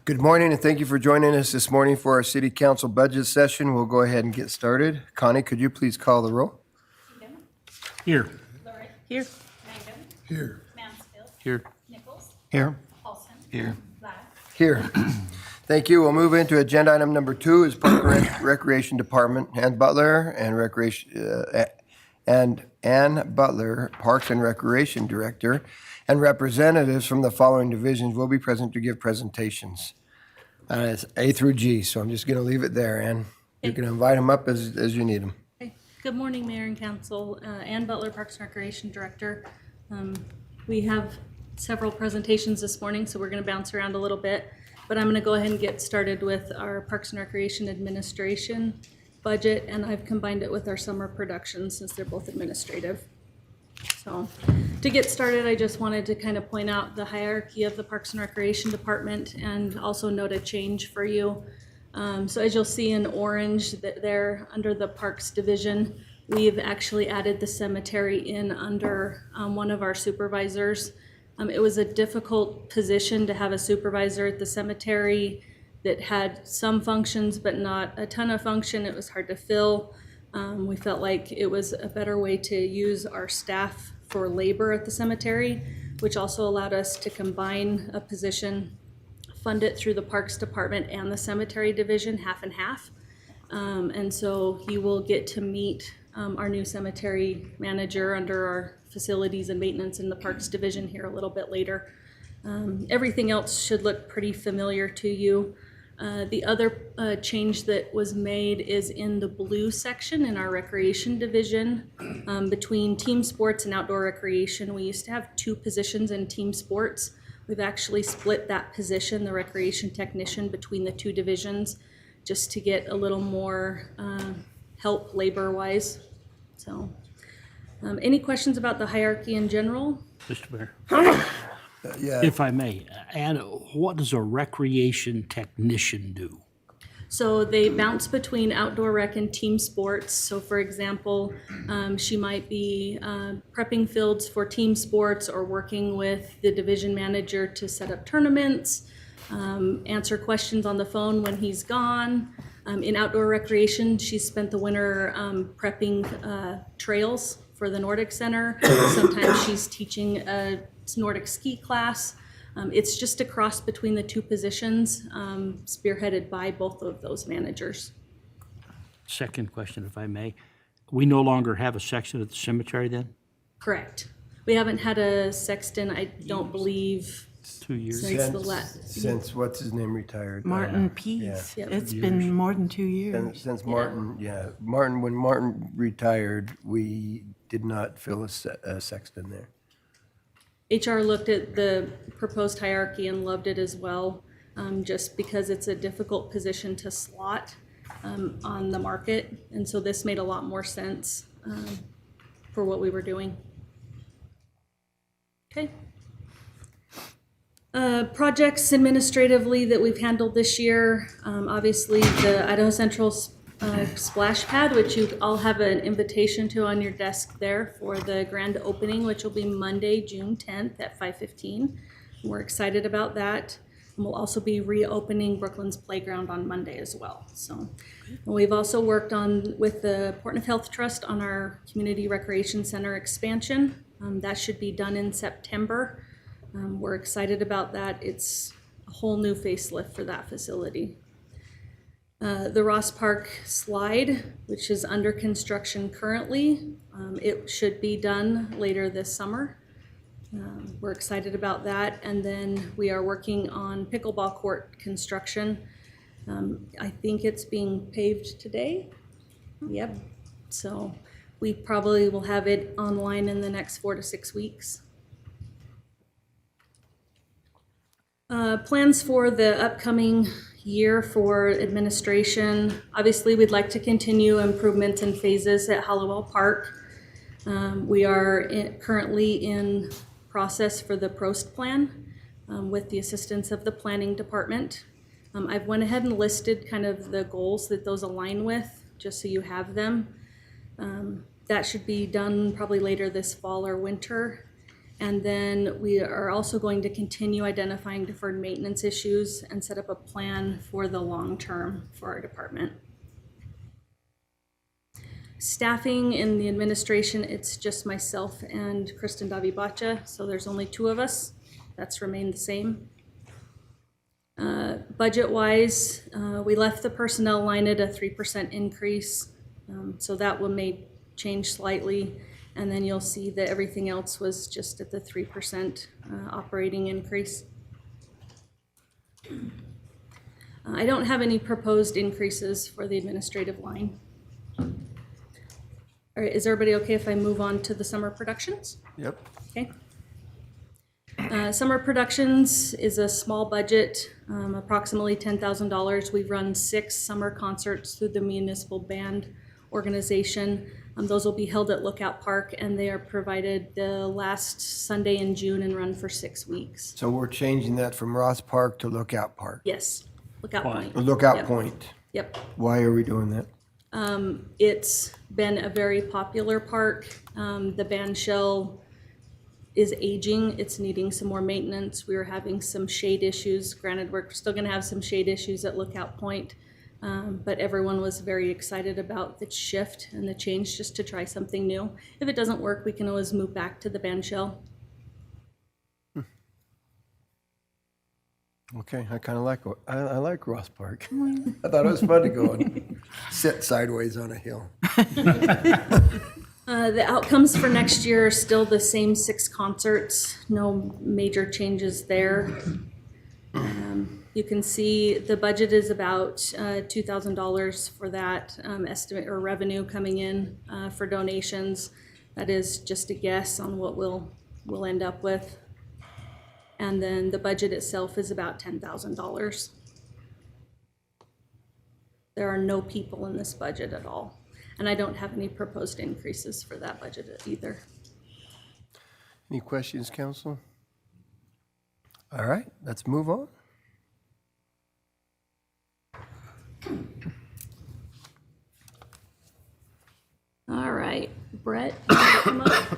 Good morning, and thank you for joining us this morning for our City Council budget session. We'll go ahead and get started. Connie, could you please call the roll? Here. Lurick. Here. Mangan. Here. Mansfield. Here. Nichols. Here. Paulson. Here. Black. Here. Thank you. We'll move into agenda item number 2 is Park and Recreation Department. Ann Butler and Ann Butler, Parks and Recreation Director, and representatives from the following divisions will be present to give presentations. It's A through G, so I'm just going to leave it there, Ann. You can invite them up as you need them. Okay. Good morning, Mayor and Council. Ann Butler, Parks and Recreation Director. We have several presentations this morning, so we're going to bounce around a little bit. But I'm going to go ahead and get started with our Parks and Recreation Administration budget, and I've combined it with our summer productions since they're both administrative. So to get started, I just wanted to kind of point out the hierarchy of the Parks and Recreation Department and also note a change for you. So as you'll see in orange there under the Parks Division, we've actually added the cemetery in under one of our supervisors. It was a difficult position to have a supervisor at the cemetery that had some functions but not a ton of function. It was hard to fill. We felt like it was a better way to use our staff for labor at the cemetery, which also allowed us to combine a position, fund it through the Parks Department and the Cemetery Division, half and half. And so you will get to meet our new cemetery manager under our facilities and maintenance in the Parks Division here a little bit later. Everything else should look pretty familiar to you. The other change that was made is in the blue section in our recreation division. Between team sports and outdoor recreation, we used to have 2 positions in team sports. We've actually split that position, the recreation technician, between the 2 divisions just to get a little more help labor-wise. So, any questions about the hierarchy in general? Mr. Mayor, Yeah. if I may, and what does a recreation technician do? So they bounce between outdoor rec and team sports. So for example, she might be prepping fields for team sports or working with the division manager to set up tournaments, answer questions on the phone when he's gone. In outdoor recreation, she spent the winter prepping trails for the Nordic Center. Sometimes she's teaching a Nordic ski class. It's just a cross between the 2 positions, spearheaded by both of those managers. Second question, if I may. We no longer have a section at the cemetery then? Correct. We haven't had a sexton, I don't believe, 2 years? since the last. Since what's his name retired? Martin Pease. Yep. It's been more than 2 years. Since Martin, when Martin retired, we did not fill a sexton there. HR looked at the proposed hierarchy and loved it as well, just because it's a difficult position to slot on the market. And so this made a lot more sense for what we were doing. Okay. Projects administratively that we've handled this year, obviously the Idaho Central splash pad, which you all have an invitation to on your desk there for the grand opening, which will be Monday, June 10th at 5:15. We're excited about that. And we'll also be reopening Brooklands Playground on Monday as well. So we've also worked on with the Portneuf Health Trust on our Community Recreation Center expansion. That should be done in September. We're excited about that. It's a whole new facelift for that facility. The Ross Park slide, which is under construction currently, it should be done later this summer. We're excited about that. And then we are working on pickleball court construction. I think it's being paved today. Yep. So we probably will have it online in the next 4 to 6 weeks. Plans for the upcoming year for administration. Obviously, we'd like to continue improvements in phases at Hallowell Park. We are currently in process for the Prost plan with the assistance of the planning department. I've went ahead and listed kind of the goals that those align with, just so you have them. That should be done probably later this fall or winter. And then we are also going to continue identifying deferred maintenance issues and set up a plan for the long term for our department. Staffing in the administration, it's just myself and Kristen Davibacha, so there's only 2 of us. That's remained the same. Budget-wise, we left the personnel line at a 3% increase, so that may change slightly. And then you'll see that everything else was just at the 3% operating increase. I don't have any proposed increases for the administrative line. All right, is everybody okay if I move on to the summer productions? Yep. Okay. Summer productions is a small budget, approximately $10,000. We've run 6 summer concerts through the municipal band organization. Those will be held at Lookout Park, and they are provided the last Sunday in June and run for 6 weeks. So we're changing that from Ross Park to Lookout Park. Yes, Lookout Point. Lookout Yep. Point. Yep. Why are we doing that? It's been a very popular park. The band shell is aging. It's needing some more maintenance. We were having some shade issues. Granted, we're still going to have some shade issues at Lookout Point, but everyone was very excited about the shift and the change just to try something new. If it doesn't work, we can always move back to the band shell. Okay, I kind of like, I like Ross Park. I thought it was fun to go and sit sideways on a hill. The outcomes for next year are still the same 6 concerts, no major changes there. You can see the budget is about $2,000 for that estimate or revenue coming in for donations. That is just a guess on what we'll end up with. And then the budget itself is about $10,000. There are no people in this budget at all. And I don't have any proposed increases for that budget either. Any questions, council? All right, let's move on. All right, Brett, you wanna come up?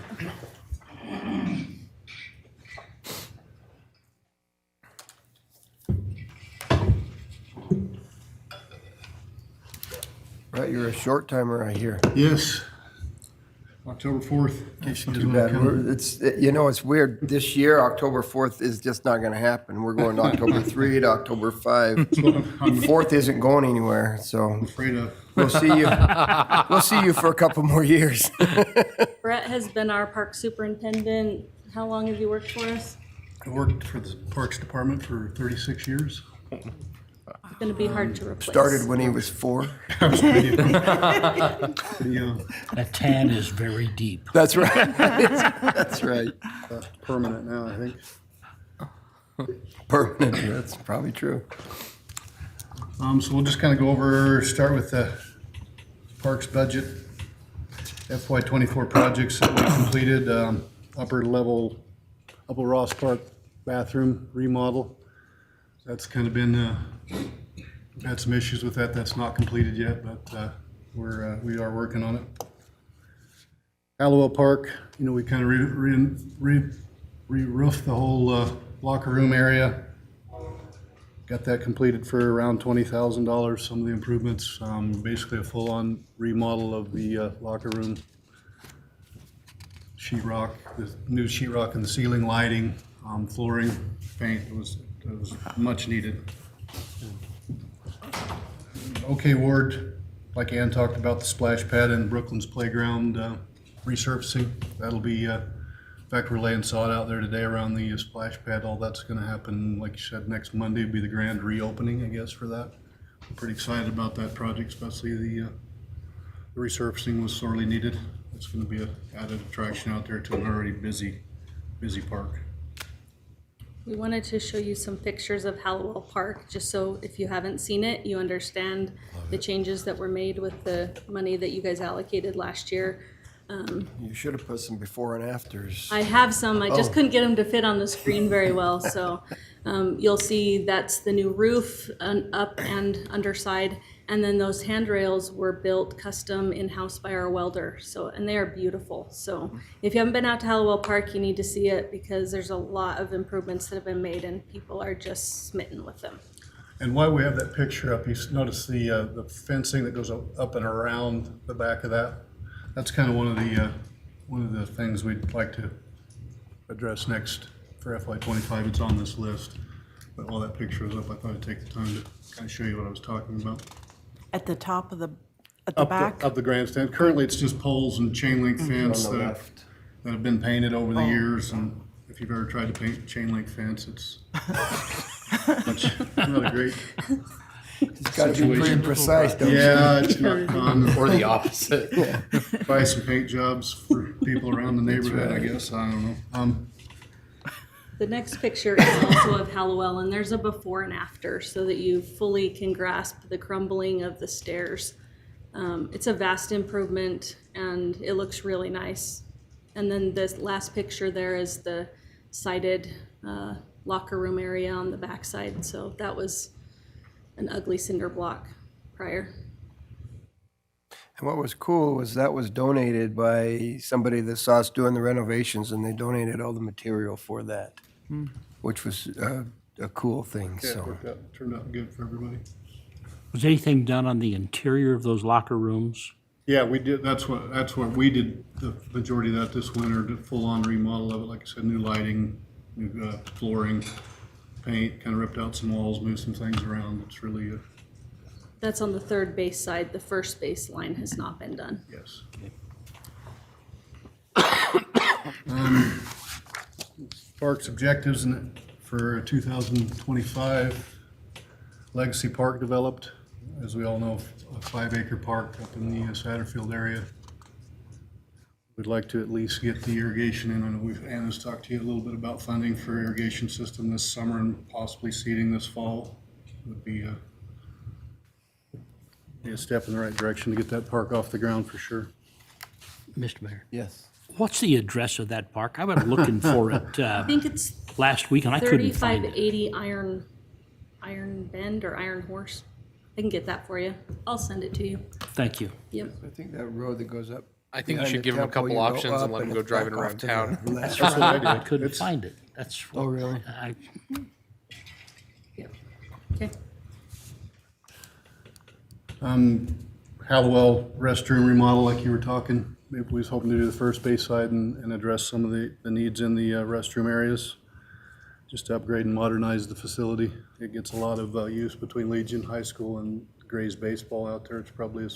Right, you're a short timer, I hear. Yes, October 4th. in case you guys Too wanna bad. come. It's weird. This year, October 4th is just not going to happen. We're going to October 3 to October 5. So I'm 4th isn't going anywhere, so afraid of, we'll see you. We'll see you for a couple more years. Brett has been our park superintendent. How long have you worked for us? I worked for the Parks Department for 36 years. It's gonna be hard to replace. Started when he was 4. I was pretty young. That tan is very deep. That's right. That's right. Permanent now, I think. Permanent. That's probably true. So we'll just kind of go over, start with the Parks budget. FY #24 projects that we completed, upper Ross Park bathroom remodel. That's kind of been, had some issues with that. That's not completed yet, but we are working on it. Hallowell Park, we kind of re-roofed the whole locker room area. Got that completed for around $20,000. Some of the improvements, basically a full-on remodel of the locker room. Sheetrock, the new sheetrock in the ceiling, lighting, flooring, paint. It was much needed. OK Ward, like Ann talked about, the splash pad in Brooklyn's playground resurfacing. That'll be, in fact, we're laying sod out there today around the splash pad. All that's going to happen, like you said, next Monday will be the grand reopening, I guess, for that. I'm pretty excited about that project, especially the resurfacing was sorely needed. It's going to be an added attraction out there to an already busy park. We wanted to show you some pictures of Hallowell Park, just so if you haven't seen it, you understand the changes that were made with the money that you guys allocated last year. You should have put some before and afters. I have some, I just couldn't get them to fit on the screen very well, so you'll see that's the new roof, up and underside, and then those handrails were built custom in-house by our welder, so, and they are beautiful. So if you haven't been out to Hallowell Park, you need to see it, because there's a lot of improvements that have been made, and people are just smitten with them. And while we have that picture up, you notice the fencing that goes up and around the back of that. That's kind of one of the things we'd like to address next for FY25. It's on this list. But while that picture was up, I thought I'd take the time to kind of show you what I was talking about. At the top of at the back? Of the grandstand. Currently, it's just poles and chain link fence On the that left. have been painted over the years. And if you've ever tried to paint chain link fence, it's not a great. It's got to be pretty precise, don't you? Yeah, it's not fun. Or the opposite. Buy some paint jobs for people around the neighborhood, I guess. I don't know. The next picture is also of Hallowell, and there's a before and after so that you fully can grasp the crumbling of the stairs. It's a vast improvement, and it looks really nice. And then this last picture there is the sided locker room area on the backside. So that was an ugly cinder block prior. And what was cool was that was donated by somebody that saw us doing the renovations, and they donated all the material for that, which was a cool thing, Yeah, it so. turned out good for everybody. Was anything done on the interior of those locker rooms? Yeah, we did. That's what we did. The majority of that this winter, did full on remodel of it. Like I said, new lighting, new flooring, paint. Kind of ripped out some walls, moved some things around. It's really That's on the third base side. The first base line has not been done. yes. Parks objectives for 2025. Legacy Park developed, as we all know, a 5-acre park up in the Satterfield area. We'd like to at least get the irrigation in. I know Anna's talked to you a little bit about funding for irrigation system this summer and possibly seeding this fall. Would be a step in the right direction to get that park off the ground for sure. Mr. Mayor, Yes. what's the address of that park? I went looking for it I think it's last week, and I couldn't find it. 3580 Iron Bend or Iron Horse. I can get that for you. I'll send it to you. Thank you. Yep. I think that road that goes up. I think you behind should the give them a temple, couple you go options and up let them go it's driving back off around to town. the left. That's what I do. I couldn't It's- find it. That's. Oh, really? Yep. Okay. Hallowell restroom remodel, like you were talking. Maybe we was hoping to do the first base side and address some of the needs in the restroom areas. Just to upgrade and modernize the facility. It gets a lot of use between Legion High School and Gray's baseball out there. It's probably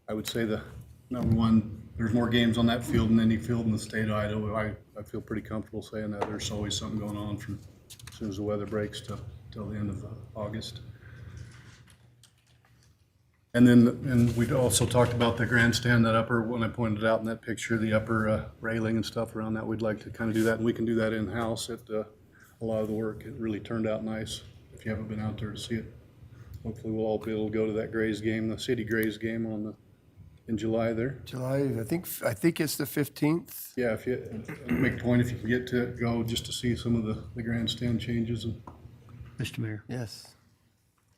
I would say the number one. There's more games on that field than any field in the state of Idaho. I feel pretty comfortable saying that. There's always something going on from as soon as the weather breaks till the end of August. And we'd also talked about the grandstand, that upper, when I pointed out in that picture, the upper railing and stuff around that. We'd like to kind of do that, and we can do that in-house at a lot of the work. It really turned out nice. If you haven't been out there to see it, hopefully we'll all be able to go to that Grays game, the City Grays game in July there. July, I think it's the 15th. Yeah, if you make a point, if you can get to it, go just to see some of the grandstand changes. And Mr. Mayor, Yes.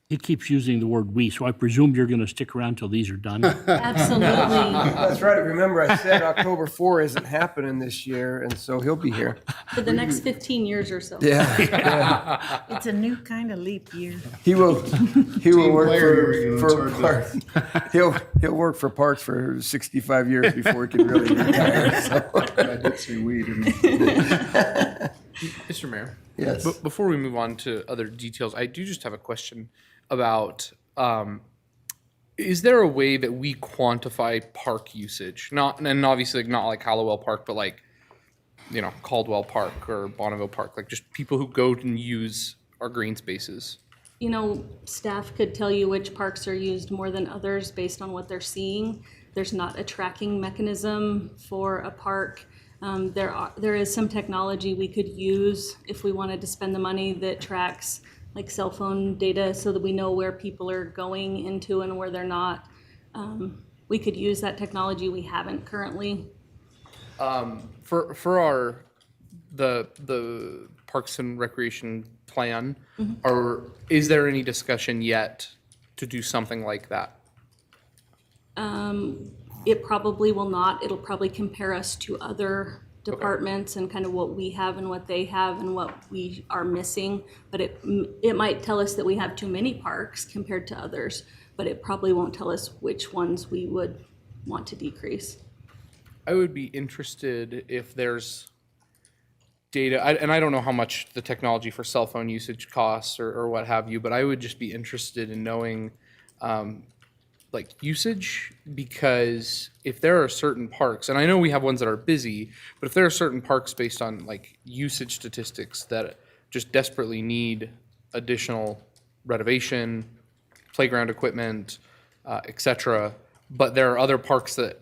he keeps using the word "we," so I presume you're going to stick around till these are done. Absolutely. That's right. Remember, I said October 4 isn't happening this year, and so he'll be here. For the next 15 years or so. Yeah. It's a new kind of leap year. He will work player, you know, for it's Parks. He'll work for Parks for 65 years before he can really retire. So. I did say we, didn't I? Mr. Mayor, Yes. before we move on to other details, I do just have a question about, is there a way that we quantify park usage? And obviously not like Hallowell Park, but like, Caldwell Park or Bonneville Park, like just people who go and use our green spaces. Staff could tell you which parks are used more than others based on what they're seeing. There's not a tracking mechanism for a park. There is some technology we could use if we wanted to spend the money that tracks like cell phone data so that we know where people are going into and where they're not. we could use that technology. We haven't currently. For our the Parks and Recreation plan, is there any discussion yet to do something like that? It probably will not. It'll probably compare us to other departments and kind of what we have and what they have and what we are missing. But it might tell us that we have too many parks compared to others, but it probably won't tell us which ones we would want to decrease. I would be interested if there's data, and I don't know how much the technology for cell phone usage costs or what have you, but I would just be interested in knowing like usage, because if there are certain parks, and I know we have ones that are busy, but if there are certain parks based on like usage statistics that just desperately need additional renovation, playground equipment, et cetera, but there are other parks that,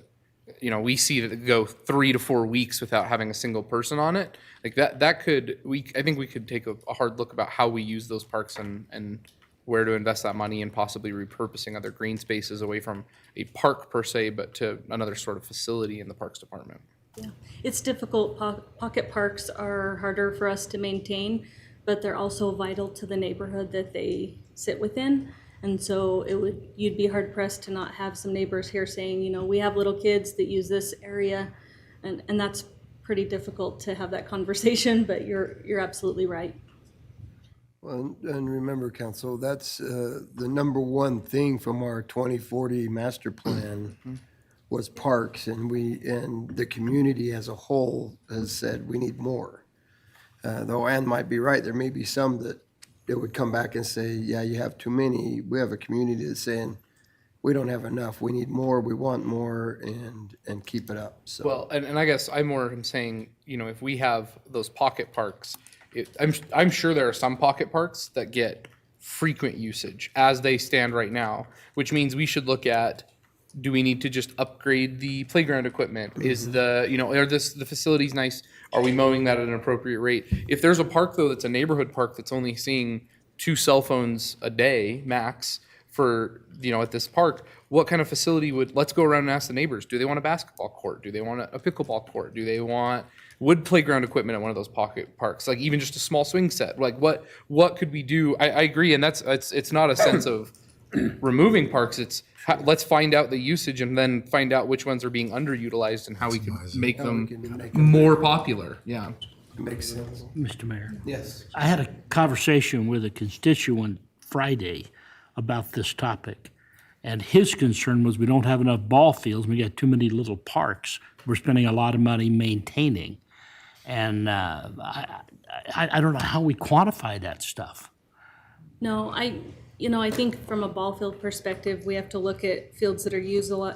you know, we see that go 3 to 4 weeks without having a single person on it, like that could, I think we could take a hard look about how we use those parks and where to invest that money and possibly repurposing other green spaces away from a park per se, but to another sort of facility in the Parks Department. Yeah, it's difficult. Pocket parks are harder for us to maintain, but they're also vital to the neighborhood that they sit within. And so you'd be hard pressed to not have some neighbors here saying, you know, we have little kids that use this area, and that's pretty difficult to have that conversation, but you're absolutely right. Well, and remember, council, that's the number one thing from our 2040 master plan was parks, and the community as a whole has said we need more. Though Ann might be right, there may be some that it would come back and say, yeah, you have too many. We have a community that's saying, we don't have enough. We need more. We want more, and keep it up. So. Well, and I guess I more am saying, you know, if we have those pocket parks, I'm sure there are some pocket parks that get frequent usage as they stand right now, which means we should look at, do we need to just upgrade the playground equipment? Is the, you know, the facilities nice? Are we mowing that at an appropriate rate? If there's a park though that's a neighborhood park that's only seeing 2 cell phones a day max for, you know, at this park, what kind of facility let's go around and ask the neighbors, do they want a basketball court? Do they want a pickleball court? Do they want wood playground equipment at one of those pocket parks? Like even just a small swing set, like what could we do? I agree. And it's not a sense of removing parks. It's let's find out the usage and then find out which ones are being underutilized and how we can make them more popular. Yeah. It makes sense. Mr. Mayor. Yes. I had a conversation with a constituent Friday about this topic, and his concern was we don't have enough ball fields. We got too many little parks. We're spending a lot of money maintaining, and I don't know how we quantify that stuff. No, I think from a ball field perspective, we have to look at fields that are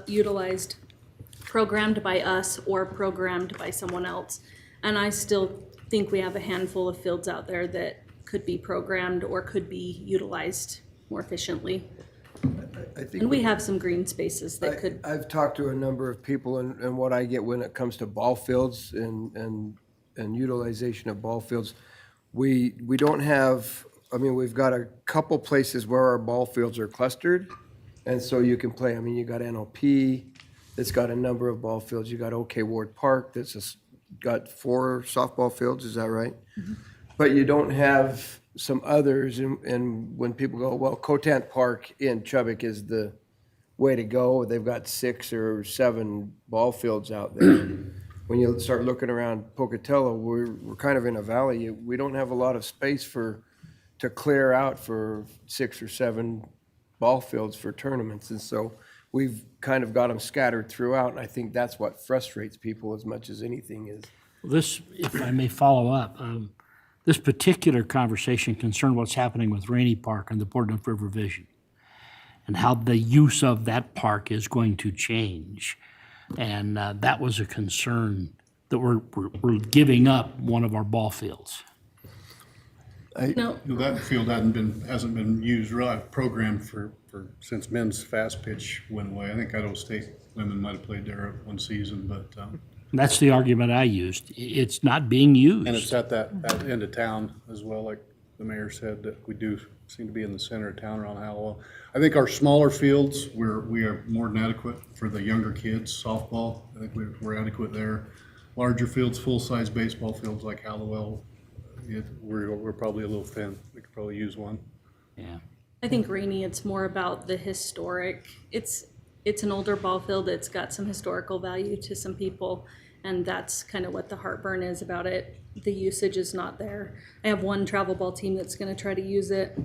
utilized, programmed by us or programmed by someone else. And I still think we have a handful of fields out there that could be programmed or could be utilized more efficiently. I think And we have some green spaces that could. I've talked to a number of people, and what I get when it comes to ball fields and utilization of ball fields, we don't have, I mean, we've got a couple places where our ball fields are clustered, and so you can play. I mean, you got NOP that's got a number of ball fields. You got OK Ward Park that's got 4 softball fields, is that right? Mm-hmm. But you don't have some others, and when people go, well, Cotant Park in Chubbuck is the way to go. They've got 6 or 7 ball fields out there. When you start looking around Pocatello, we're kind of in a valley. We don't have a lot of space to clear out for 6 or 7 ball fields for tournaments, and so we've kind of got them scattered throughout, and I think that's what frustrates people as much as anything is. This, if I may follow up, this particular conversation concerned what's happening with Rainy Park and the Portland River Vision and how the use of that park is going to change. And that was a concern that we're giving up one of our ball fields. No, That field hasn't been used, really programmed for since men's fast pitch went away. I think Idaho State women might have played there one season, but That's the argument I used. It's not being used. and it's at that end of town as well, like the mayor said, that we do seem to be in the center of town around Hallowell. I think our smaller fields, we are more than adequate for the younger kids, softball. I think we're adequate there. Larger fields, full-size baseball fields like Hallowell, we're probably a little thin. We could probably use one. Yeah. I think Rainey, it's more about the historic. It's an older ball field. It's got some historical value to some people, and that's kind of what the heartburn is about it. The usage is not there. I have one travel ball team that's going to try to use it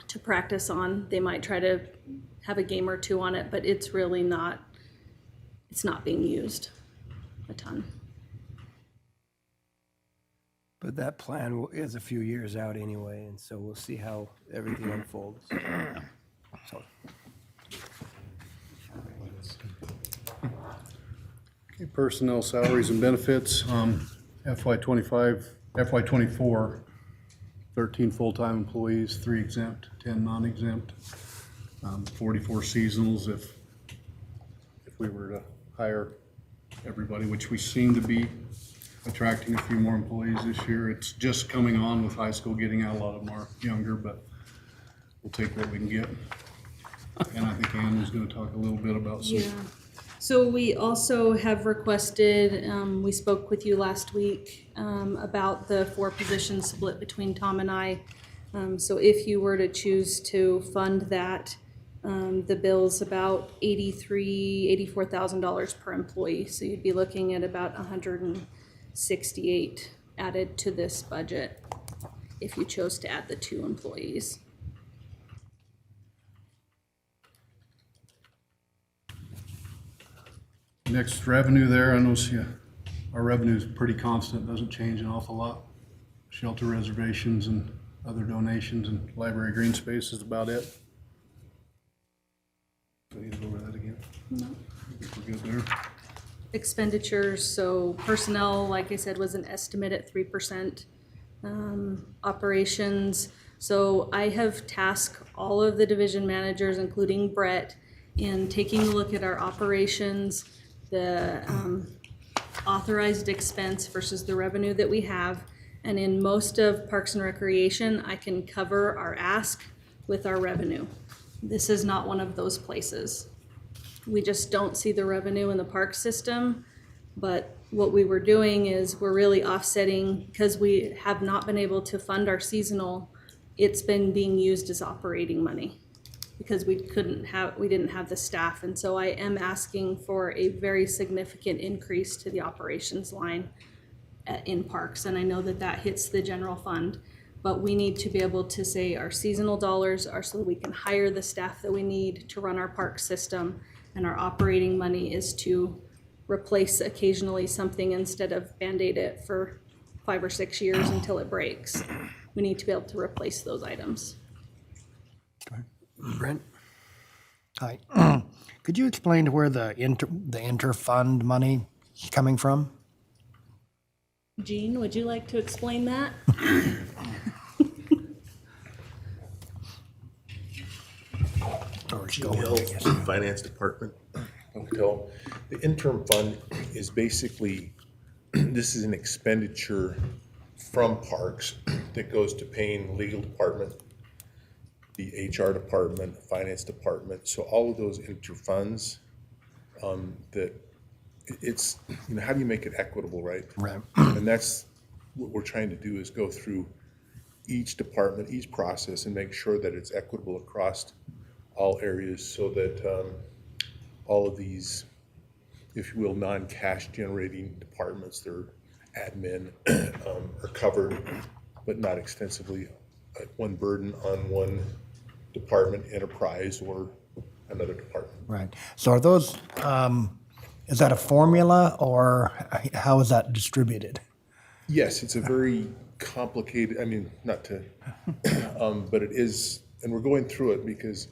to practice on. They might try to have a game or two on it, but it's really not. It's not being used a ton. But that plan is a few years out anyway, and so we'll see how everything unfolds. So, Okay, personnel, salaries and benefits, FY 24, 13 full-time employees, 3 exempt, 10 non-exempt, 44 seasonals if we were to hire everybody, which we seem to be attracting a few more employees this year. It's just coming on with high school getting out. A lot of them are younger, but we'll take what we can get. And I think Ann was gonna talk a little bit about some. Yeah. So we also have requested, we spoke with you last week about the 4 positions split between Tom and I. So if you were to choose to fund that, the bill's about $84,000 per employee. So you'd be looking at about 168 added to this budget if you chose to add the 2 employees. Next, revenue there, I know our revenue is pretty constant, doesn't change an awful lot. Shelter reservations and other donations and library green space is about it. Do I need to go over that again? No. I think we're good there. Expenditures, so personnel, like I said, was an estimate at 3%. Operations, so I have tasked all of the division managers, including Brett, in taking a look at our operations, the authorized expense versus the revenue that we have. And in most of Parks and Recreation, I can cover our ask with our revenue. This is not one of those places. We just don't see the revenue in the park system. But what we were doing is we're really offsetting, because we have not been able to fund our seasonal, it's been being used as operating money because we didn't have the staff. And so I am asking for a very significant increase to the operations line in parks. And I know that that hits the general fund, but we need to be able to say our seasonal dollars are so that we can hire the staff that we need to run our park system. And our operating money is to replace occasionally something instead of Band-Aid it for 5 or 6 years until it breaks. We need to be able to replace those items. Brent? Hi. Could you explain to where the inter-fund money is coming from? Jean, would you like to explain that? Or is Gene going, Hill, I guess. Finance Department, Pocatello. The interim fund is basically, this is an expenditure from parks that goes to paying the legal department, the HR department, finance department. So all of those inter-funds, that it's, how do you make it equitable, right? Right. And that's what we're trying to do, is go through each department, each process, and make sure that it's equitable across all areas, so that all of these, if you will, non-cash generating departments, their admin, are covered, but not extensively one burden on one department, enterprise, or another department. Right. So are those, is that a formula or how is that distributed? Yes, it's a very complicated, not to, but it is, and we're going through it because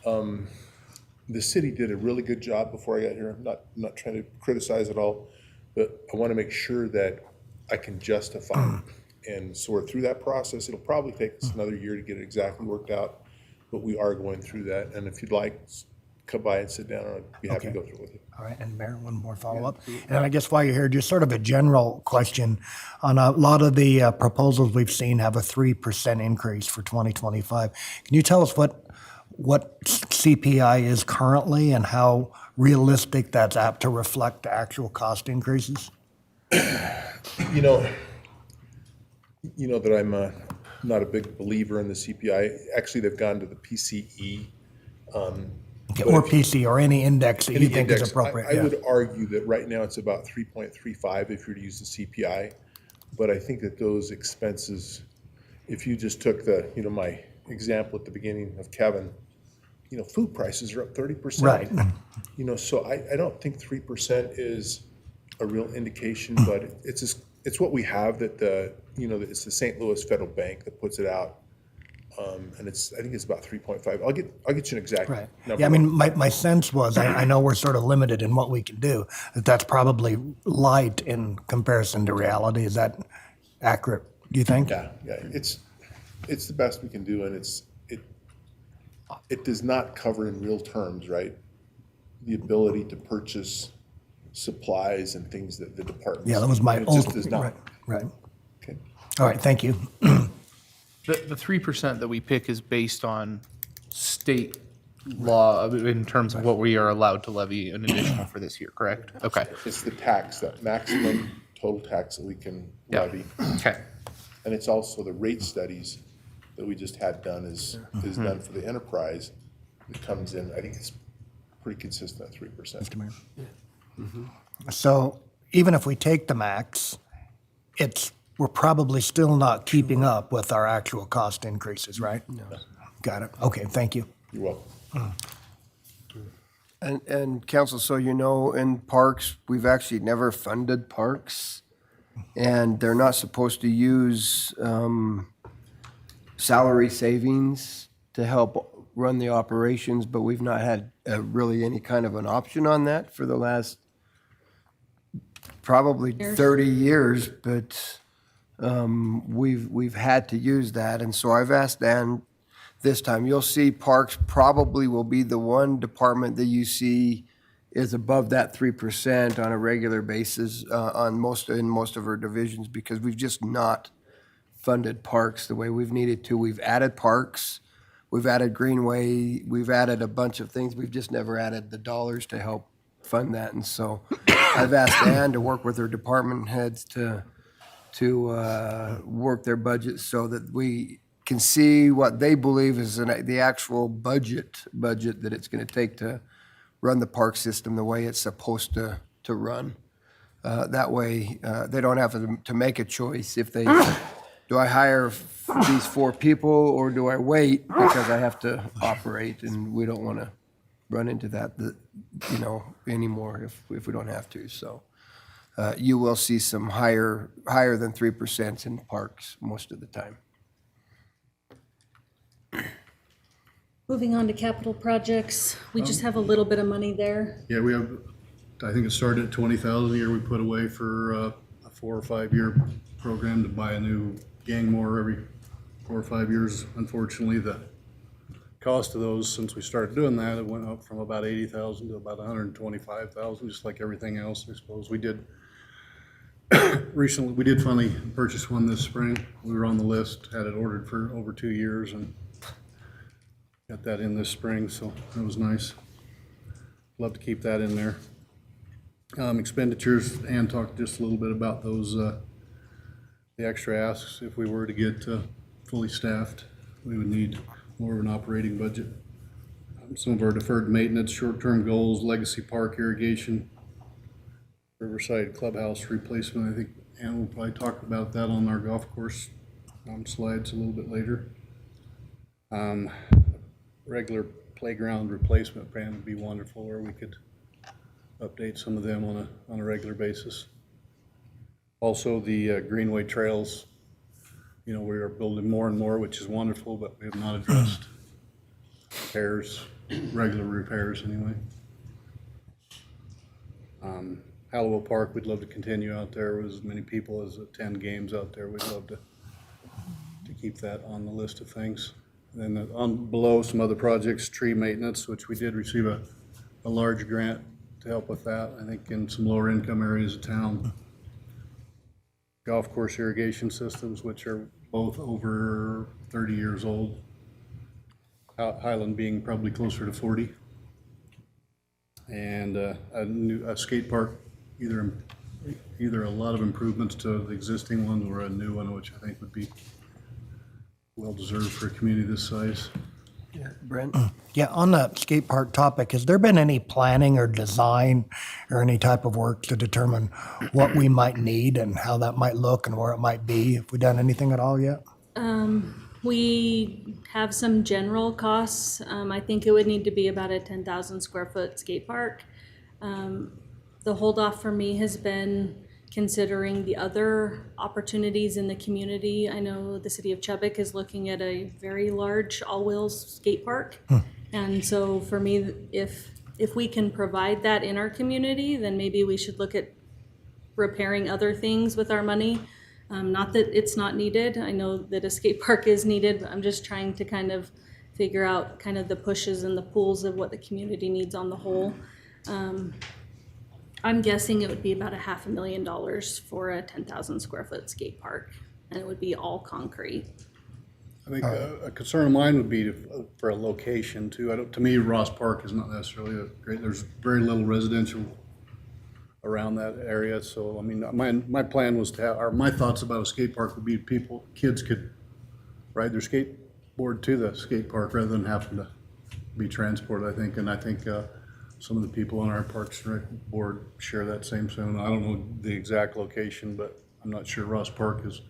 the city did a really good job before I got here. I'm not trying to criticize at all, but I want to make sure that I can justify it. And so we're through that process. It'll probably take us another year to get it exactly worked out, but we are going through that. And if you'd like come by and sit down, and I'd be happy to Okay. go through it with you. All right, and Mayor, one more follow-up. And I guess while you're here, just sort of a general question. On a lot of the proposals we've seen have a 3% increase for 2025. Can you tell us what CPI is currently and how realistic that's apt to reflect the actual cost increases? You know that I'm not a big believer in the CPI. Actually, they've gone to the PCE. Okay, or PC, or any index that you Any think is index. appropriate. I Yeah. would argue that right now it's about 3.35 if you're to use the CPI. But I think that those expenses, if you just took my example at the beginning of Kevin, food prices are up 30%. Right. So I don't think 3% is a real indication, but it's what we have that it's the St. Louis Federal Bank that puts it out. And I think it's about 3.5. I'll get you an exact Right. number. Yeah, I mean, my sense was, I know we're sort of limited in what we can do, that's probably light in comparison to reality. Is that accurate, do you think? Yeah, it's the best we can do, and it does not cover in real terms, right? The ability to purchase supplies and things that the department. Yeah, that was my It old. just does not. Right. Okay. All right, thank you. The 3% that we pick is based on state law in terms of what we are allowed to levy an additional for this year, correct? Okay. It's the tax, that maximum total tax that we can Yeah. levy. Okay. And it's also the rate studies that we just had done is done for the enterprise. It comes in, I think it's pretty consistent at 3%. So even if we take the max, we're probably still not keeping up with our actual cost increases, right? No. Got it. Okay, thank you. You're welcome. And council, so in parks, we've actually never funded parks, and they're not supposed to use salary savings to help run the operations, but we've not had really any kind of an option on that for the last probably 30 years, but we've had to use that. And so I've asked Dan this time, you'll see parks probably will be the one department that you see is above that 3% on a regular basis in most of our divisions, because we've just not funded parks the way we've needed to. We've added parks, we've added Greenway, we've added a bunch of things. We've just never added the dollars to help fund that. And so I've asked Ann to work with her department heads to work their budgets so that we can see what they believe is the actual budget that it's going to take to run the park system the way it's supposed to run. That way, they don't have to make a choice if they, do I hire these 4 people or do I wait because I have to operate, and we don't want to run into that, anymore if we don't have to. So you will see some higher than 3% in parks most of the time. Moving on to capital projects, we just have a little bit of money there. Yeah, we have, I think it started at 20,000 a year we put away for a 4 or 5 year program to buy a new gang mower every 4 or 5 years. Unfortunately, the cost of those, since we started doing that, it went up from about 80,000 to about 125,000, just like everything else, I suppose. We did recently, we did finally purchase one this spring. We were on the list, had it ordered for over 2 years, and got that in this spring, so that was nice. Love to keep that in there. Expenditures, Ann talked just a little bit about those, the extra asks. If we were to get fully staffed, we would need more of an operating budget. Some of our deferred maintenance, short-term goals, legacy park irrigation, Riverside Clubhouse replacement. I think Ann will probably talk about that on our golf course slides a little bit later. Regular playground replacement plan would be wonderful, where we could update some of them on a regular basis. Also, the Greenway trails, we are building more and more, which is wonderful, but we have not addressed repairs, regular repairs anyway. Hallowell Park, we'd love to continue out there with as many people as attend games out there. We'd love to keep that on the list of things. And then on below, some other projects, tree maintenance, which we did receive a a large grant to help with that, I think in some lower income areas of town. Golf course irrigation systems, which are both over 30 years old. Highland being probably closer to 40. And a skate park, either a lot of improvements to the existing ones or a new one, which I think would be well-deserved for a community this size. Yeah, Brent? Yeah, on the skate park topic, has there been any planning or design or any type of work to determine what we might need and how that might look and where it might be? Have we done anything at all yet? We have some general costs. I think it would need to be about a 10,000 square foot skate park. The holdoff for me has been considering the other opportunities in the community. I know the city of Chubbuck is looking at a very large all-wheels skate park. And so for me, if we can provide that in our community, then maybe we should look at repairing other things with our money. Not that it's not needed. I know that a skate park is needed, but I'm just trying to kind of figure out kind of the pushes and the pulls of what the community needs on the whole. I'm guessing it would be about $500,000 for a 10,000 square foot skate park, and it would be all concrete. I think a concern of mine would be for a location too. To me, Ross Park is not necessarily a great, there's very little residential around that area. So, I mean, my plan was to have, or my thoughts about a skate park would be kids could ride their skateboard to the skate park rather than having to be transported, I think. And I think some of the people on our Parks and Rec board share that same sentiment. I don't know the exact location, but I'm not sure Ross Park is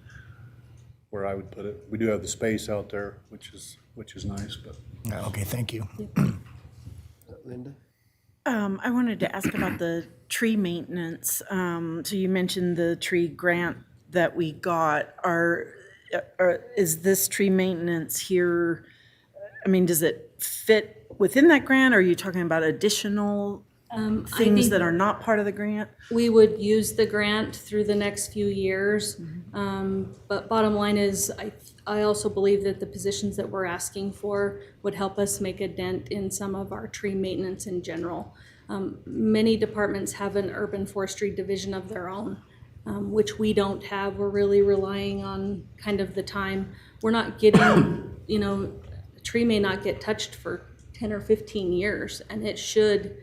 where I would put it. We do have the space out there, which is nice, but. Okay, thank you. Linda? I wanted to ask about the tree maintenance. So you mentioned the tree grant that we got. Is this tree maintenance here, I mean, does it fit within that grant? Or are you talking about additional things think that are not part of the grant? we would use the grant through the next few years. But bottom line is, I also believe that the positions that we're asking for would help us make a dent in some of our tree maintenance in general. Many departments have an urban forestry division of their own, which we don't have. We're really relying on kind of the time. We're not getting, a tree may not get touched for 10 or 15 years, and it should,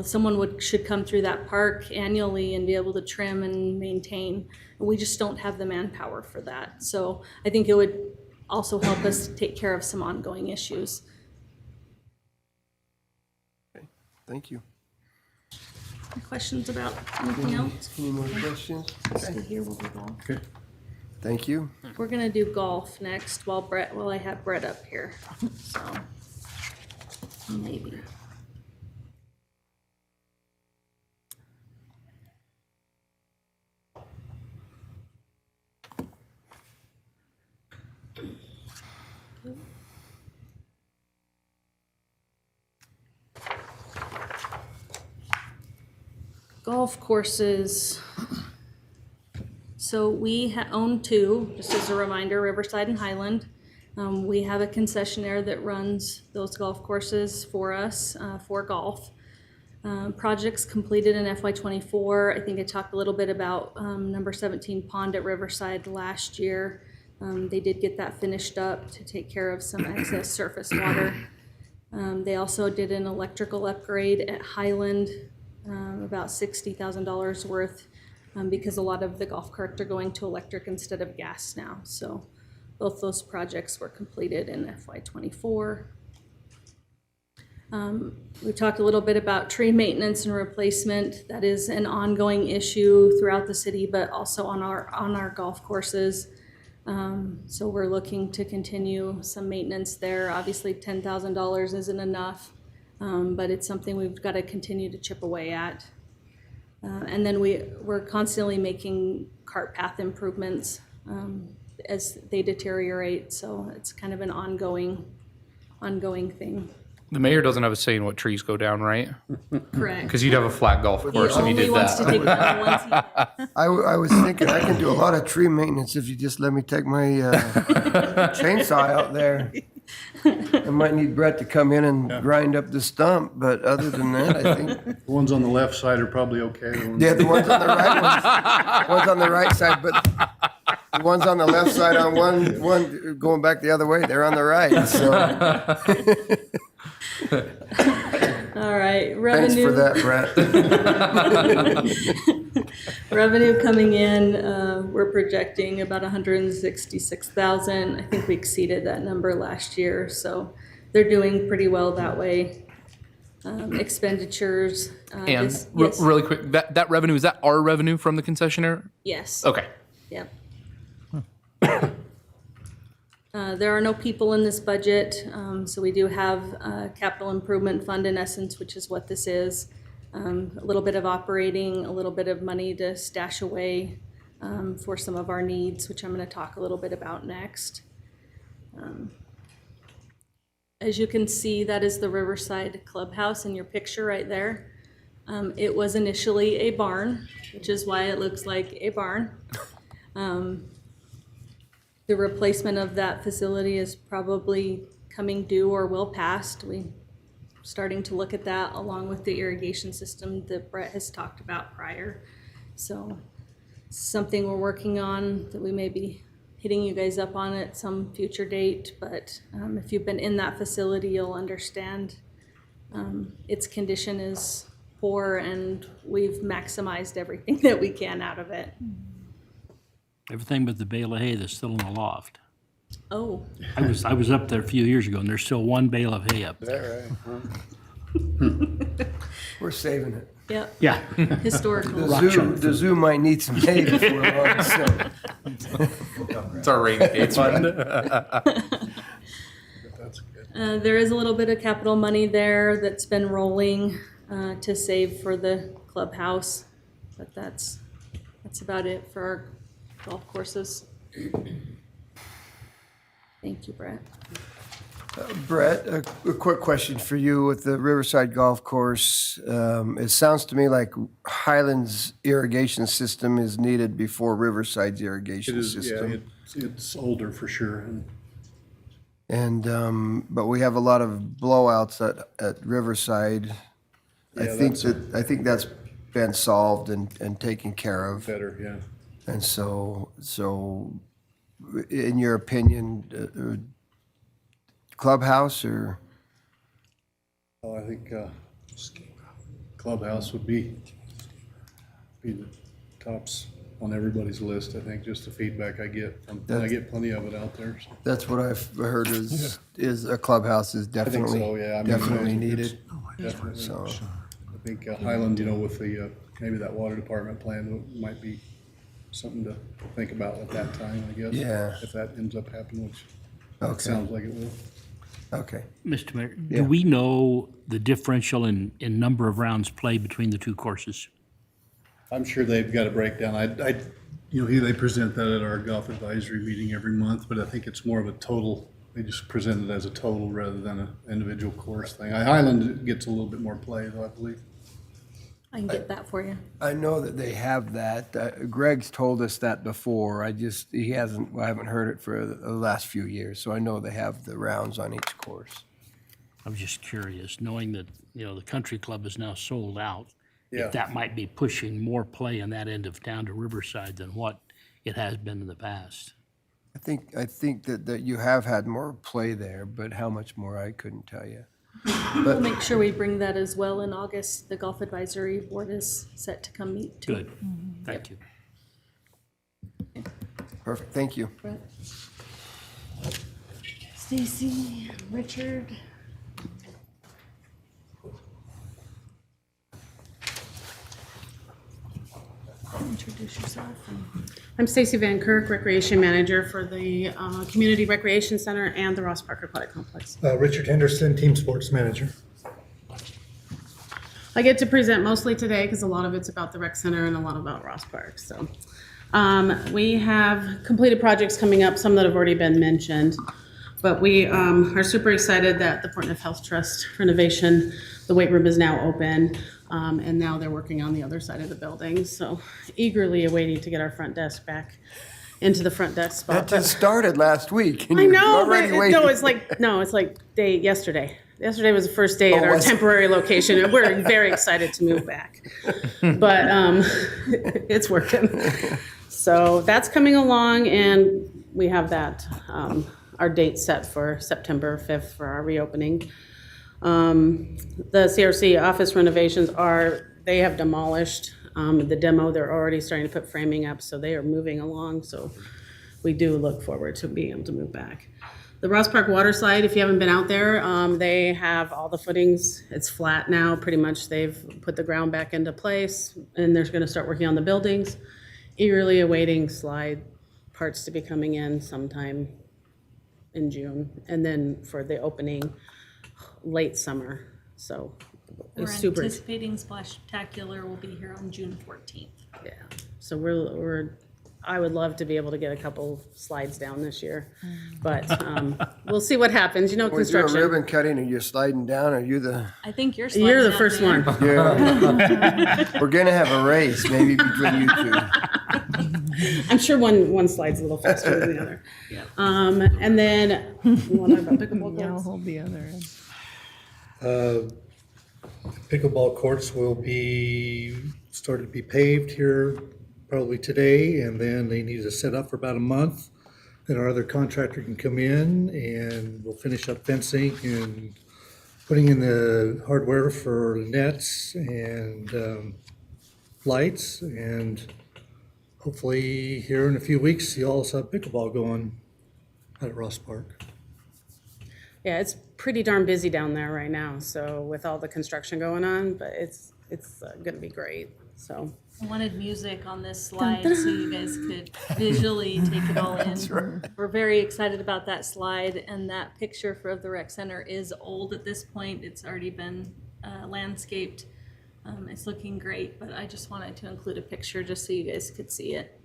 someone should come through that park annually and be able to trim and maintain. We just don't have the manpower for that. So I think it would also help us take care of some ongoing issues. Thank you. Questions about anything else? Any more questions? Stay here, we'll do golf. Okay. Thank you. We're gonna do golf next while I have Brett up here, so maybe. Golf courses. So we own two, just as a reminder, Riverside and Highland. We have a concessionaire that runs those golf courses for us, for golf. Projects completed in FY24. I think I talked a little bit about number 17 Pond at Riverside last year. They did get that finished up to take care of some excess surface water. They also did an electrical upgrade at Highland, about $60,000 worth, because a lot of the golf carts are going to electric instead of gas now. So both those projects were completed in FY24. We talked a little bit about tree maintenance and replacement. That is an ongoing issue throughout the city, but also on our golf courses. So we're looking to continue some maintenance there. Obviously, $10,000 isn't enough, but it's something we've got to continue to chip away at. And then we're constantly making cart path improvements as they deteriorate. So it's kind of an ongoing thing. The mayor doesn't have a say in what trees go down, right? Correct. Because you'd have a flat golf He course if you only did wants to that. take down the ones he I was thinking I can do a lot of tree maintenance if you just let me take my chainsaw out there. I might need Brett to come in and grind up the stump, but other than that, I think, The ones on the left side are probably okay. The ones- yeah, the ones on the right ones on the right side, but the ones on the left side on one going back the other way, they're on the right, so All right, thanks for revenue, that, Brett. revenue coming in, we're projecting about 166,000. I think we exceeded that number last year, so they're doing pretty well that way. Expenditures. And yes. really quick, that revenue, is that our revenue from the concessionaire? Yes. Okay. Yep. There are no people in this budget, so we do have a capital improvement fund in essence, which is what this is. A little bit of operating, a little bit of money to stash away for some of our needs, which I'm going to talk a little bit about next. As you can see, that is the Riverside Clubhouse in your picture right there. It was initially a barn, which is why it looks like a barn. The replacement of that facility is probably coming due or will pass. We're starting to look at that along with the irrigation system that Brett has talked about prior. So something we're working on that we may be hitting you guys up on at some future date, but if you've been in that facility, you'll understand its condition is poor and we've maximized everything that we can out of it. Everything but the bale of hay that's still in the loft. Oh, I was up there a few years ago, and there's still one bale of hay up there. We're saving it. yep, Yeah. historical. The zoo might need some hay before long, so. It's our rainy day fund. There is a little bit of capital money there that's been rolling to save for the clubhouse, but that's about it for our golf courses. Thank you, Brett. Brett, a quick question for you with the Riverside Golf Course. It sounds to me like Highlands irrigation system is needed before Riverside's It irrigation is, yeah, system. it's older for sure. And But we have a lot of blowouts at Riverside. I Yeah, think that's I think that's been solved and taken care of. better, yeah. And so in your opinion, clubhouse or? Well, I think clubhouse would be the tops on everybody's list, I think, just the feedback I get. I get plenty of it out there. So. That's what I've heard is a clubhouse is I think definitely, so, yeah. I mean, definitely it's- needed. Definitely. So, I think Highland, with the, maybe that water department plan might be something to think about at that time, I guess. Yeah. If that ends up happening, which Okay. it sounds like it will. okay. Mr. Mayor, Yeah. do we know the differential in number of rounds played between the two courses? I'm sure they've got a breakdown. They present that at our golf advisory meeting every month, but I think it's more of a total. They just present it as a total rather than an individual course thing. Highland gets a little bit more play, though, I believe. I can get that for you. I know that they have that. Greg's told us that before. I haven't heard it for the last few years. So I know they have the rounds on each course. I'm just curious, knowing that, the country club is now sold out, Yeah. if that might be pushing more play in that end of town to Riverside than what it has been in the past. I think that you have had more play there, but how much more I couldn't tell you. We'll make sure we bring that as well in August. The Golf Advisory Board is set to come meet too. Good, thank you. Perfect. Thank you. Brett. Stacy, Richard. Introduce yourself. I'm Stacy Van Kirk, Recreation Manager for the Community Recreation Center and the Ross Park Aquatic Complex. Richard Henderson, Team Sports Manager. I get to present mostly today because a lot of it's about the rec center and a lot about Ross Park. So we have completed projects coming up, some that have already been mentioned. But we are super excited that the Portneuf Health Trust renovation, the weight room is now open. And now they're working on the other side of the building. So eagerly awaiting to get our front desk back into the front desk spot. That just started last week. and I you're know, but already waiting. it's like yesterday. Yesterday was the first day at Oh, our was it? temporary location, and we're very excited to move back. But it's working. So that's coming along, and we have that our date set for September 5th for our reopening. The CRC office renovations they have demolished the demo. They're already starting to put framing up, so they are moving along. So we do look forward to being able to move back. The Ross Park water slide, if you haven't been out there, they have all the footings. It's flat now, pretty much. They've put the ground back into place, and they're going to start working on the buildings. Eagerly awaiting slide parts to be coming in sometime in June, and then for the opening late summer. So We're it's super. anticipating Splashtacular will be here on June 14th. Yeah. So we're I would love to be able to get a couple slides down this year, but we'll see what happens. You know, Was you a construction. ribbon cutting and you're sliding down? Are you the? I think you're You're the sliding out first there. one. Yeah. We're gonna have a race maybe between you two. I'm sure one slide's a little faster than the other. And then, you want to talk about pickleball courts? Pickleball courts will be started to be paved here probably today, and then they need to set up for about a month. Then our other contractor can come in and we'll finish up fencing and putting in the hardware for nets and lights, and hopefully here in a few weeks you'll also have pickleball going at Ross Park. Yeah, it's pretty darn busy down there right now. So with all the construction going on, but it's going to be great. So. I wanted music on this slide so you guys could visually take it all in. We're very excited about that slide, and that picture of the rec center is old at this point. It's already been landscaped. It's looking great, but I just wanted to include a picture just so you guys could see it.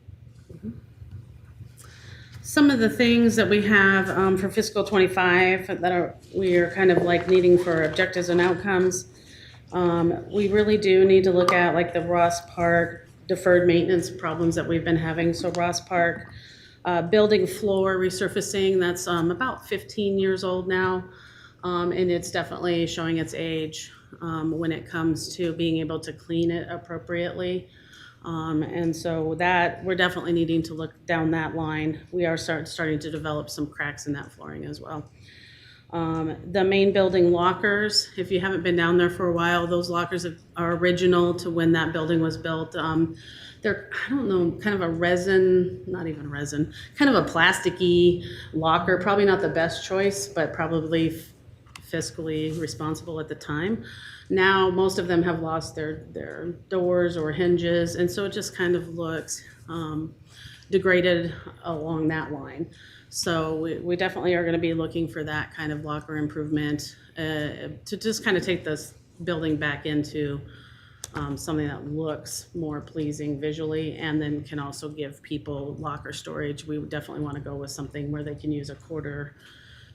Some of the things that we have for fiscal 25 we are kind of like needing for objectives and outcomes. We really do need to look at like the Ross Park deferred maintenance problems that we've been having. So Ross Park building floor resurfacing, that's about 15 years old now. And it's definitely showing its age when it comes to being able to clean it appropriately. And so that we're definitely needing to look down that line. We are starting to develop some cracks in that flooring as well. The main building lockers, if you haven't been down there for a while, those lockers are original to when that building was built. They're, I don't know, kind of a resin, not even resin, kind of a plasticky locker, probably not the best choice, but probably fiscally responsible at the time. Now, most of them have lost their doors or hinges, and so it just kind of looks degraded along that line. So we definitely are going to be looking for that kind of locker improvement to just kind of take this building back into something that looks more pleasing visually, and then can also give people locker storage. We would definitely want to go with something where they can use a quarter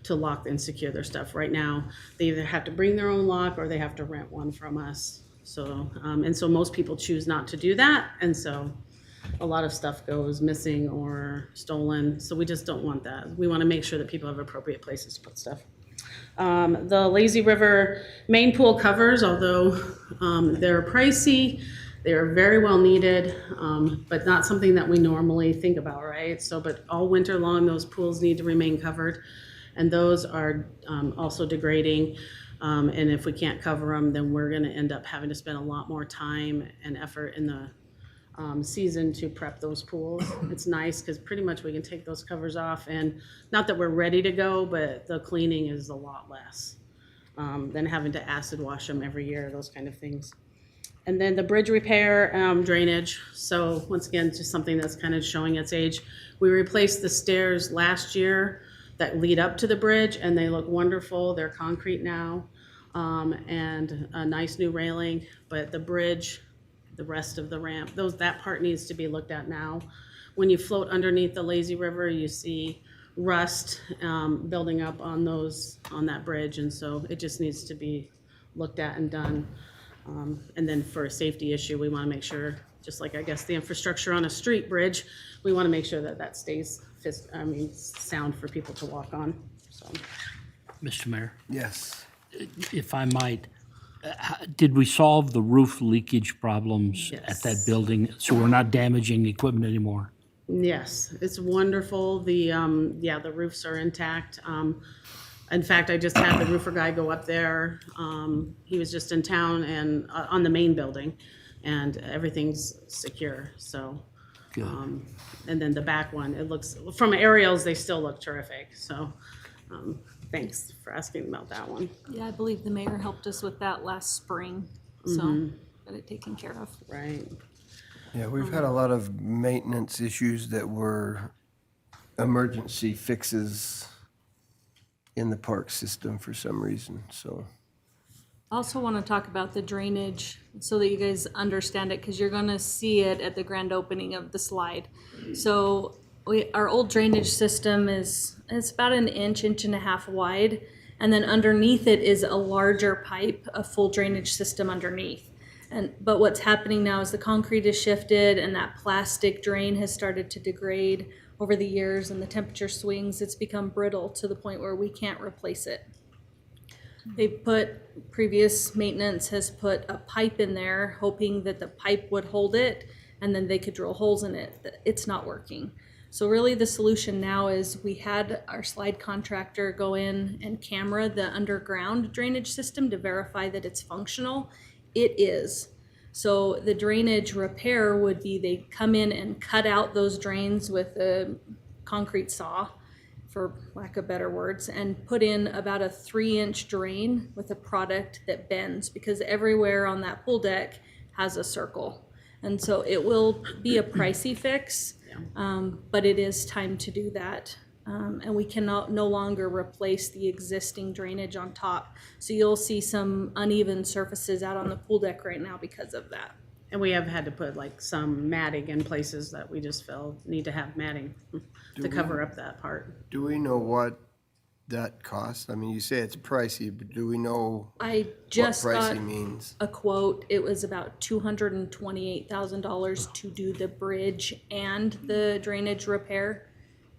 to lock and secure their stuff. Right now, they either have to bring their own lock or they have to rent one from us. So and so most people choose not to do that, and so a lot of stuff goes missing or stolen. So we just don't want that. We want to make sure that people have appropriate places to put stuff. The Lazy River main pool covers, although they're pricey, they're very well needed, but not something that we normally think about, right? So, but all winter long, those pools need to remain covered, and those are also degrading. And if we can't cover them, then we're going to end up having to spend a lot more time and effort in the season to prep those pools. It's nice because pretty much we can take those covers off, and not that we're ready to go, but the cleaning is a lot less than having to acid wash them every year, those kind of things. And then the bridge repair, drainage. So once again, just something that's kind of showing its age. We replaced the stairs last year that lead up to the bridge, and they look wonderful. They're concrete now, and a nice new railing, but the bridge, the rest of the ramp, that part needs to be looked at now. When you float underneath the Lazy River, you see rust building up on that bridge, and so it just needs to be looked at and done. And then for a safety issue, we want to make sure just like I guess the infrastructure on a street bridge, we want to make sure that that stays, sound for people to walk on, so. Mr. Mayor, Yes. if I might, did we solve the roof leakage problems at that Yes. building? So we're not damaging equipment anymore? Yes, it's wonderful. The roofs are intact. In fact, I just had the roofer guy go up there. He was just in town and on the main building, and everything's secure, so. Good. And then the back one, it looks, from aerials, they still look terrific, so, thanks for asking about that one. Yeah, I believe the mayor helped us with that last spring, so got it taken care of. Right. Yeah, we've had a lot of maintenance issues that were emergency fixes in the park system for some reason, so. I also want to talk about the drainage so that you guys understand it, because you're going to see it at the grand opening of the slide. So our old drainage system it's about an inch and a half wide, and then underneath it is a larger pipe, a full drainage system underneath. But what's happening now is the concrete has shifted and that plastic drain has started to degrade over the years, and the temperature swings. It's become brittle to the point where we can't replace it. Previous maintenance has put a pipe in there, hoping that the pipe would hold it, and then they could drill holes in it. It's not working. So really the solution now is we had our slide contractor go in and camera the underground drainage system to verify that it's functional. It is. So the drainage repair would be they come in and cut out those drains with a concrete saw, for lack of better words, and put in about a 3-inch drain with a product that bends, because everywhere on that pool deck has a circle. And so it will be a pricey fix, but it is time to do that. And we cannot no longer replace the existing drainage on top. So you'll see some uneven surfaces out on the pool deck right now because of that. And we have had to put like some matting in places that we just feel need to have matting to cover up that part. Do we know what that costs? I mean, you say it's pricey, but do we know I what just got pricey means? a quote. It was about $228,000 to do the bridge and the drainage repair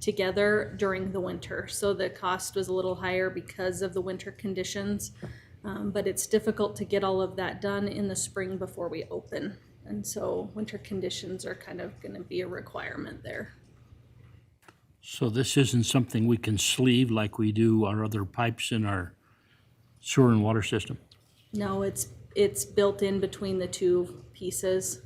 together during the winter. So the cost was a little higher because of the winter conditions. But it's difficult to get all of that done in the spring before we open. And so winter conditions are kind of going to be a requirement there. So this isn't something we can sleeve like we do our other pipes in our sewer and water system? No, it's built in between the two pieces.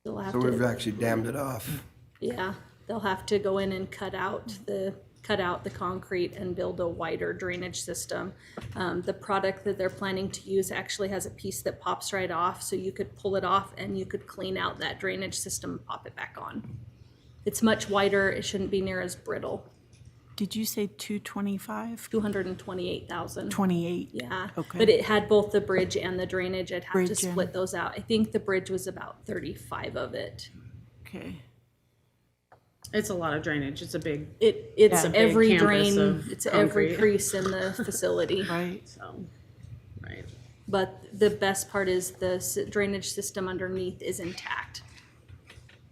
They'll have So we've to, actually dammed it off. yeah, they'll have to go in and cut out the concrete and build a wider drainage system. The product that they're planning to use actually has a piece that pops right off, so you could pull it off and you could clean out that drainage system and pop it back on. It's much wider. It shouldn't be near as brittle. Did you say 225? 228,000. 28? Yeah, Okay. but it had both the bridge and the drainage. I'd have to Bridge and- split those out. I think the bridge was about 35 of it. Okay. It's a lot of drainage. It's a big, It's Yeah. A big every campus drain, of it's every concrete. crease in the facility. Right. so, right. But the best part is the drainage system underneath is intact.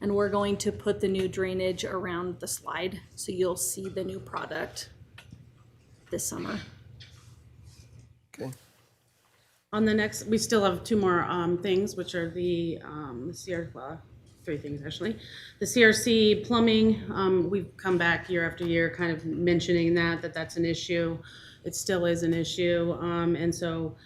And we're going to put the new drainage around the slide, so you'll see the new product this summer. Okay. On the next, we still have two more things, which are the three things actually. The CRC plumbing, we've come back year after year kind of mentioning that's an issue. It still is an issue. And so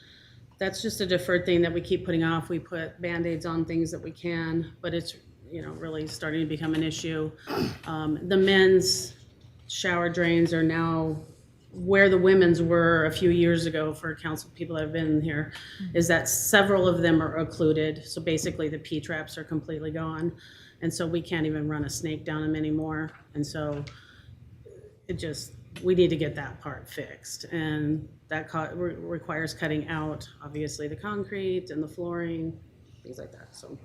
that's just a deferred thing that we keep putting off. We put Band-Aids on things that we can, but it's, really starting to become an issue. The men's shower drains are now where the women's were a few years ago for council people that have been here, is that several of them are occluded. So basically the P-traps are completely gone. And so we can't even run a snake down them anymore. And so we need to get that part fixed. And that requires cutting out, obviously, the concrete and the flooring, things like that. So,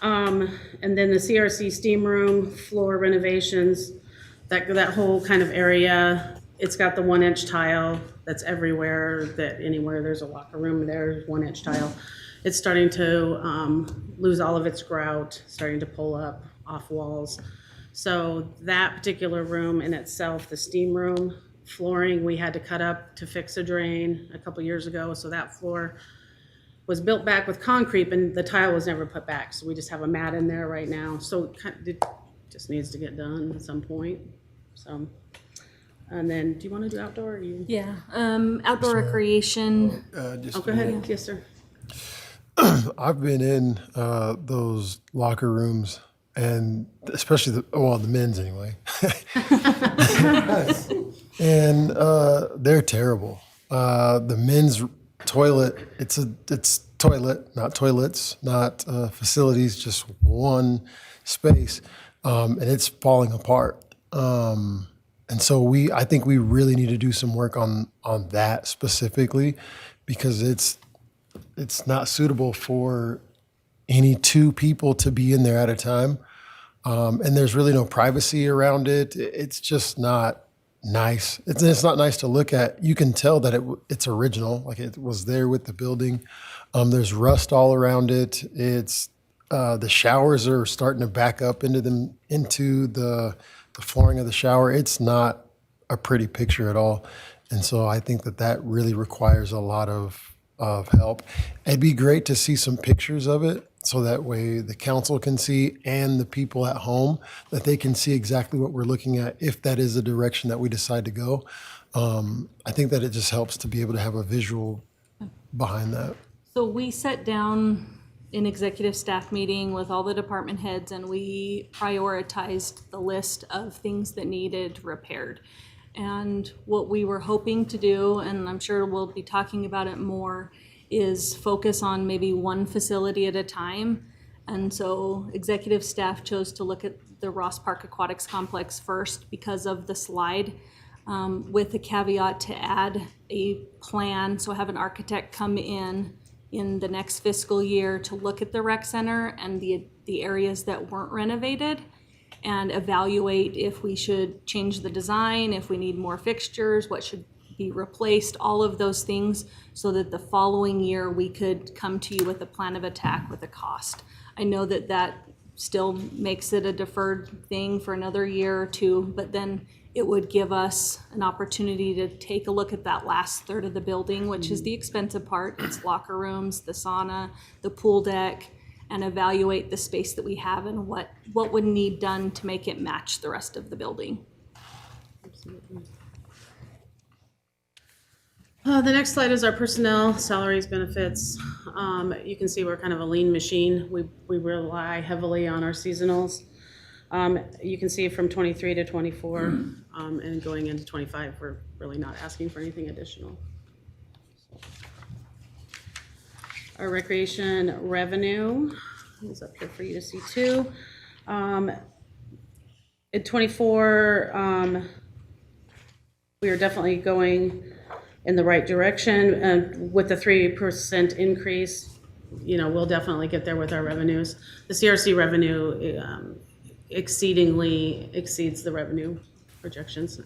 and then the CRC steam room floor renovations, that whole kind of area, it's got the 1-inch tile that's everywhere, that anywhere there's a locker room, there's 1-inch tile. it's starting to lose all of its grout, starting to pull up off walls. So that particular room in itself, the steam room, flooring, we had to cut up to fix a drain a couple years ago. So that floor was built back with concrete, and the tile was never put back. So we just have a mat in there right now. So it just needs to get done at some point. So, and then, do you want to do outdoor? Or you? Yeah, outdoor recreation. Just Oh, go ahead. Yes, sir. I've been in those locker rooms, and especially the men's anyway, and they're terrible. The men's toilet, it's toilet, not toilets, not facilities, just one space, and it's falling apart. And so I think we really need to do some work on that specifically, because it's not suitable for any two people to be in there at a time. And there's really no privacy around it. It's just not nice. It's not nice to look at. You can tell that it's original, like it was there with the building. There's rust all around it. It's the showers are starting to back up into the flooring of the shower. It's not a pretty picture at all. And so I think that really requires a lot of help. It'd be great to see some pictures of it, so that way the council can see and the people at home, that they can see exactly what we're looking at if that is the direction that we decide to go. I think that it just helps to be able to have a visual behind that. So we sat down in executive staff meeting with all the department heads, and we prioritized the list of things that needed repaired. And what we were hoping to do, and I'm sure we'll be talking about it more, is focus on maybe one facility at a time. And so executive staff chose to look at the Ross Park Aquatics Complex first because of the slide, with the caveat to add a plan. So have an architect come in the next fiscal year to look at the rec center and the areas that weren't renovated, and evaluate if we should change the design, if we need more fixtures, what should be replaced, all of those things, so that the following year we could come to you with a plan of attack with a cost. I know that still makes it a deferred thing for another year or two, but then it would give us an opportunity to take a look at that last third of the building, which is the expensive part. It's locker rooms, the sauna, the pool deck, and evaluate the space that we have and what would need done to make it match the rest of the building. The next slide is our personnel, salaries, benefits. You can see we're kind of a lean machine. We rely heavily on our seasonals. You can see from 23 to 24 and going into 25, we're really not asking for anything additional. Our recreation revenue is up here for you to see too. At 24, we are definitely going in the right direction. And with the 3% increase, we'll definitely get there with our revenues. The CRC revenue exceedingly exceeds the revenue projections.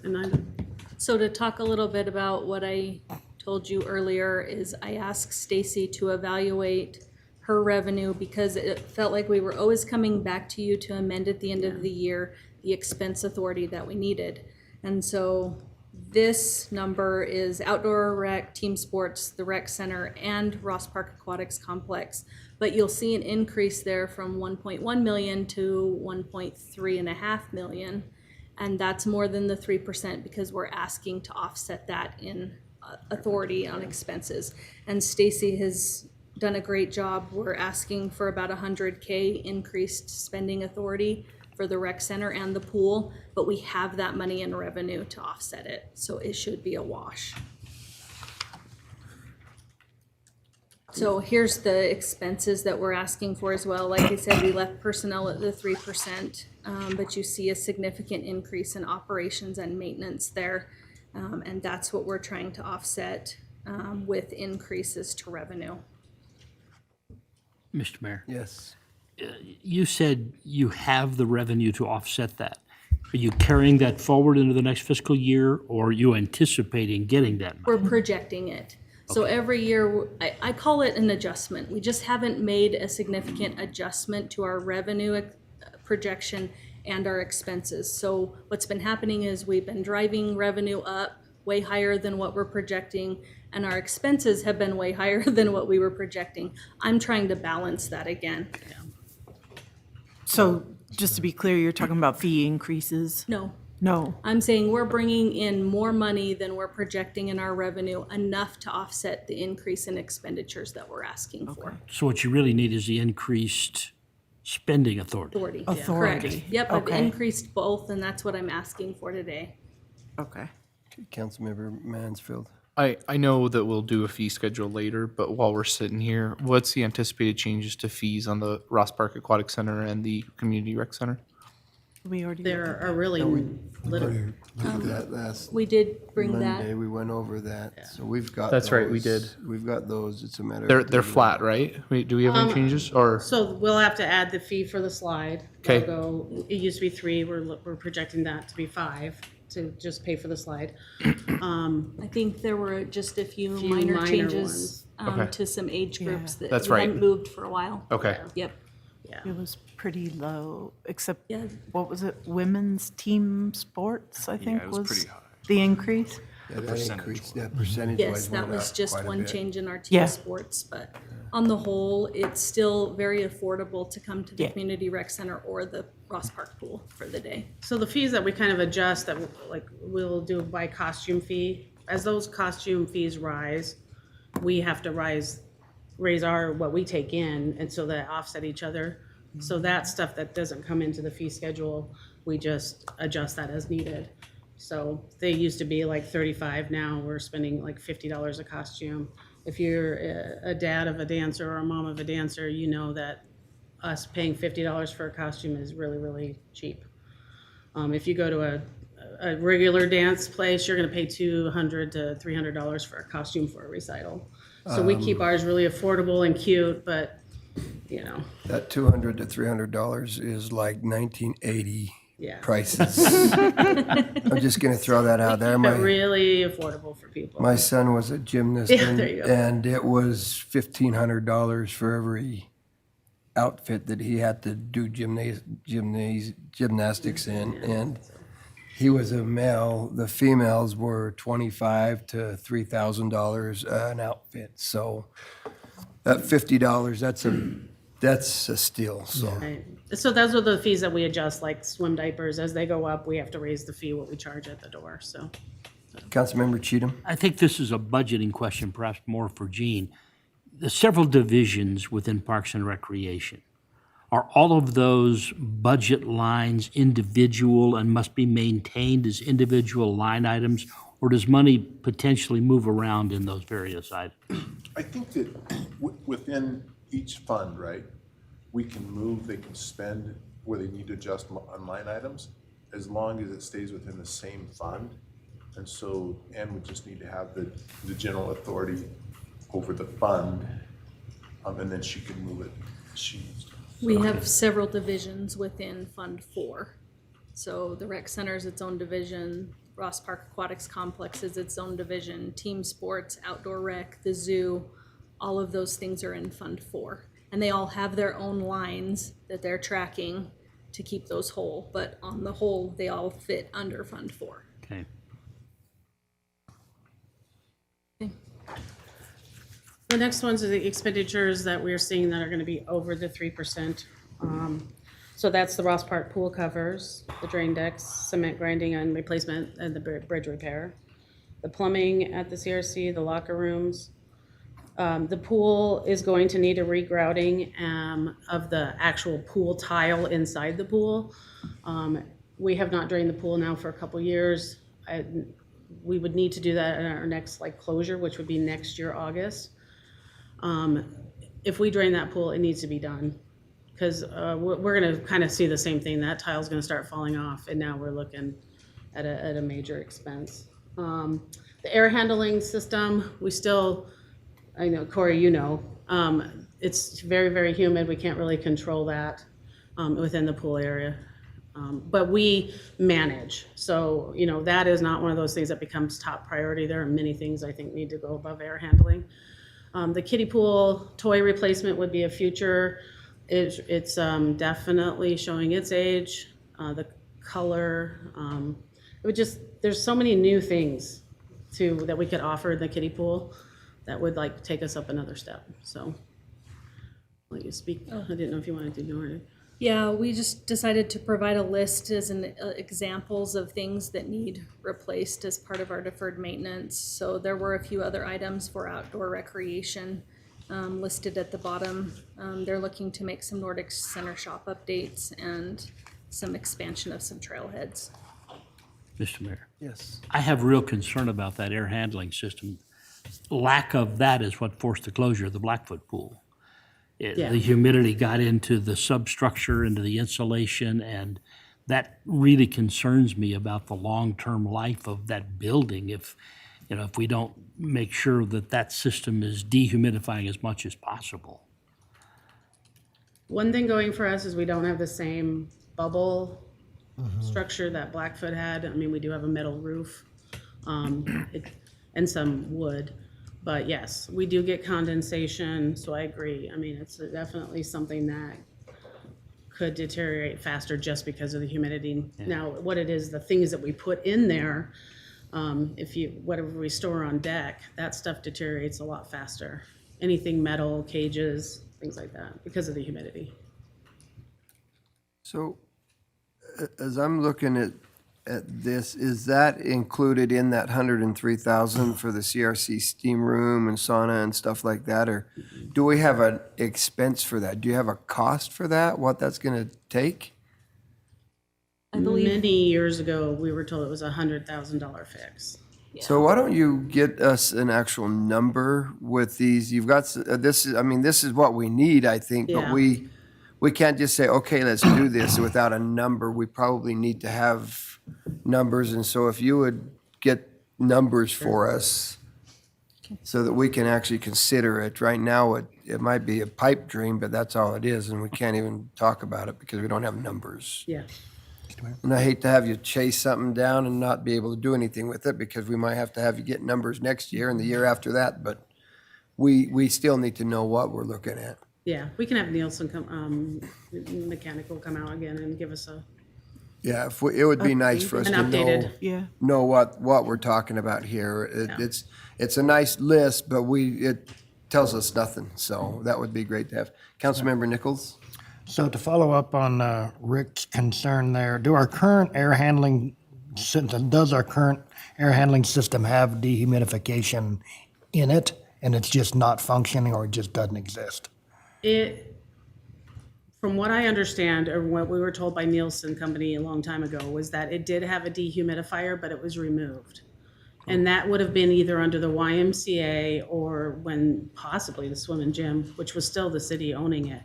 So to talk a little bit about what I told you earlier, is I asked Stacy to evaluate her revenue, because it felt like we were always coming back to you to amend at the end of the year the expense authority that we needed. And so this number is outdoor rec, team sports, the rec center, and Ross Park Aquatics Complex. But you'll see an increase there from 1.1 million to 1.3.5 million. And that's more than the 3%, because we're asking to offset that in authority on expenses. And Stacy has done a great job. We're asking for about $100K increased spending authority for the rec center and the pool, but we have that money in revenue to offset it, so it should be a wash. So here's the expenses that we're asking for as well. Like I said, we left personnel at the 3%, but you see a significant increase in operations and maintenance there. And that's what we're trying to offset with increases to revenue. Mr. Mayor, Yes. you said you have the revenue to offset that. Are you carrying that forward into the next fiscal year, or are you anticipating getting that money? We're projecting it. So every year, I call it an adjustment. We just haven't made a significant adjustment to our revenue projection and our expenses. So what's been happening is we've been driving revenue up way higher than what we're projecting, and our expenses have been way higher than what we were projecting. I'm trying to balance that again. So just to be clear, you're talking about fee increases? No, No. I'm saying we're bringing in more money than we're projecting in our revenue, enough to offset the increase in expenditures that we're asking for. So what you really need is the increased spending authority. Authority. Authority. Correct. Yep, I've Okay. increased both, and that's what I'm asking for today. Okay. Councilmember Mansfield. I know that we'll do a fee schedule later, but while we're sitting here, what's the anticipated changes to fees on the Ross Park Aquatic Center and the Community Rec Center? We already. There are really little, Look at that last We did bring Monday, that. we went over that, so we've got That's right, we those. did. We've got those, it's a matter of. They're flat, right? Wait, do we have any changes or? so we'll have to add the fee for the slide. Okay. It'll go- It used to be 3, we're projecting that to be 5, to just pay for the slide. I think there were just a few Few minor minor changes Okay. to some age groups that That's we right. hadn't moved for a while. Okay, Yep. It was pretty low, except, Yeah. what was it, women's team sports, I think was the increase? Yeah, that increased, that percentage Yes, wise that went was up just quite a one bit. change in our team Yeah. sports, but on the whole, it's still very affordable to come to the Yeah. community rec center or the Ross Park pool for the day. So the fees that we kind of adjust, that like we'll do by costume fee, as those costume fees rise, we have to raise our, what we take in, and so that offset each other. So that stuff that doesn't come into the fee schedule, we just adjust that as needed. So they used to be like 35, now we're spending like $50 a costume. If you're a dad of a dancer or a mom of a dancer, you know that us paying $50 for a costume is really, really cheap. If you go to a regular dance place, you're gonna pay $200 to $300 for a costume for a recital. So we keep ours really affordable and cute, but, you know, That $200 to $300 is like 1980 yeah. prices. I'm just gonna throw that out there. But really affordable for people. My son was a gymnast Yeah, there you go. and it was $1,500 for every outfit that he had to do gymnastics in. And he was a male. The females were $2,500 to $3,000 an outfit. So that $50, that's a steal, so. Right. So those are the fees that we adjust, like swim diapers. As they go up, we have to raise the fee, what we charge at the door, so. Councilmember Cheatham? I think this is a budgeting question, perhaps more for Gene. The several divisions within Parks and Recreation, are all of those budget lines individual and must be maintained as individual line items? Or does money potentially move around in those various items? I think that within each fund, right, we can move, they can spend where they need to adjust on line items, as long as it stays within the same fund. And so Ann would just need to have the general authority over the fund, and then she can move it. We have several divisions within Fund 4. So the rec center is its own division, Ross Park Aquatics Complex is its own division, team sports, outdoor rec, the zoo, all of those things are in Fund 4. And they all have their own lines that they're tracking to keep those whole, but on the whole, they all fit under Fund 4. Okay. The next ones are the expenditures that we're seeing that are gonna be over the 3%. So that's the Ross Park pool covers, the drain decks, cement grinding and replacement, and the bridge repair. The plumbing at the CRC, the locker rooms. The pool is going to need a regrouting of the actual pool tile inside the pool. We have not drained the pool now for a couple years. We would need to do that in our next closure, which would be next year, August. If we drain that pool, it needs to be done. Because we're gonna kind of see the same thing. That tile's gonna start falling off, and now we're looking at a major expense. The air handling system, we still, I know, Corey, you know, it's very, very humid. We can't really control that within the pool area. But we manage, so, you know, that is not one of those things that becomes top priority. There are many things I think need to go above air handling. The kiddie pool toy replacement would be a future. It's definitely showing its age, the color. It would just, there's so many new things that we could offer in the kiddie pool that would like take us up another step, so. Let you speak. I didn't know if you wanted to do it. Yeah, we just decided to provide a list as examples of things that need replaced as part of our deferred maintenance. So there were a few other items for outdoor recreation listed at the bottom. They're looking to make some Nordic Center shop updates and some expansion of some trailheads. Mr. Mayor, Yes. I have real concern about that air handling system. Lack of that is what forced the closure of the Blackfoot pool. Yeah. The humidity got into the substructure, into the insulation, and that really concerns me about the long-term life of that building if we don't make sure that that system is dehumidifying as much as possible. One thing going for us is we don't have the same bubble structure that Blackfoot had. I mean, we do have a metal roof, and some wood. But yes, we do get condensation, so I agree. I mean, it's definitely something that could deteriorate faster just because of the humidity. Now, what it is, the things that we put in there, whatever we store on deck, that stuff deteriorates a lot faster. Anything metal, cages, things like that, because of the humidity. So as I'm looking at this, is that included in that 103,000 for the CRC steam room and sauna and stuff like that? Or do we have an expense for that? Do you have a cost for that, what that's gonna take? I believe, Many years ago, we were told it was $100,000 fix. So why don't you get us an actual number with these? You've got, this is what we need, I think, but Yeah. we can't just say, okay, let's do this without a number. We probably need to have numbers, and so if you would get numbers for us so that we can actually consider it. Right now, it might be a pipe dream, but that's all it is, and we can't even talk about it because we don't have numbers. Yeah. And I hate to have you chase something down and not be able to do anything with it, because we might have to have you get numbers next year and the year after that, but we still need to know what we're looking at. Yeah, we can have Nielsen mechanical come out again and give us Yeah, it would be nice for us an to updated. Yeah. know what we're talking about here. It's a nice list, but it tells us nothing, so that would be great to have. Councilmember Nichols? So to follow up on Rick's concern there, does our current air handling system have dehumidification in it, and it's just not functioning, or it just doesn't exist? From what I understand, or what we were told by Nielsen Company a long time ago, was that it did have a dehumidifier, but it was removed. And that would have been either under the YMCA or when possibly the swim and gym, which was still the city owning it.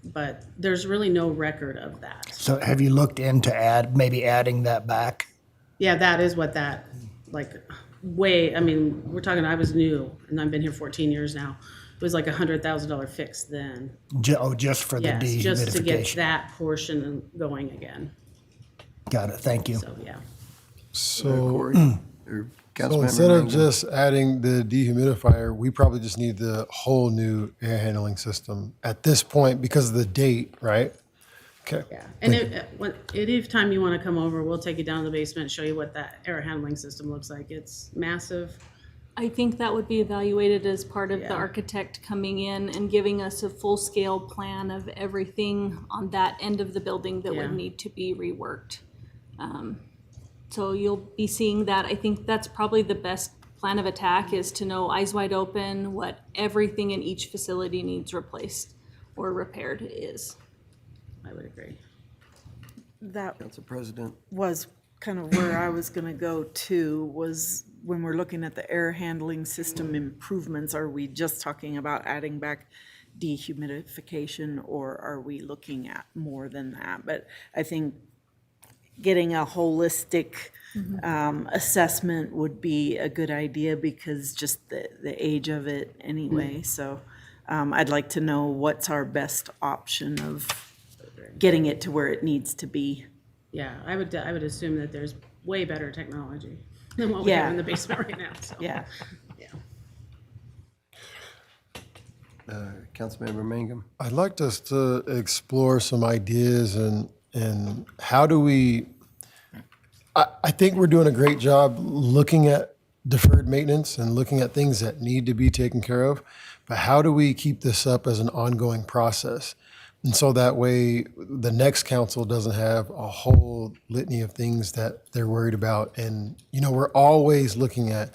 But there's really no record of that. So have you looked into maybe adding that back? Yeah, that is what that, I mean, we're talking, I was new, and I've been here 14 years now. It was like $100,000 fix then. Just for the Yes, just to get dehumidification? that portion going again. Got it, thank you. So, yeah. So, Corey? Or so Councilmember instead of Mangum? just adding the dehumidifier, we probably just need the whole new air handling system at this point because of the date, right? Okay. Yeah, and anytime you want to come over, we'll take you down to the basement, show you what that air handling system looks like. It's massive. I think that would be evaluated as part of the Yeah. architect coming in and giving us a full-scale plan of everything on that end of the building that Yeah. would need to be reworked. So you'll be seeing that. I think that's probably the best plan of attack, is to know eyes wide open what everything in each facility needs replaced or repaired is. I would agree. That Council President? was kind of where I was going to go to, was when we're looking at the air handling system improvements, are we just talking about adding back dehumidification, or are we looking at more than that? But I think getting a holistic assessment would be a good idea, because just the age of it anyway. So I'd like to know what's our best option of getting it to where it needs to be. Yeah, I would assume that there's way better technology than what we Yeah. have in the basement right now, so. Yeah. Councilmember Mangum. I'd like us to explore some ideas and how do we, I think we're doing a great job looking at deferred maintenance and looking at things that need to be taken care of, but how do we keep this up as an ongoing process? And so that way the next council doesn't have a whole litany of things that they're worried about. And, we're always looking at,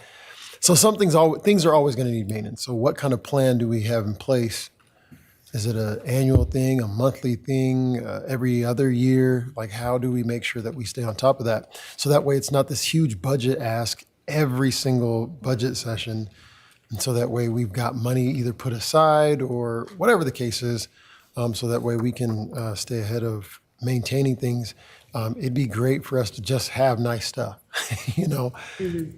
so things are always going to need maintenance. So what kind of plan do we have in place? Is it an annual thing, a monthly thing, every other year? Like, how do we make sure that we stay on top of that? So that way it's not this huge budget ask every single budget session. And so that way we've got money either put aside or whatever the case is. So that way we can stay ahead of maintaining things. It'd be great for us to just have nice stuff,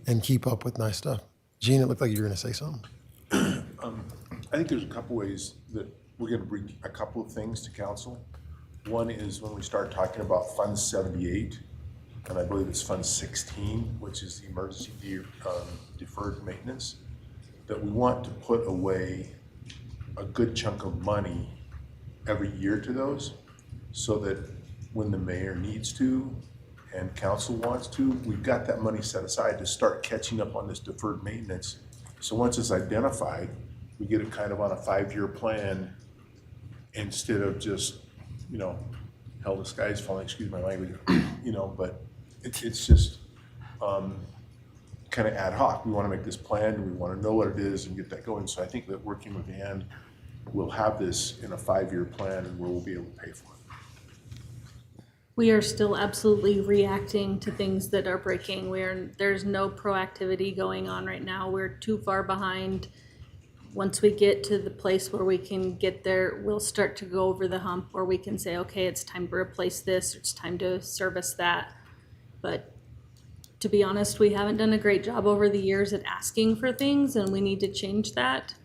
and keep up with nice stuff. Gene, it looked like you were going to say something. I think there's a couple ways that we're gonna bring a couple of things to council. One is when we start talking about Fund 78, and I believe it's Fund 16, which is the emergency deferred maintenance, that we want to put away a good chunk of money every year to those, so that when the mayor needs to and council wants to, we've got that money set aside to start catching up on this deferred maintenance. So once it's identified, we get it kind of on a 5-year plan instead of just, hell, the sky's falling, excuse my language, but it's just kind of ad hoc. We want to make this plan, and we want to know what it is and get that going. So I think that working with Ann, we'll have this in a 5-year plan and where we'll be able to pay for it. We are still absolutely reacting to things that are breaking. There's no proactivity going on right now. We're too far behind. Once we get to the place where we can get there, we'll start to go over the hump where we can say, okay, it's time to replace this, it's time to service that. But to be honest, we haven't done a great job over the years at asking for things, and we need to change that.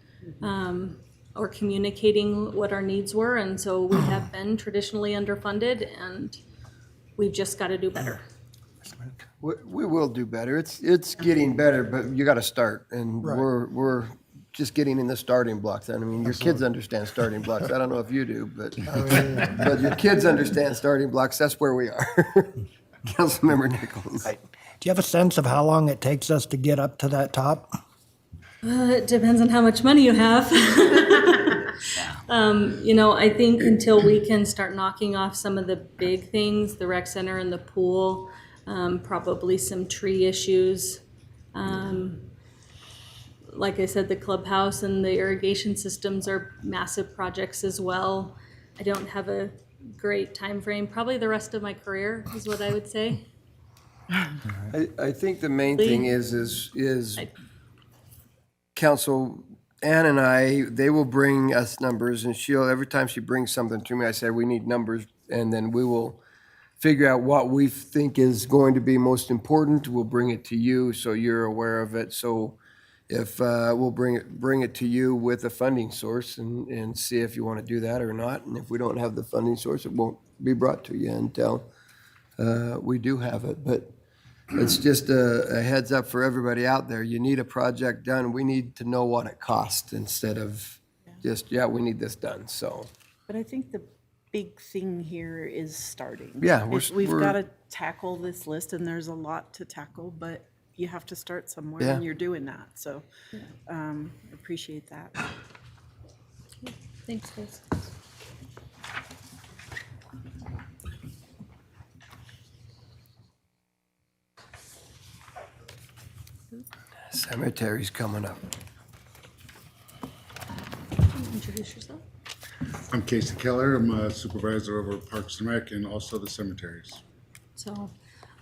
Or communicating what our needs were, and so we have been traditionally underfunded, and we've just got to do better. We will do better. It's getting better, but you got to start, and we're just getting in the starting blocks. I mean, your kids understand starting blocks. I don't know if you do, but your kids understand starting blocks. That's where we are. Councilmember Nichols. Do you have a sense of how long it takes us to get up to that top? It depends on how much money you have. I think until we can start knocking off some of the big things, the rec center and the pool, probably some tree issues. Like I said, the clubhouse and the irrigation systems are massive projects as well. I don't have a great time frame. Probably the rest of my career is what I would say. I think the main thing is Council Ann and they will bring us numbers, and every time she brings something to me, I say, we need numbers, and then we will figure out what we think is going to be most important. We'll bring it to you so you're aware of it. So if we'll bring it to you with a funding source and see if you want to do that or not. And if we don't have the funding source, it won't be brought to you until we do have it. But it's just a heads up for everybody out there. You need a project done. We need to know what it costs instead of just, we need this done. So, But I think the big thing here is starting. Yeah, We've got to tackle this list, and there's a lot to tackle, but you have to start somewhere, Yeah. and you're doing that. So appreciate that. Thanks, guys. cemetery's coming up. Introduce yourself. I'm Casey Keller. I'm a supervisor over Parks and Rec and also the cemeteries. So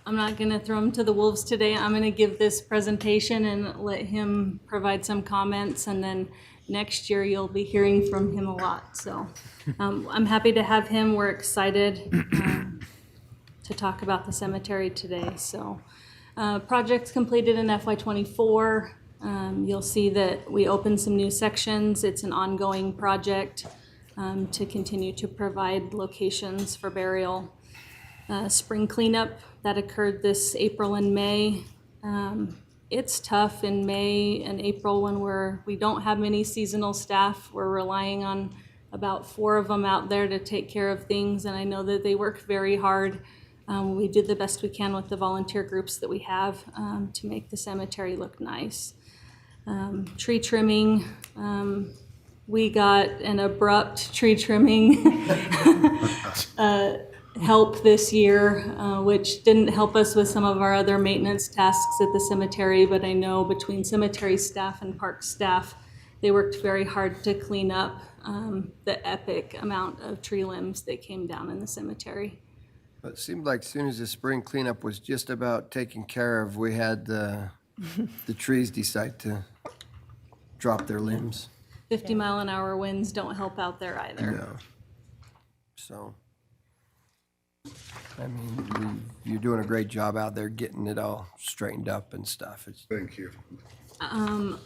I'm not going to throw him to the wolves today. I'm going to give this presentation and let him provide some comments, and then next year you'll be hearing from him a lot. So I'm happy to have him. We're excited to talk about the cemetery today. So projects completed in FY24. You'll see that we opened some new sections. It's an ongoing project. to continue to provide locations for burial. Spring cleanup that occurred this April and May. It's tough in May and April when we don't have many seasonal staff. We're relying on about 4 of them out there to take care of things, and I know that they work very hard. We do the best we can with the volunteer groups that we have to make the cemetery look nice. Tree trimming, we got an abrupt tree trimming help this year, which didn't help us with some of our other maintenance tasks at the cemetery, but I know between cemetery staff and park staff, they worked very hard to clean up the epic amount of tree limbs that came down in the cemetery. It seemed like as soon as the spring cleanup was just about taken care of, we had the trees decide to drop their limbs. 50-mile-an-hour winds don't help out there either. No. So, I mean, you're doing a great job out there getting it all straightened up and stuff. Thank you.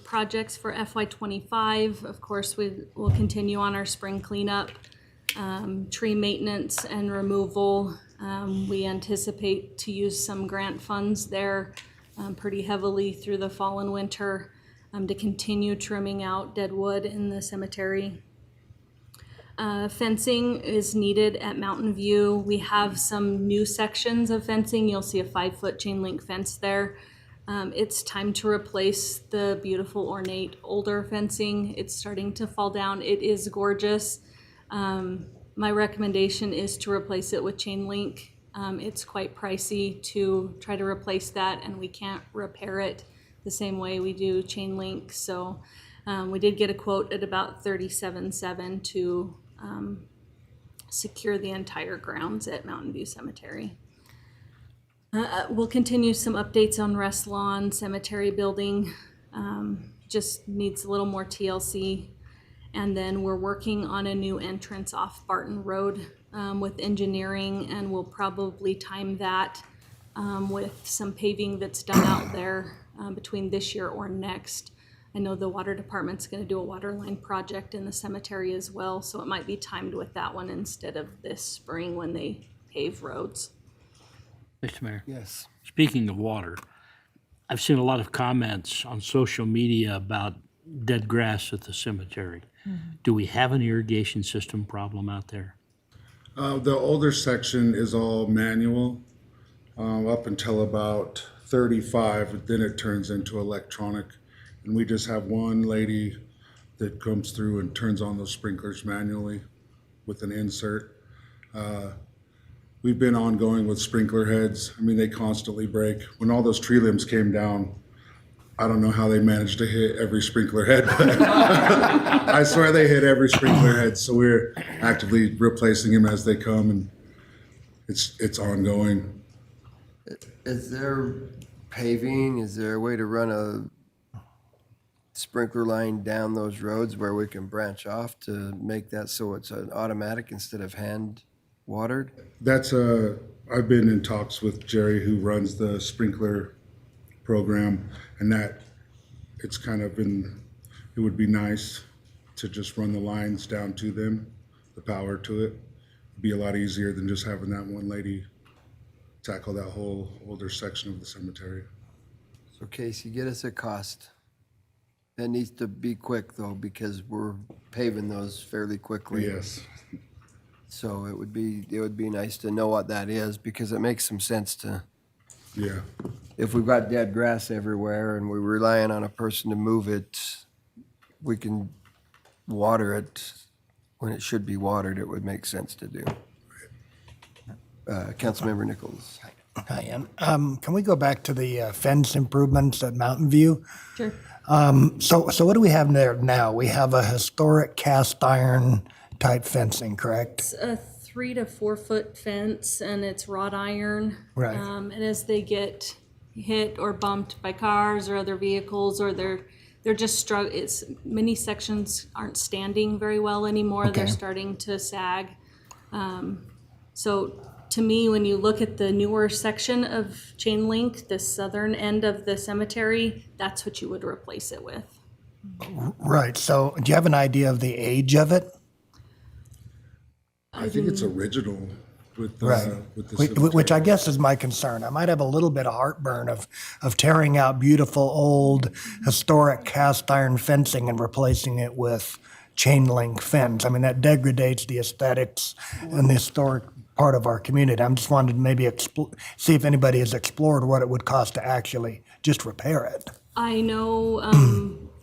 Projects for FY25, of course, we will continue on our spring cleanup. Tree maintenance and removal, we anticipate to use some grant funds there pretty heavily through the fall and winter to continue trimming out dead wood in the cemetery. Fencing is needed at Mountain View. We have some new sections of fencing. You'll see a 5-foot chain link fence there. It's time to replace the beautiful ornate older fencing. It's starting to fall down. It is gorgeous. My recommendation is to replace it with chain link. It's quite pricey to try to replace that, and we can't repair it the same way we do chain link. So we did get a quote at about $37,700 to secure the entire grounds at Mountain View Cemetery. We'll continue some updates on Rest Lawn Cemetery building. Just needs a little more TLC. And then we're working on a new entrance off Barton Road with engineering, and we'll probably time that with some paving that's done out there between this year or next. I know the water department's going to do a water line project in the cemetery as well, so it might be timed with that one instead of this spring when they pave roads. Mr. Mayor, Yes. speaking of water, I've seen a lot of comments on social media about dead grass at the cemetery. Do we have an irrigation system problem out there? The older section is all manual up until about 35, then it turns into electronic. And we just have one lady that comes through and turns on those sprinklers manually with an insert. We've been ongoing with sprinkler heads. I mean, they constantly break. When all those tree limbs came down, I don't know how they managed to hit every sprinkler head, but I swear they hit every sprinkler head. So we're actively replacing them as they come, and it's ongoing. Is there paving? Is there a way to run a sprinkler line down those roads where we can branch off to make that so it's an automatic instead of hand watered? I've been in talks with Jerry, who runs the sprinkler program, and that it's kind of been, it would be nice to just run the lines down to them, the power to it. It'd be a lot easier than just having that one lady tackle that whole older section of the cemetery. So Casey, get us a cost. That needs to be quick though, because we're paving those fairly quickly. Yes. So it would be nice to know what that is, because it makes some sense to, Yeah. if we've got dead grass everywhere and we're relying on a person to move it, we can water it when it should be watered. It would make sense to do. Councilmember Nichols. Hi, Ann. Can we go back to the fence improvements at Mountain View? Sure. So what do we have there now? We have a historic cast iron type fencing, correct? It's a 3 to 4 foot fence, and it's wrought iron. Right. And as they get hit or bumped by cars or other vehicles, or they're just it's many sections aren't standing very well anymore. They're Okay. starting to sag. So to me, when you look at the newer section of chain link, the southern end of the cemetery, that's what you would replace it with. Right. So do you have an idea of the age of it? I think it's original with Right. with the Which I cemetery. guess is my concern. I might have a little bit of heartburn of tearing out beautiful, old, historic cast iron fencing and replacing it with chain link fence. I mean, that degrades the aesthetics and the historic part of our community. I'm just wanted to maybe see if anybody has explored what it would cost to actually just repair it. I know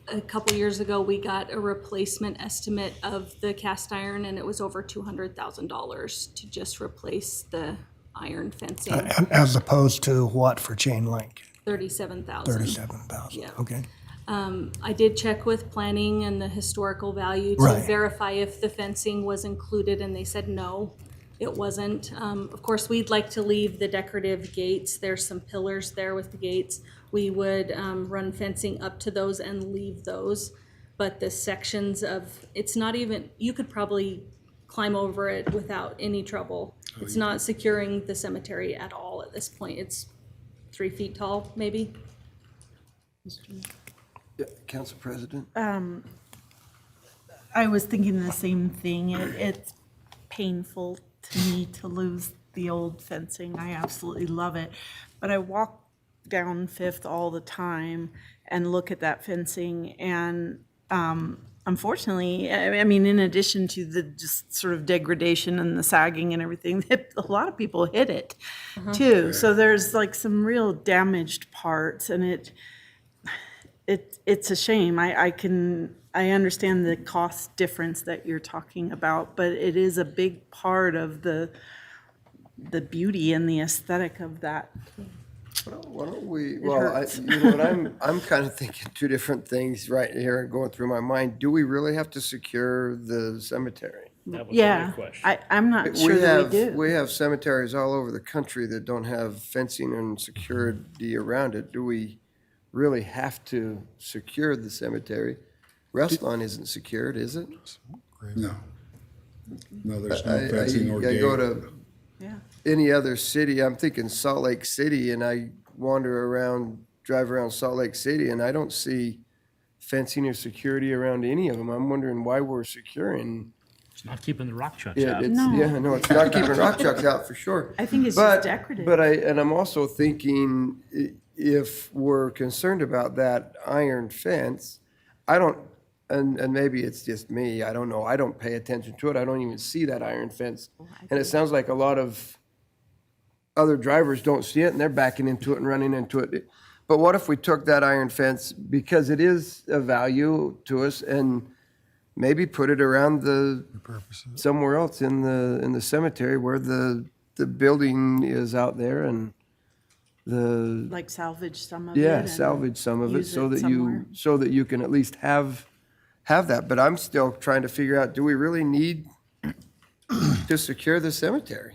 a couple years ago, we got a replacement estimate of the cast iron, and it was over $200,000 to just replace the iron fencing. As opposed to what for chain link? 37,000. 37,000, Yeah. okay. I did check with planning and the historical value to Right. verify if the fencing was included, and they said no, it wasn't. Of course, we'd like to leave the decorative gates. There's some pillars there with the gates. We would run fencing up to those and leave those. But the sections of, it's not even, you could probably climb over it without any trouble. It's not securing the cemetery at all at this point. It's 3 feet tall, maybe. Yeah, Council President? I was thinking the same thing. It's painful to me to lose the old fencing. I absolutely love it. But I walk down Fifth all the time and look at that fencing, and unfortunately, I mean, in addition to the just sort of degradation and the sagging and everything, a lot of people hit it too. So there's like some real damaged parts, and it's a shame. I understand the cost difference that you're talking about, but it is a big part of the beauty and the aesthetic of that. Why don't we, well, you know what, I'm kind of thinking two different things right here going through my mind. Do we really have to secure the cemetery? That was Yeah, my question. I'm not sure that we do. We have cemeteries all over the country that don't have fencing and security around it. Do we really have to secure the cemetery? Restlawn isn't secured, is it? No. No, there's no fencing or I gate. go to Yeah. any other city, I'm thinking Salt Lake City, and I wander around, drive around Salt Lake City, and I don't see fencing or security around any of them. I'm wondering why we're securing. It's not keeping the rock trucks Yeah, out. it's, No. yeah, no, it's not keeping rock trucks out for sure. I think it's But- just decorative. But I'm also thinking if we're concerned about that iron fence, I don't, and maybe it's just me, I don't know, I don't pay attention to it, I don't even see that iron fence. And it sounds like a lot of other drivers don't see it and they're backing into it and running into it. But what if we took that iron fence, because it is a value to us, and maybe put it around somewhere else in the cemetery where the building is out there, and Like salvage some of it. yeah, and salvage some of it use so it that somewhere. you can at least have that. But I'm still trying to figure out, do we really need to secure the cemetery?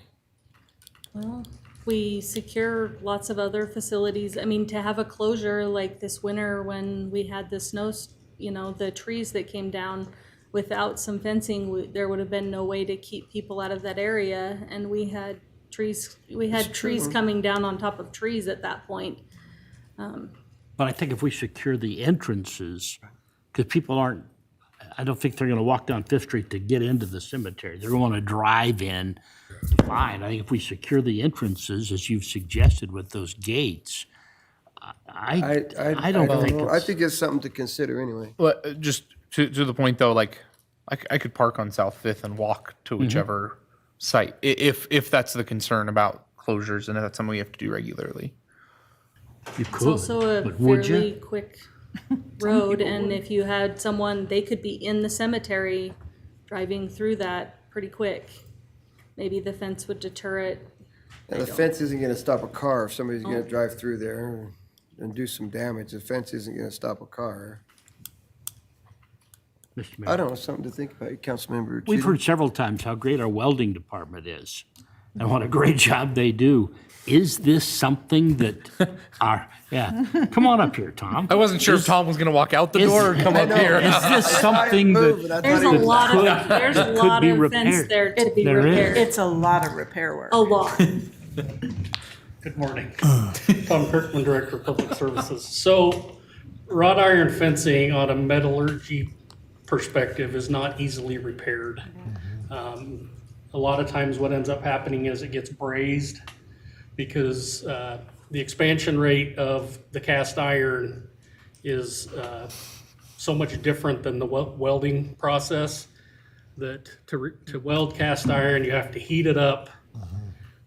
Well, we secure lots of other facilities. I mean, to have a closure like this winter when we had the snows, the trees that came down, without some fencing, there would have been no way to keep people out of that area. And we had trees coming down on top of trees at that point. But I think if we secure the entrances, because people I don't think they're going to walk down Fifth Street to get into the cemetery. They're going to drive in to find. I think if we secure the entrances, as you've suggested with those gates, I don't think know. I it's, think it's something to consider anyway. Well, just to the point though, like I could park on South Fifth and walk to whichever site if that's the concern about closures and if that's something we have to do regularly. you It's could, also a but would fairly you? quick road, and if you had someone, they could be in the cemetery driving through that pretty quick. Maybe the fence would deter it. And the fence isn't gonna stop a car if somebody's gonna drive through there and do some damage. The fence isn't gonna stop a car. Mr. Mayor. I don't know, something to think about, Councilmember We've Cheatham. heard several times how great our welding department is and what a great job they do. Is this something that come on up here, Tom. I wasn't sure if Tom was going to walk out the door or come up here. Is this something that There's a lot of, there's a could lot be of fence repaired. there to be There is. repaired. It's a lot of repair work. A lot. Good morning. Tom Kirkman, Director of Public Services. So wrought iron fencing on a metallurgy perspective is not easily repaired. a lot of times what ends up happening is it gets brazed because the expansion rate of the cast iron is so much different than the welding process that to weld cast iron, you have to heat it up,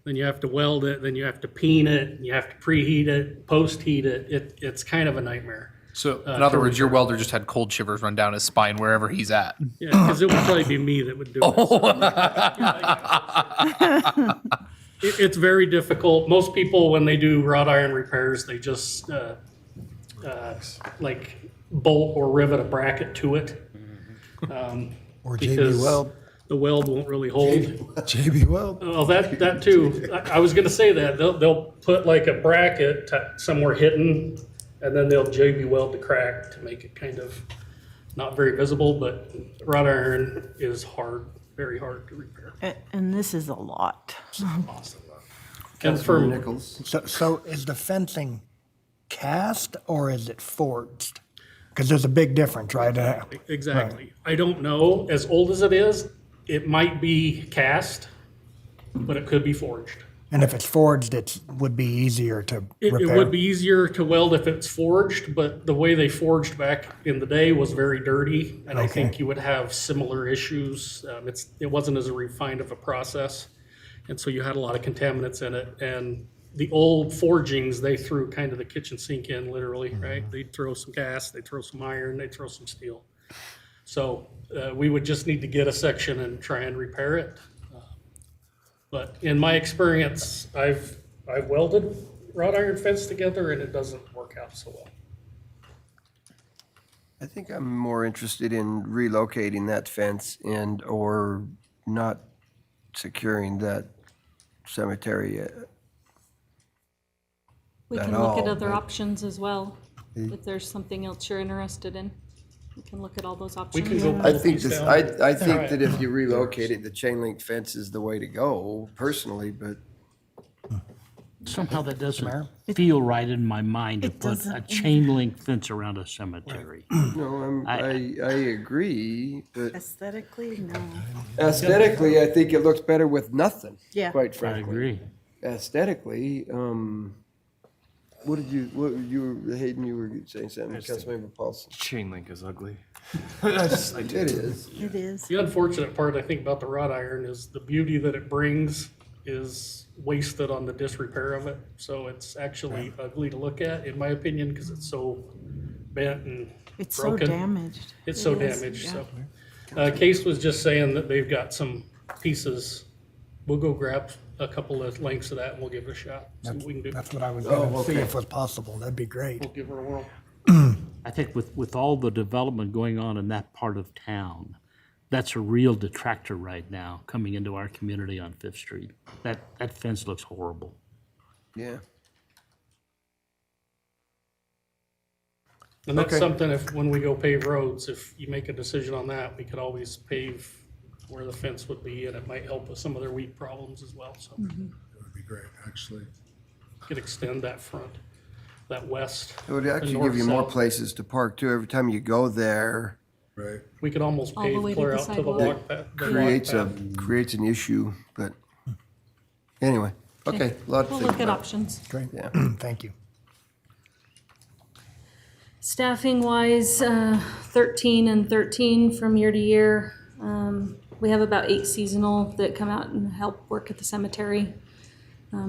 then you have to weld it, then you have to peen it, and you have to preheat it, post-heat it. It's kind of a nightmare. So, in other words, your welder just had cold shivers run down his spine wherever he's at. Yeah, because it would probably be me that would do it. It's very difficult. Most people, when they do wrought iron repairs, they just like bolt or rivet a bracket to it. Or JB Because Weld. the weld won't really hold. JB Weld. Oh, that too. I was gonna say that. They'll put like a bracket somewhere hidden, and then they'll JB weld the crack to make it kind of not very visible, but wrought iron is hard, very hard to repair. And this is a lot. And for Nichols. So is the fencing cast or is it forged? Because there's a big difference, right? Exactly. I don't know. As old as it is, it might be cast, but it could be forged. And if it's forged, it would be easier to It repair. would be easier to weld if it's forged, but the way they forged back in the day was very dirty, and I Okay. think you would have similar issues. It wasn't as refined of a process, and so you had a lot of contaminants in it. And the old forgings, they threw kind of the kitchen sink in, literally, right? They'd throw some gas, they'd throw some iron, they'd throw some steel. So we would just need to get a section and try and repair it. But in my experience, I've welded wrought iron fence together and it doesn't work out so well. I think I'm more interested in relocating that fence and or not securing that cemetery. We At can look at all, other but- options as well. If there's something else you're interested in, we can look at all those We can options. go I both think these this, down. I think Alright. that if you relocate it, the chain link fence is the way to go personally, but Somehow that doesn't feel right in my mind to It put a doesn't chain link fence around a cemetery. no, I agree, but Aesthetically, no. aesthetically, I think it looks better with nothing. Yeah. Quite I frankly. agree. Aesthetically, what Hayden, you were saying something, Councilmember Paulson. Chain link is ugly. It is. It is. The unfortunate part, I think, about the wrought iron is the beauty that it brings is wasted on the disrepair of it. So it's actually ugly to look at, in my opinion, because it's so bent and It's so broken. damaged. It's It so is, damaged, yeah. so. Case was just saying that they've got some pieces. We'll go grab a couple of lengths of that and we'll give it a shot. See what we can do. That's what I was Oh, going to see okay. if it was possible. That'd be great. We'll give her a whirl. I think with all the development going on in that part of town, that's a real detractor right now coming into our community on Fifth Street. That fence looks horrible. Yeah. And that's Okay. something if, when we go pave roads, if you make a decision on that, we could always pave where the fence would be and it might help with some of their weed problems as well, so. That would be great, actually. Could extend that front, that west. It would actually north, give you more south. places to park too. Every time you go there, Right. We could almost All the pave way to clear the out to the sidewalk. walk path. creates an issue, but anyway, okay, a lot to We'll think look at about. options. Great. Yeah. Thank you. Staffing wise, 13 and 13 from year to year. We have about 8 seasonal that come out and help work at the cemetery.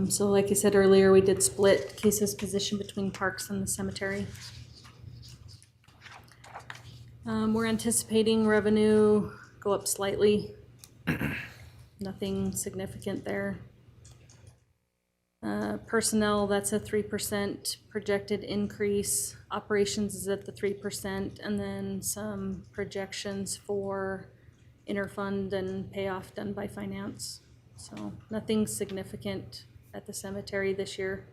So like I said earlier, we did split Case's position between parks and the cemetery. We're anticipating revenue go up slightly. Nothing significant there. Personnel, that's a 3% projected increase. Operations is at the 3%, and then some projections for interfund and payoff done by finance. So nothing significant at the cemetery this year.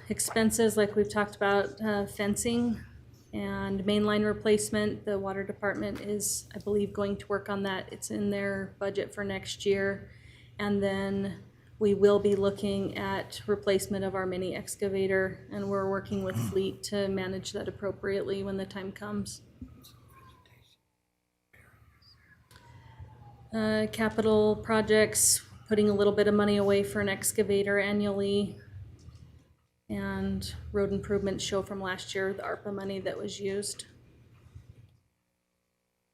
Expenses, like we've talked about, fencing and mainline replacement. The water department is, I believe, going to work on that. It's in their budget for next year. And then we will be looking at replacement of our mini excavator, and we're working with Fleet to manage that appropriately when the time comes. Capital projects, putting a little bit of money away for an excavator annually. And road improvements show from last year, the ARPA money that was used.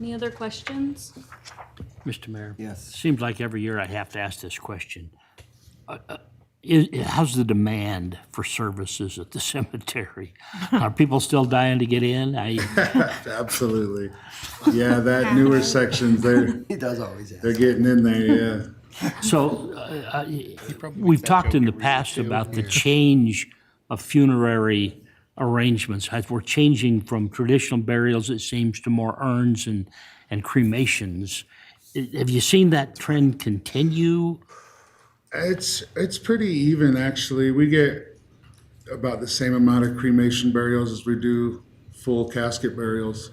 Any other questions? Mr. Mayor? Yes. Seems like every year I have to ask this question. How's the demand for services at the cemetery? Are people still dying to get in? Absolutely. Yeah, that newer section, He does always ask. they're getting in there, yeah. So we've talked in the past about the change of funerary arrangements. As we're changing from traditional burials, it seems, to more urns and cremations. Have you seen that trend continue? It's pretty even, actually. We get about the same amount of cremation burials as we do full casket burials.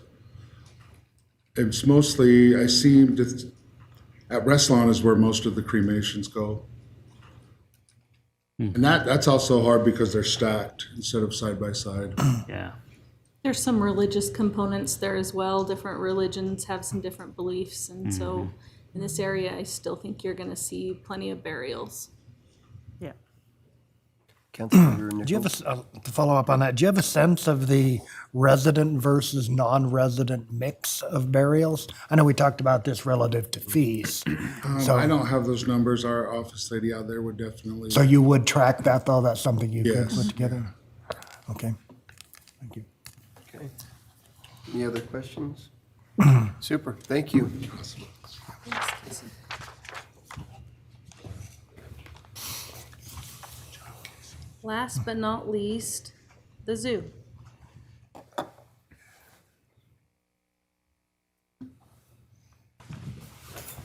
It's mostly, I seem to, at Restlawn is where most of the cremations go. And that's also hard because they're stacked instead of side by side. Yeah. There's some religious components there as well. Different religions have some different beliefs, and so in this area, I still think you're gonna see plenty of burials. Yeah. Councilmember Do you have Nichols? to follow up on that, do you have a sense of the resident versus non-resident mix of burials? I know we talked about this relative to fees. I don't have those numbers. Our office lady out there would definitely. So you would track that, though? That's something you could Yes. put together? Okay, thank you. Okay. Any other questions? Super, thank you. Last but not least, the zoo.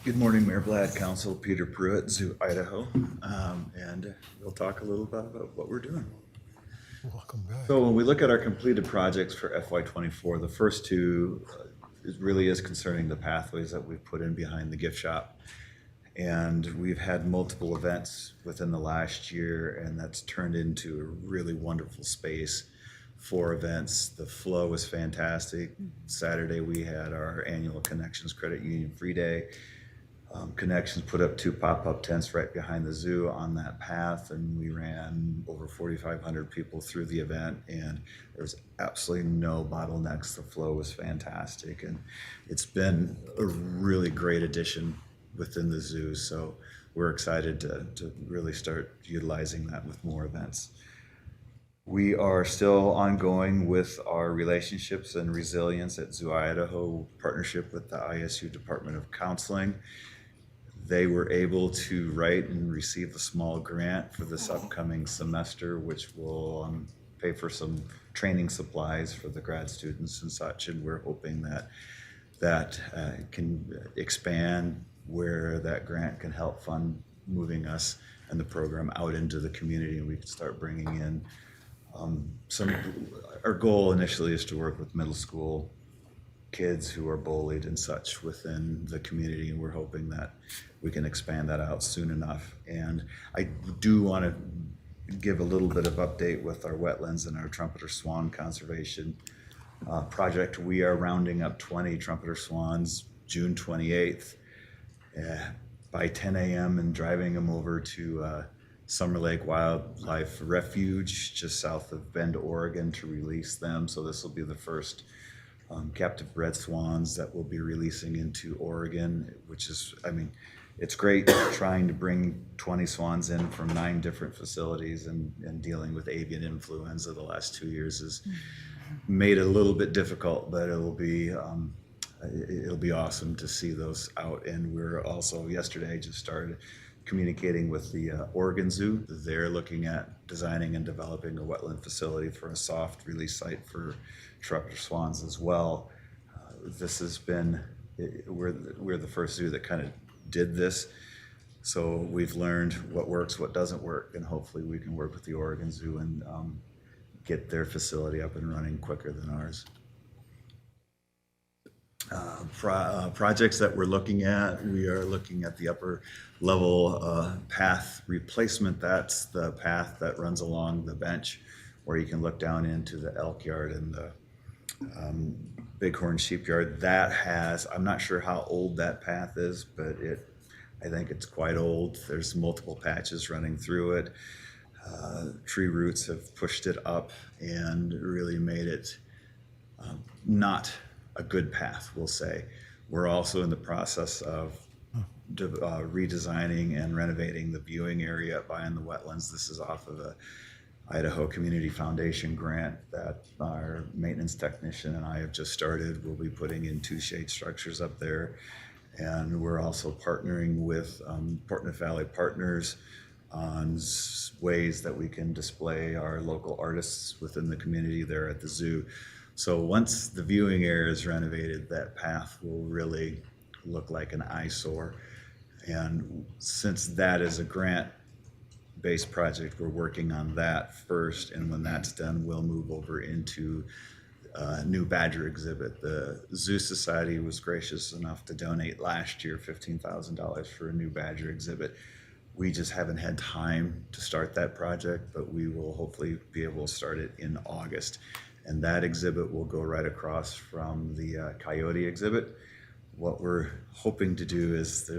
Good morning, Mayor Blatt, Council, Peter Pruitt, Zoo, Idaho, and we'll talk a little bit about what we're doing. Welcome back. So when we look at our completed projects for FY24, the first two really is concerning the pathways that we've put in behind the gift shop. And we've had multiple events within the last year, and that's turned into a really wonderful space for events. The flow was fantastic. Saturday, we had our annual Connections Credit Union Free Day. Connections put up 2 pop-up tents right behind the zoo on that path, and we ran over 4,500 people through the event, and there was absolutely no bottlenecks. The flow was fantastic, and it's been a really great addition within the zoo, so we're excited to really start utilizing that with more events. We are still ongoing with our relationships and resilience at Zoo Idaho, partnership with the ISU Department of Counseling. They were able to write and receive a small grant for this upcoming semester, which will pay for some training supplies for the grad students and such, and we're hoping that can expand where that grant can help fund moving us and the program out into the community, and we can start bringing in our goal initially is to work with middle school kids who are bullied and such within the community, and we're hoping that we can expand that out soon enough. And I do want to give a little bit of update with our wetlands and our trumpeter swan conservation project. We are rounding up 20 trumpeter swans June 28th by 10 a.m. and driving them over to Summer Lake Wildlife Refuge just south of Bend, Oregon, to release them. So this will be the first captive bred swans that we'll be releasing into Oregon, which is, I mean, it's great trying to bring 20 swans in from 9 different facilities, and dealing with avian influenza the last 2 years has made it a little bit difficult, but it'll be awesome to see those out. And we're also yesterday just started communicating with the Oregon Zoo. They're looking at designing and developing a wetland facility for a soft release site for trumpeter swans as well. This has been, we're the first zoo that kind of did this. So we've learned what works, what doesn't work, and hopefully we can work with the Oregon Zoo and get their facility up and running quicker than ours. Projects that we're looking at, we are looking at the upper level path replacement. That's the path that runs along the bench where you can look down into the elk yard and the Bighorn Shipyard. That has, I'm not sure how old that path is, but I think it's quite old. There's multiple patches running through it. Tree roots have pushed it up and really made it not a good path, we'll say. We're also in the process of redesigning and renovating the viewing area up by in the wetlands. This is off of a Idaho Community Foundation grant that our maintenance technician and I have just started. We'll be putting in 2 shade structures up there. And we're also partnering with Portneuf Valley Partners on ways that we can display our local artists within the community there at the zoo. So once the viewing area is renovated, that path will really look like an eyesore. And since that is a grant-based project, we're working on that first, and when that's done, we'll move over into a new badger exhibit. The Zoo Society was gracious enough to donate last year $15,000 for a new badger exhibit. We just haven't had time to start that project, but we will hopefully be able to start it in August. And that exhibit will go right across from the coyote exhibit. What we're hoping to do is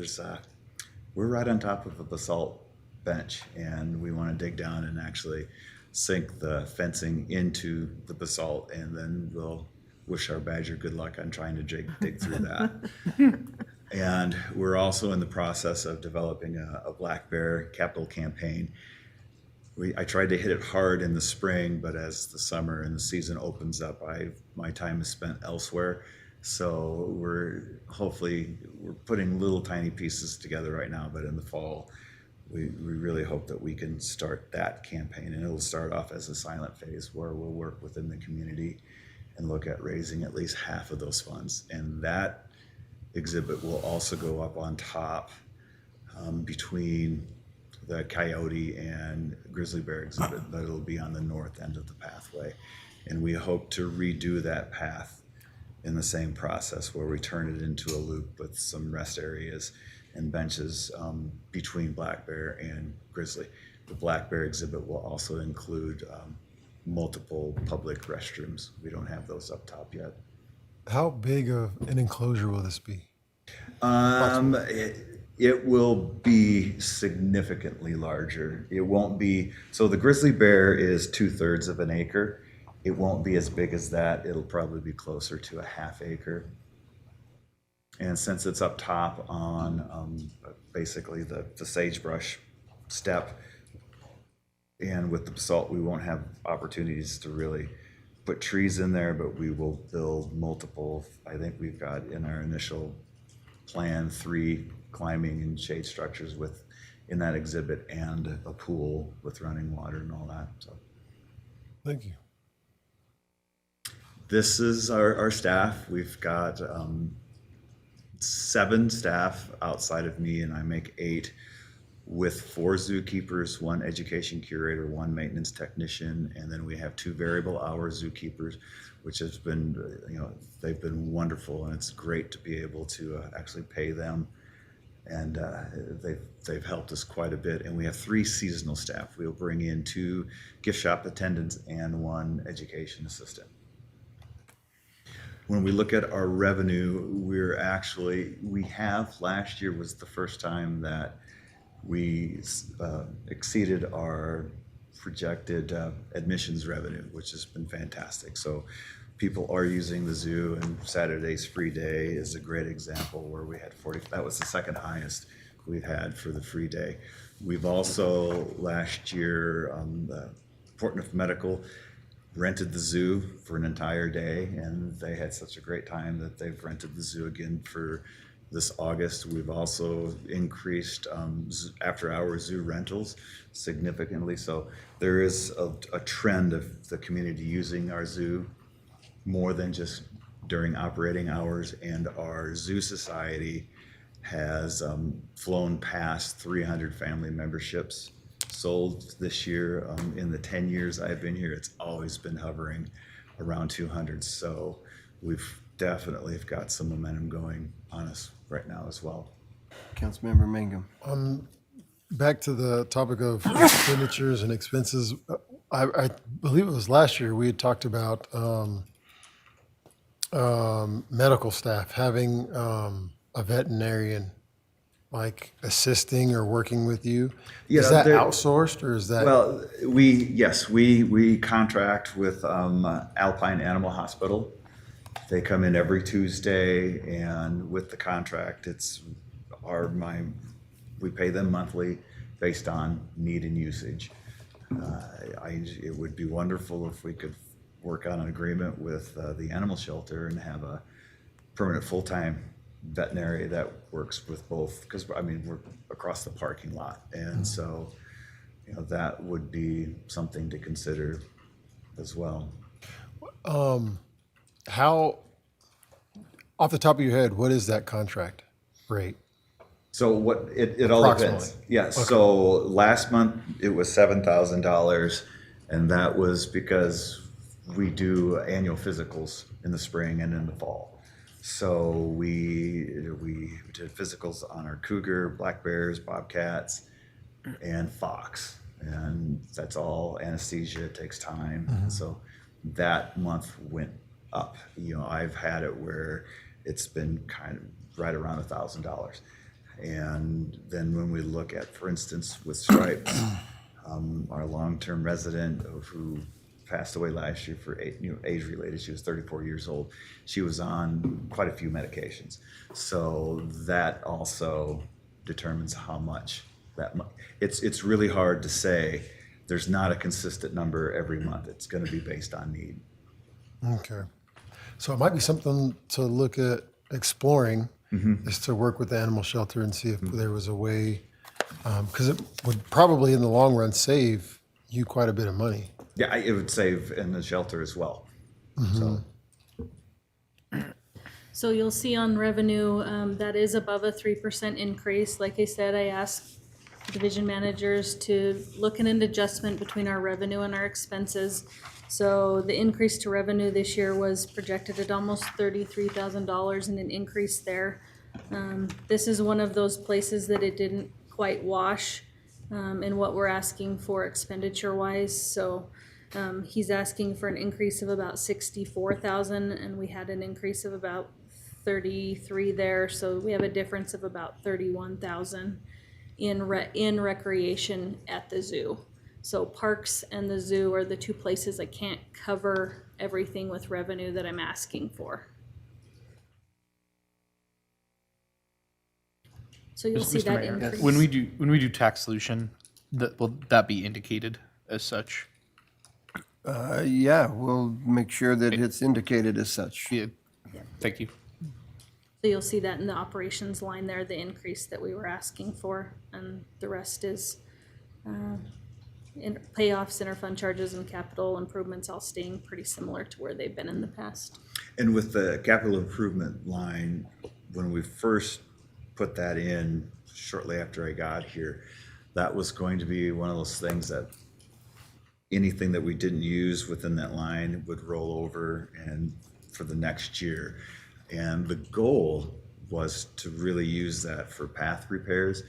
we're right on top of a basalt bench, and we want to dig down and actually sink the fencing into the basalt, and then we'll wish our badger good luck on trying to dig through that. And we're also in the process of developing a black bear capital campaign. I tried to hit it hard in the spring, but as the summer and the season opens up, my time is spent elsewhere. So we're putting little tiny pieces together right now, but in the fall, we really hope that we can start that campaign, and it'll start off as a silent phase where we'll work within the community and look at raising at least half of those funds. And that exhibit will also go up on top between the coyote and grizzly bear exhibit, but it'll be on the north end of the pathway. And we hope to redo that path in the same process where we turn it into a loop with some rest areas and benches between black bear and grizzly. The black bear exhibit will also include multiple public restrooms. We don't have those up top yet. How big of an enclosure will this be? It will be significantly larger. It won't be, so the grizzly bear is 2/3 of an acre. It won't be as big as that. It'll probably be closer to a half acre. And since it's up top on basically the sagebrush step, and with the basalt, we won't have opportunities to really put trees in there, but we will build multiple. I think we've got in our initial plan 3 climbing and shade structures in that exhibit, and a pool with running water and all that. So Thank you. this is our staff. We've got 7 staff outside of me, and I make 8, with 4 zookeepers, 1 education curator, 1 maintenance technician, and then we have 2 variable hour zookeepers, which has been, they've been wonderful, and it's great to be able to actually pay them. And they've helped us quite a bit. And we have 3 seasonal staff. We'll bring in 2 gift shop attendants and 1 education assistant. When we look at our revenue, last year was the first time that we exceeded our projected admissions revenue, which has been fantastic. So people are using the zoo, and Saturday's free day is a great example where we had 40, that was the second highest we've had for the free day. We've also, last year, the Portneuf Medical rented the zoo for an entire day, and they had such a great time that they've rented the zoo again for this August. We've also increased after-hour zoo rentals significantly. So there is a trend of the community using our zoo more than just during operating hours, and our Zoo Society has flown past 300 family memberships sold this year. In the 10 years I've been here, it's always been hovering around 200. So we've definitely got some momentum going on us right now as well. Councilmember Mangum. Back to the topic of expenditures and expenses. I believe it was last year we had talked about medical staff, having a veterinarian like assisting or working with you? Yeah, Is that they're- outsourced or is that? Well, we contract with Alpine Animal Hospital. They come in every Tuesday, and with the contract, we pay them monthly based on need and usage. It would be wonderful if we could work on an agreement with the animal shelter and have a permanent full-time veterinary that works with both, because I mean, we're across the parking lot. And so, that would be something to consider as well. How, off the top of your head, what is that contract rate? So it all depends. Approximately. Yes, so last month it was $7,000, and that was because we do annual physicals in the spring and in the fall. So we did physicals on our cougar, black bears, bobcats, and fox, and that's all anesthesia. It takes time, so that month went up. I've had it where it's been kind of right around $1,000. And then when we look at, for instance, with Stripes, our long-term resident who passed away last year for age-related, she was 34 years old. She was on quite a few medications. So that also determines how much it's really hard to say. There's not a consistent number every month. It's going to be based on need. Okay. So it might be something to look at exploring, is to work with the animal shelter and see if there was a way, because it would probably in the long run save you quite a bit of money. Yeah, it would save in the shelter as well. So So you'll see on revenue, that is above a 3% increase. Like I said, I asked division managers to look at an adjustment between our revenue and our expenses. So the increase to revenue this year was projected at almost $33,000 and an increase there. This is one of those places that it didn't quite wash in what we're asking for expenditure wise. So he's asking for an increase of about 64,000, and we had an increase of about 33 there. So we have a difference of about 31,000 in recreation at the zoo. So parks and the zoo are the two places I can't cover everything with revenue that I'm asking for. So you'll see Mr. that Mayor, increase. when we do tax solution, will that be indicated as such? Yeah, we'll make sure that it's indicated as such. Yeah. Thank you. So you'll see that in the operations line there, the increase that we were asking for, and the rest is in payoffs, interfund charges, and capital improvements all staying pretty similar to where they've been in the past. And with the capital improvement line, when we first put that in shortly after I got here, that was going to be one of those things that anything that we didn't use within that line would roll over and for the next year. And the goal was to really use that for path repairs,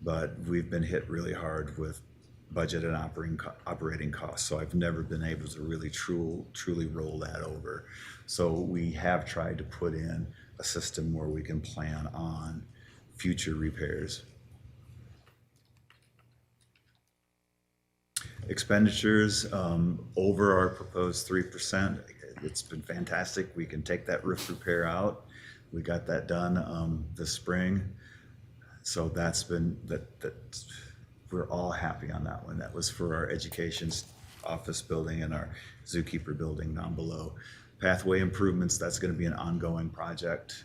but we've been hit really hard with budget and operating costs. So I've never been able to really truly roll that over. So we have tried to put in a system where we can plan on future repairs. Expenditures over our proposed 3%. It's been fantastic. We can take that roof repair out. We got that done this spring. So that's been, we're all happy on that one. That was for our education office building and our zookeeper building down below. Pathway improvements, that's going to be an ongoing project.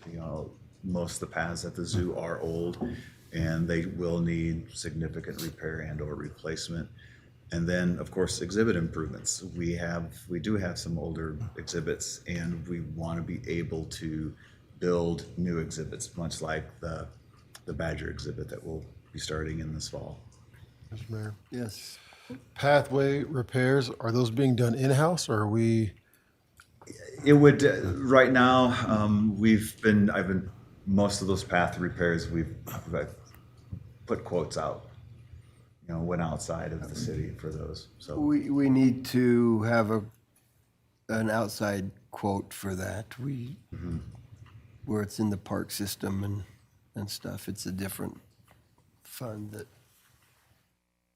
Most of the paths at the zoo are old and they will need significant repair and or replacement. And then, of course, exhibit improvements. We do have some older exhibits, and we want to be able to build new exhibits, much like the Badger exhibit that we'll be starting in this fall. Mr. Mayor. Yes. Pathway repairs, are those being done in-house or are we? It would, right now, most of those path repairs, I've put quotes out. Went outside of the city for those. So We need to have an outside quote for that. Where it's in the park system and stuff, it's a different fund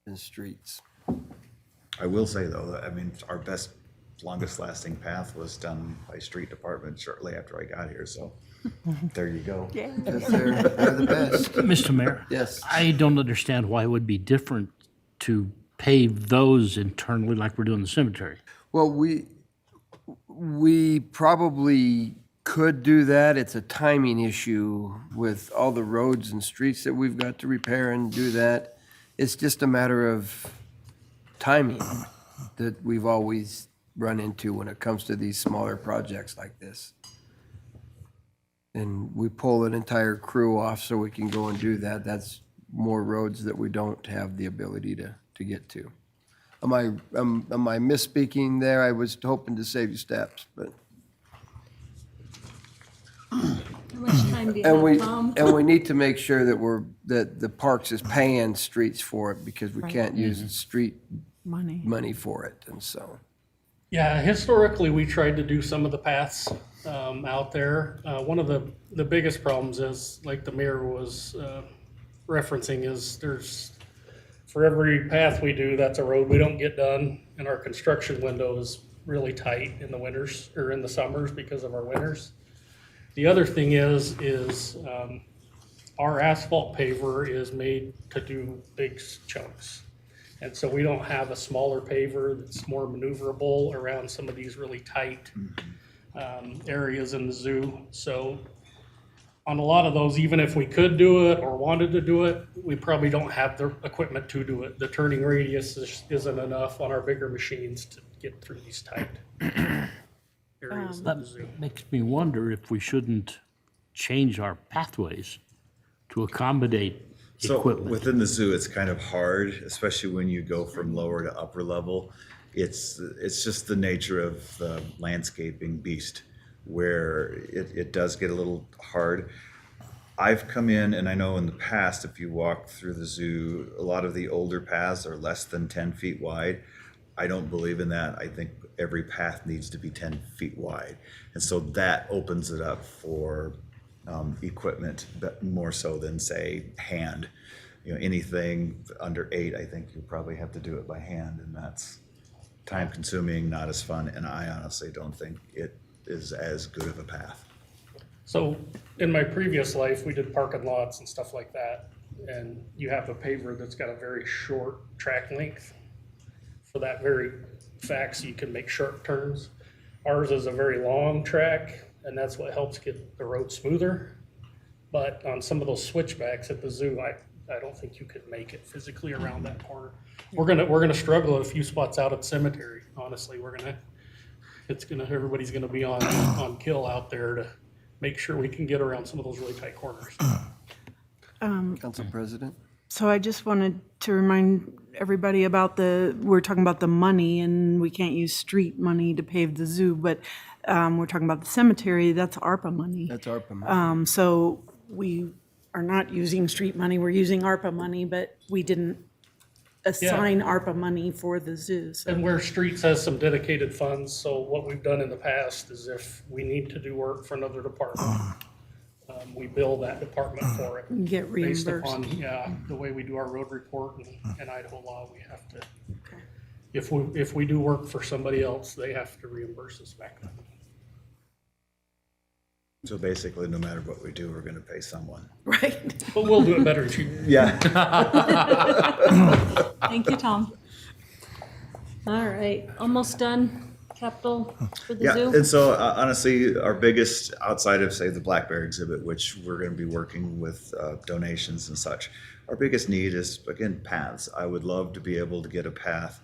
than streets. I will say though, that, I mean, our best, longest lasting path was done by street department shortly after I got here, so there you go. Because they're the best. Mr. Mayor? Yes. I don't understand why it would be different to pave those internally like we're doing the cemetery. Well, we probably could do that. It's a timing issue with all the roads and streets that we've got to repair and do that. It's just a matter of timing that we've always run into when it comes to these smaller projects like this. And we pull an entire crew off so we can go and do that. That's more roads that we don't have the ability to get to. Am I misspeaking there? I was hoping to save you steps, but. How much time do you And have, Tom? we need to make sure that the parks is paying streets for it because we can't use street money for it, and so. Yeah, historically, we tried to do some of the paths out there. One of the biggest problems is, like the mayor was referencing, is for every path we do, that's a road we don't get done, and our construction window is really tight in the winters, or in the summers because of our winters. The other thing is our asphalt paver is made to do big chunks. And so we don't have a smaller paver that's more maneuverable around some of these really tight areas in the zoo. So on a lot of those, even if we could do it or wanted to do it, we probably don't have the equipment to do it. The turning radius isn't enough on our bigger machines to get through these tight areas of the zoo. That makes me wonder if we shouldn't change our pathways to accommodate So equipment. within the zoo, it's kind of hard, especially when you go from lower to upper level. It's just the nature of the landscaping beast, where it does get a little hard. I've come in, and I know in the past, if you walk through the zoo, a lot of the older paths are less than 10 feet wide. I don't believe in that. I think every path needs to be 10 feet wide. And so that opens it up for equipment, but more so than, say, hand. You know, anything under 8, I think you probably have to do it by hand, and that's time consuming, not as fun, and I honestly don't think it is as good of a path. So in my previous life, we did parking lots and stuff like that. And you have a paver that's got a very short track length. For that very fact, so you can make sharp turns. Ours is a very long track, and that's what helps get the road smoother. But on some of those switchbacks at the zoo, I don't think you could make it physically around that corner. We're gonna struggle at a few spots out at the cemetery. Honestly, everybody's gonna be on kill out there to make sure we can get around some of those really tight corners. Council President? So I just wanted to remind everybody about we're talking about the money, and we can't use street money to pave the zoo, but we're talking about the cemetery, that's ARPA money. That's ARPA money. So we are not using street money, we're using ARPA money, but we didn't assign ARPA money for the zoo. So And where streets has some dedicated funds, so what we've done in the past is if we need to do work for another department, we bill that department for it. get Based reimbursed. upon, the way we do our road report and Idaho law, we have to, if we do work for somebody else, they have to reimburse us back then. So basically, no matter what we do, we're gonna pay someone. Right. But we'll do it better and cheaper. Yeah. Thank you, Tom. All right, almost done. Capital for the Yeah, zoo. and so honestly, our biggest, outside of, say, the Black Bear exhibit, which we're gonna be working with donations and such, our biggest need is, again, paths. I would love to be able to get a path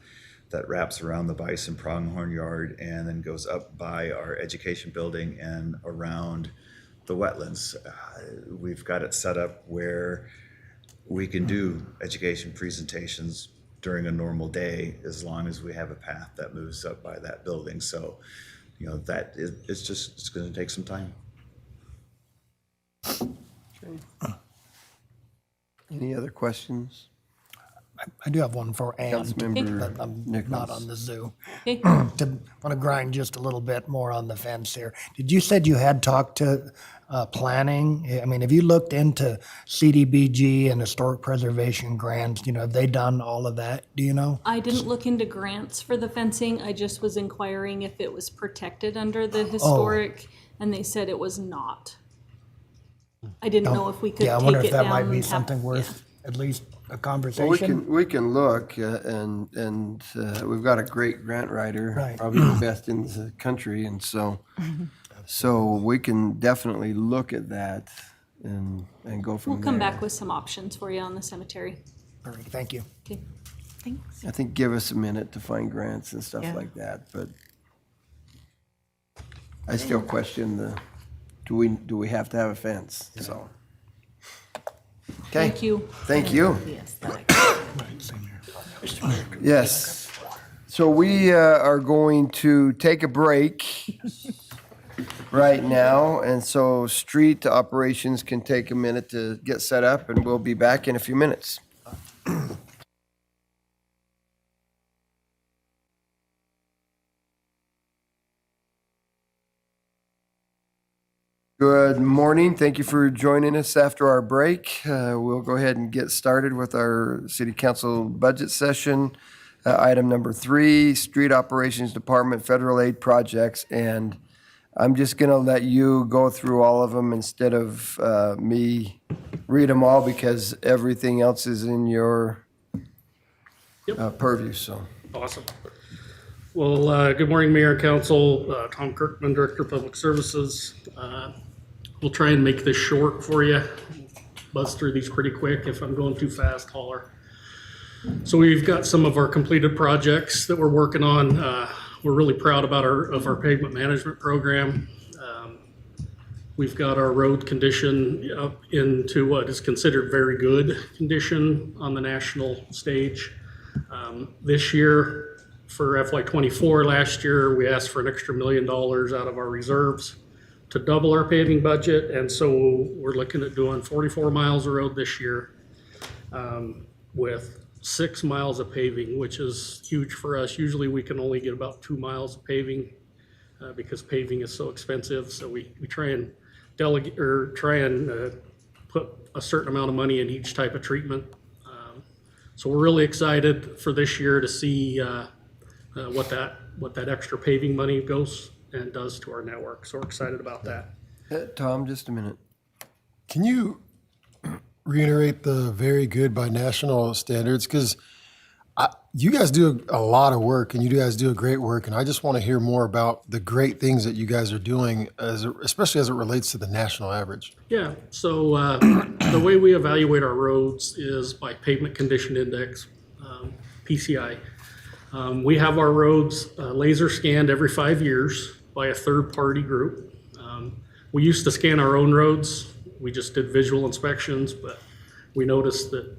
that wraps around the Bison Pronghorn Yard and then goes up by our education building and around the wetlands. We've got it set up where we can do education presentations during a normal day, as long as we have a path that moves up by that building. So, you know, it's gonna take some time. Any other questions? I do have one for Ann, Councilmember but I'm Nichols. not on the Zoo. Okay. Want to grind just a little bit more on the fence here. Did you said you had talked to planning? I mean, have you looked into CDBG and historic preservation grants? You know, have they done all of that? Do you know? I didn't look into grants for the fencing. I just was inquiring if it was protected under the historic, and they said it was not. I didn't know if we could Yeah, I take wonder it if that down. might be and something worth at least a Well, conversation. we can look, and we've got a great grant writer, Right. probably the best in the country, and so we can definitely look at that and go from We'll there. come back with some options for you on the cemetery. Perfect, thank you. Okay, thanks. I think give us a minute to find grants and stuff Yeah. like that, but I still question do we have to have a fence, so. Okay. Thank you. Thank you. Yes. So we are going to take a break right now, and so street operations can take a minute to get set up, and we'll be back in a few minutes. Good morning. Thank you for joining us after our break. We'll go ahead and get started with our city council budget session. Item number 3, Street Operations Department Federal Aid Projects. And I'm just going to let you go through all of them instead of me read them all, because everything else is in your purview, so. Awesome. Well, good morning, Mayor and Council. Tom Kirkman, Director of Public Services. We'll try and make this short for you. Buzz through these pretty quick. If I'm going too fast, holler. So we've got some of our completed projects that we're working on. We're really proud about our pavement management program. We've got our road condition up into what is considered very good condition on the national stage. This year, for FY24, last year, we asked for an extra $1 million out of our reserves to double our paving budget, and so we're looking at doing 44 miles of road this year with 6 miles of paving, which is huge for us. Usually we can only get about 2 miles of paving because paving is so expensive, so we try and delegate or put a certain amount of money in each type of treatment. So we're really excited for this year to see what that extra paving money goes and does to our network. So we're excited about that. Tom, just a minute. Can you reiterate the very good by national standards? Because you guys do a lot of work, and you guys do a great work, and I just want to hear more about the great things that you guys are doing, especially as it relates to the national average. Yeah, so the way we evaluate our roads is by pavement condition index, PCI. We have our roads laser scanned every 5 years by a third-party group. We used to scan our own roads. We just did visual inspections, but we noticed that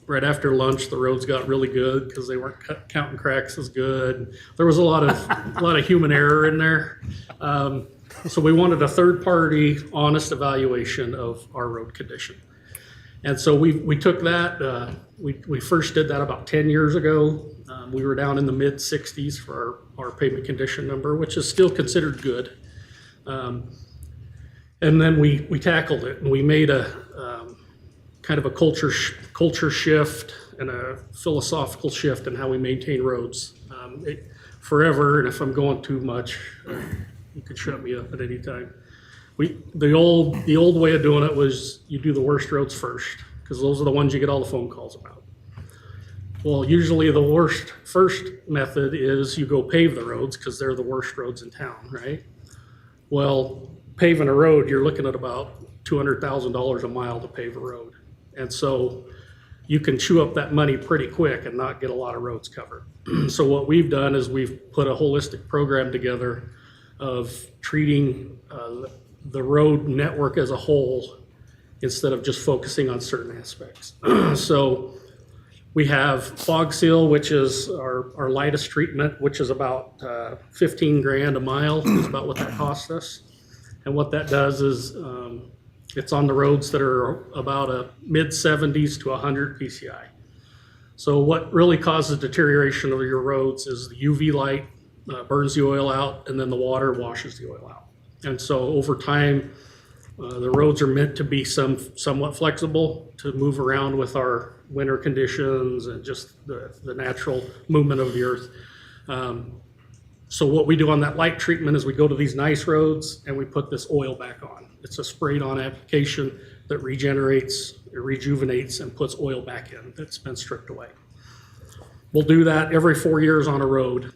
right after lunch, the roads got really good because they weren't counting cracks as good. There was a lot of human error in there. So we wanted a third-party, honest evaluation of our road condition. And so we took that, we first did that about 10 years ago. We were down in the mid-60s for our pavement condition number, which is still considered good. And then we tackled it, and we made a kind of a culture shift and a philosophical shift in how we maintain roads. Forever, and if I'm going too much, you could shut me up at any time. The old way of doing it was you do the worst roads first, because those are the ones you get all the phone calls about. Well, usually the worst first method is you go pave the roads because they're the worst roads in town, right? Well, paving a road, you're looking at about $200,000 a mile to pave a road. And so you can chew up that money pretty quick and not get a lot of roads covered. So what we've done is we've put a holistic program together of treating the road network as a whole instead of just focusing on certain aspects. So we have fog seal, which is our lightest treatment, which is about 15 grand a mile is about what that costs us. And what that does is it's on the roads that are about a mid 70s to 100 PCI. So what really causes deterioration of your roads is the UV light burns the oil out, and then the water washes the oil out. And so over time, the roads are meant to be somewhat flexible to move around with our winter conditions and just the natural movement of the earth. So what we do on that light treatment is we go to these nice roads and we put this oil back on. It's a sprayed on application that regenerates, it rejuvenates, and puts oil back in that's been stripped away. We'll do that every 4 years on a road.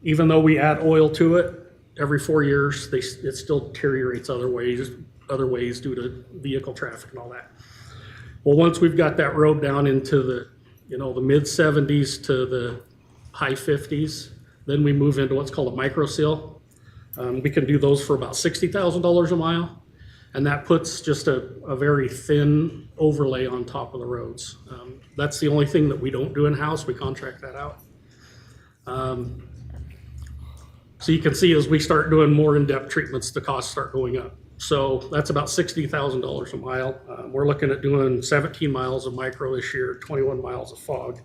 Even though we add oil to it, every 4 years, it still deteriorates other ways due to vehicle traffic and all that. Well, once we've got that road down into the mid 70s to the high 50s, then we move into what's called a micro seal. We can do those for about $60,000 a mile, and that puts just a very thin overlay on top of the roads. That's the only thing that we don't do in-house. We contract that out. So you can see as we start doing more in-depth treatments, the costs start going up. So that's about $60,000 a mile. We're looking at doing 17 miles of micro this year, 21 miles of fog.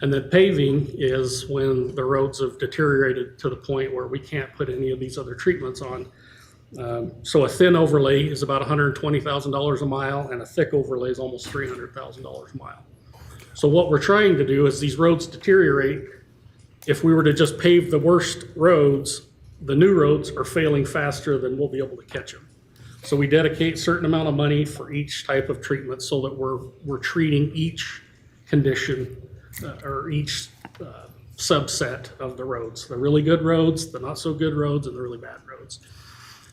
And then paving is when the roads have deteriorated to the point where we can't put any of these other treatments on. So a thin overlay is about $120,000 a mile, and a thick overlay is almost $300,000 a mile. So what we're trying to do is these roads deteriorate. If we were to just pave the worst roads, the new roads are failing faster than we'll be able to catch them. So we dedicate a certain amount of money for each type of treatment so that we're treating each condition or each subset of the roads, the really good roads, the not so good roads, and the really bad roads.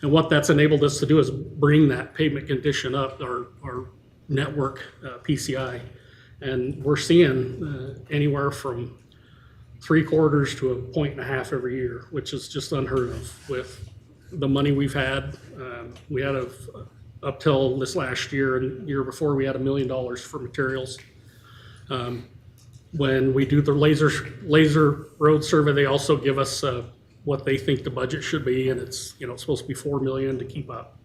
And what that's enabled us to do is bring that pavement condition up, our network PCI. And we're seeing anywhere from 3/4 to 1.5 points every year, which is just unheard of with the money we've had. We had up till this last year and year before, we had $1 million for materials. When we do the laser road survey, they also give us what they think the budget should be, and it's supposed to be $4 million to keep up.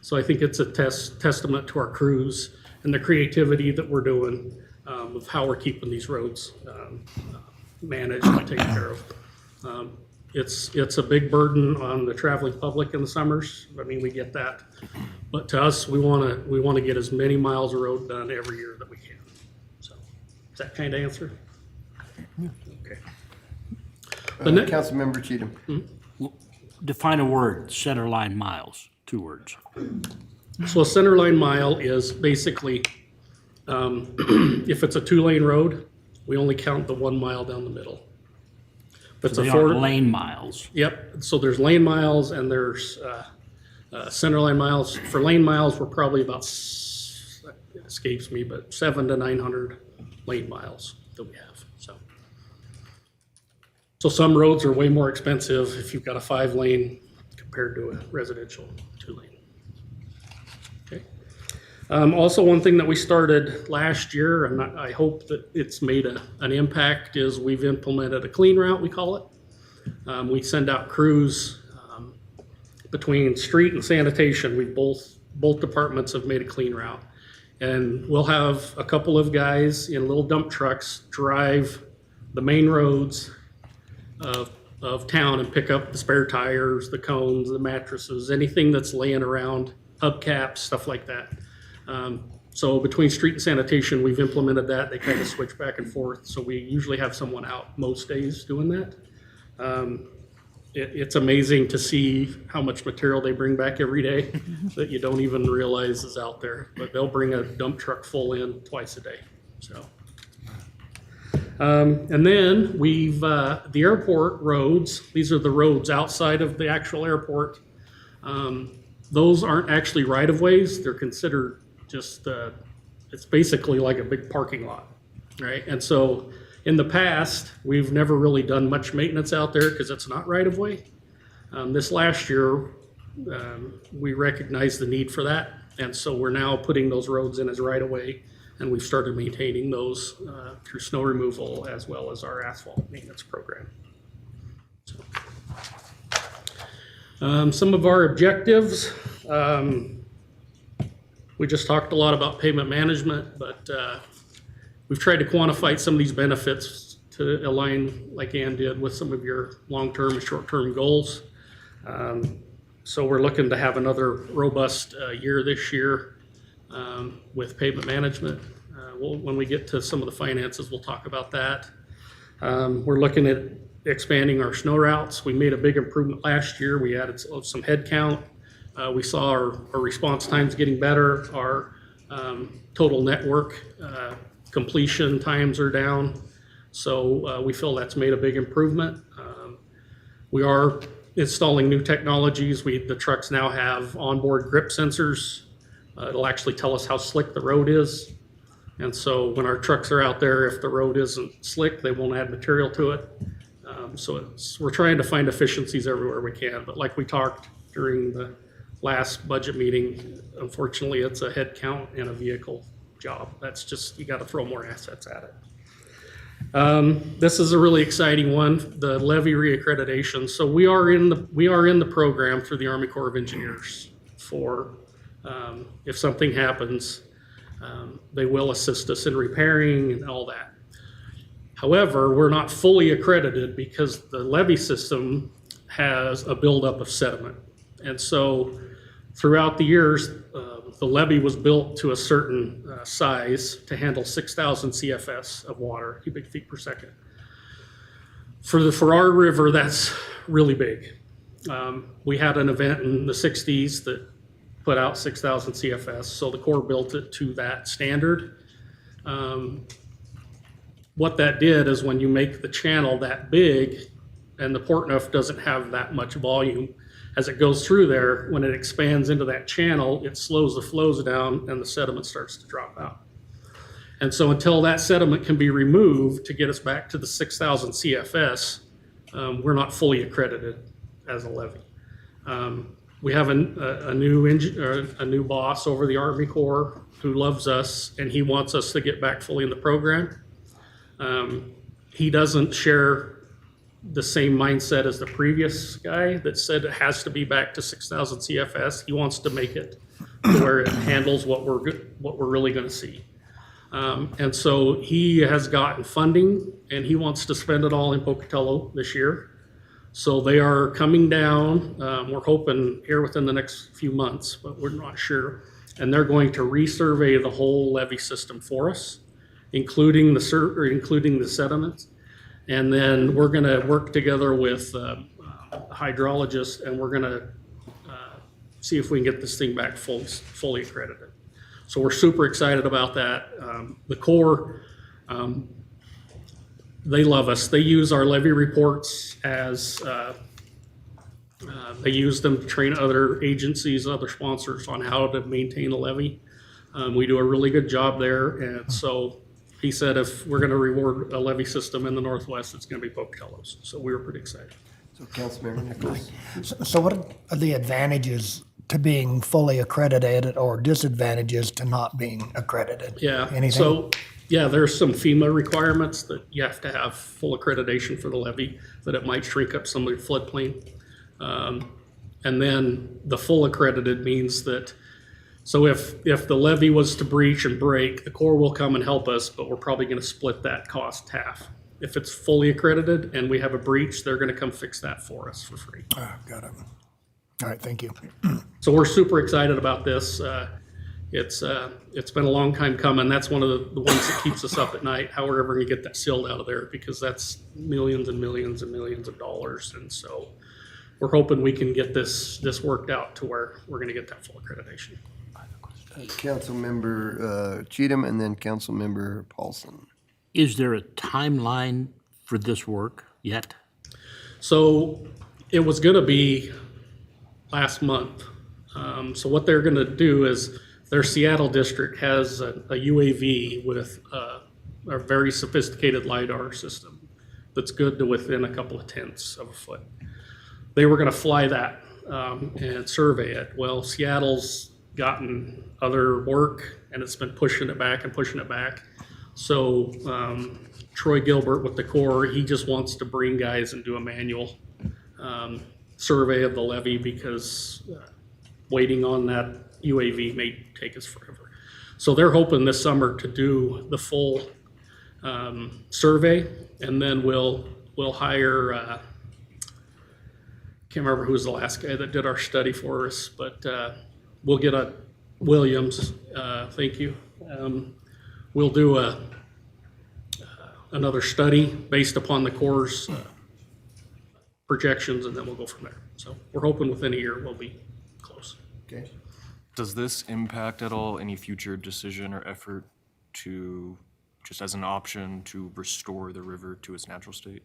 So I think it's a testament to our crews and the creativity that we're doing of how we're keeping these roads managed and taken care of. It's a big burden on the traveling public in the summers. I mean, we get that, but to us, we want to get as many miles of road done every year that we can. So, does that kind of answer? Okay. Councilmember Cheatham. Define a word, center line miles, 2 words. So a center line mile is basically, if it's a 2-lane road, we only count the 1 mile down the middle. But So they aren't lane miles. Yep, so there's lane miles and there's center line miles. For lane miles, we're probably about, it escapes me, but 700 to 900 lane miles that we have, So some roads are way more expensive if you've got a 5-lane compared to a residential 2-lane. Okay. Also, one thing that we started last year, and I hope that it's made an impact, is we've implemented a clean route, we call it. We send out crews between street and sanitation. Both departments have made a clean route. And we'll have a couple of guys in little dump trucks drive the main roads of town and pick up the spare tires, the cones, the mattresses, anything that's laying around, hubcaps, stuff like that. So between street and sanitation, we've implemented that. They kind of switch back and forth. So we usually have someone out most days doing that. It's amazing to see how much material they bring back every day that you don't even realize is out there. But they'll bring a dump truck full in twice a day. So. And then we've, the airport roads, these are the roads outside of the actual airport. Those aren't actually right-of-ways. They're considered just, it's basically like a big parking lot, right? And so in the past, we've never really done much maintenance out there because it's not right-of-way. This last year, we recognized the need for that. And so we're now putting those roads in as right-of-way. And we've started maintaining those through snow removal as well as our asphalt maintenance program. So, some of our objectives, we just talked a lot about pavement management, but We've tried to quantify some of these benefits to align, like Ann did, with some of your long-term and short-term goals. So we're looking to have another robust year this year with pavement management. When we get to some of the finances, we'll talk about that. We're looking at expanding our snow routes. We made a big improvement last year. We added some head count. We saw our response times getting better. Our total network completion times are down. So we feel that's made a big improvement. We are installing new technologies. The trucks now have onboard grip sensors. It'll actually tell us how slick the road is. And so when our trucks are out there, if the road isn't slick, they won't add material to it. We're trying to find efficiencies everywhere we can. But like we talked during the last budget meeting, unfortunately, it's a head count and a vehicle job. That's just, you got to throw more assets at it. This is a really exciting one, the levy reaccreditation. So we are in the program through the Army Corps of Engineers for if something happens, they will assist us in repairing and all that. However, we're not fully accredited because the levee system has a buildup of sediment. And so throughout the years, the levee was built to a certain size to handle 6,000 CFS of water, cubic feet per second. For our river, that's really big. We had an event in the 60s that put out 6,000 CFS, so the Corps built it to that standard. What that did is when you make the channel that big and the Portneuf doesn't have that much volume, as it goes through there, when it expands into that channel, it slows the flows down and the sediment starts to drop out. And so until that sediment can be removed to get us back to the 6,000 CFS, we're not fully accredited as a levee. We have a new boss over the Army Corps who loves us, and he wants us to get back fully in the program. He doesn't share the same mindset as the previous guy that said it has to be back to 6,000 CFS. He wants to make it to where it handles what we're really going to see. And so he has gotten funding, and he wants to spend it all in Pocatello this year. So they are coming down. We're hoping here within the next few months, but we're not sure. And they're going to resurvey the whole levee system for us, including the sediments. And then we're going to work together with hydrologists, and we're going to see if we can get this thing back fully accredited. So we're super excited about that. The Corps, they love us. They use our levee reports as, they use them to train other agencies, other sponsors on how to maintain a levee. We do a really good job there. And so he said if we're going to reward a levee system in the Northwest, it's going to be Pocatello's. So we were pretty excited. So Councilmember Nichols. So what are the advantages to being fully accredited or disadvantages to not being accredited? Yeah. Anything? So, yeah, there's some FEMA requirements that you have to have full accreditation for the levee, that it might shrink up some of your floodplain. And then the full accredited means that, so if the levee was to breach and break, the Corps will come and help us, but we're probably going to split that cost half. If it's fully accredited and we have a breach, they're going to come fix that for us for free. Got it. All right, thank you. So we're super excited about this. It's been a long time coming. That's one of the ones that keeps us up at night. How we're ever going to get that sealed out of there, because that's millions and millions and millions of dollars. And so we're hoping we can get this worked out to where we're going to get that full accreditation. Councilmember Cheatham, and then Councilmember Paulson. Is there a timeline for this work yet? So it was going to be last month. So what they're going to do is their Seattle district has a UAV with a very sophisticated LiDAR system that's good to within a couple of tenths of a foot. They were going to fly that and survey it. Well, Seattle's gotten other work, and it's been pushing it back and pushing it back. So Troy Gilbert with the Corps, he just wants to bring guys and do a manual survey of the levee, because waiting on that UAV may take us forever. So they're hoping this summer to do the full survey, and then we'll hire, can't remember who was the last guy that did our study for us, but we'll get a Williams, thank you. We'll do another study based upon the Corps' projections, and then we'll go from there. So we're hoping within a year we'll be close. Okay. Does this impact at all any future decision or effort to, just as an option, to restore the river to its natural state?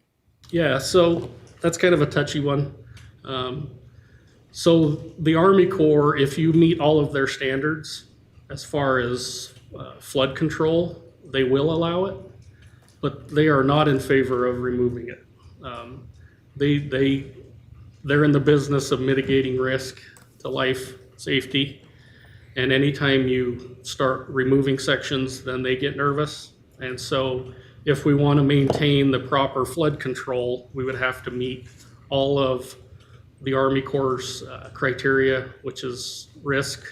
Yeah, so that's kind of a touchy one. So the Army Corps, if you meet all of their standards as far as flood control, they will allow it, but they are not in favor of removing it. They're in the business of mitigating risk to life, safety, and anytime you start removing sections, then they get nervous. And so if we want to maintain the proper flood control, we would have to meet all of the Army Corps' criteria, which is risk.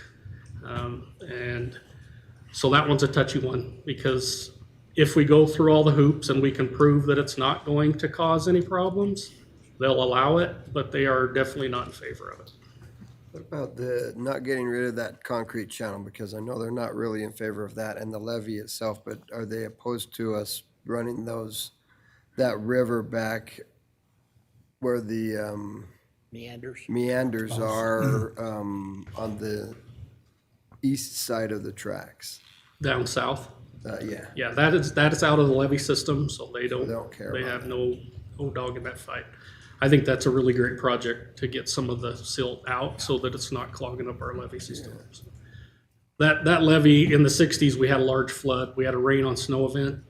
And so that one's a touchy one, because if we go through all the hoops and we can prove that it's not going to cause any problems, they'll allow it, but they are definitely not in favor of it. What about the not getting rid of that concrete channel? Because I know they're not really in favor of that and the levee itself, but are they opposed to us running that river back where the meanders are on the east side of the tracks? Down south? Yeah. Yeah, that is out of the levee system, so they don't care They about have no dog in that fight. I think that's a really great project to get some of the silt out so that it's not clogging up our levee system. So that levee in the 60s, we had a large flood. We had a rain on snow event.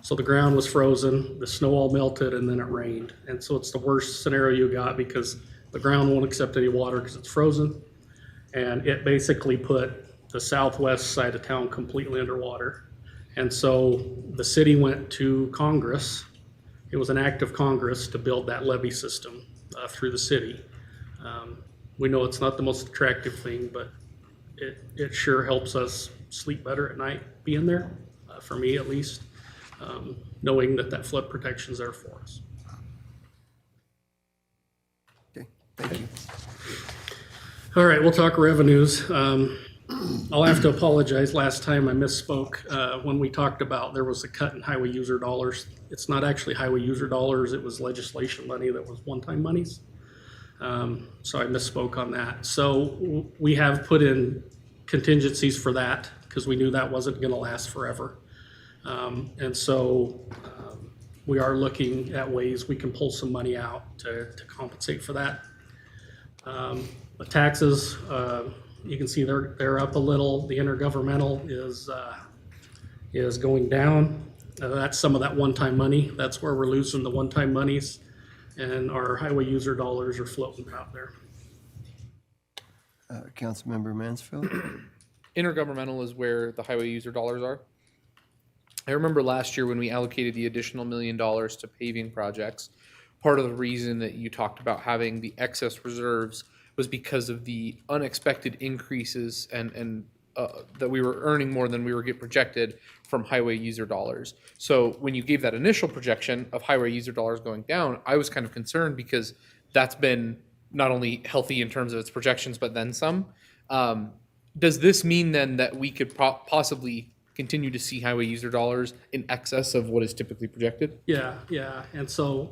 So the ground was frozen, the snow all melted, and then it rained. And so it's the worst scenario you got, because the ground won't accept any water because it's frozen. And it basically put the southwest side of town completely underwater. And so the city went to Congress. It was an act of Congress to build that levee system through the city. We know it's not the most attractive thing, but it sure helps us sleep better at night being there, for me at least, knowing that flood protection's there for us. Okay, thank you. All right, we'll talk revenues. I'll have to apologize. Last time I misspoke. When we talked about there was a cut in highway user dollars. It's not actually highway user dollars. It was legislation money that was one-time monies. So I misspoke on that. So we have put in contingencies for that because we knew that wasn't going to last forever. And so we are looking at ways we can pull some money out to compensate for that. The taxes, you can see they're up a little. The intergovernmental is going down. That's some of that one-time money. That's where we're losing the one-time monies, and our highway user dollars are floating out there. Councilmember Mansfield? Intergovernmental is where the highway user dollars are. I remember last year when we allocated the additional $1 million to paving projects, part of the reason that you talked about having the excess reserves was because of the unexpected increases and that we were earning more than we were get projected from highway user dollars. So when you gave that initial projection of highway user dollars going down, I was kind of concerned because that's been not only healthy in terms of its projections, but then some. Does this mean then that we could possibly continue to see highway user dollars in excess of what is typically projected? Yeah. And so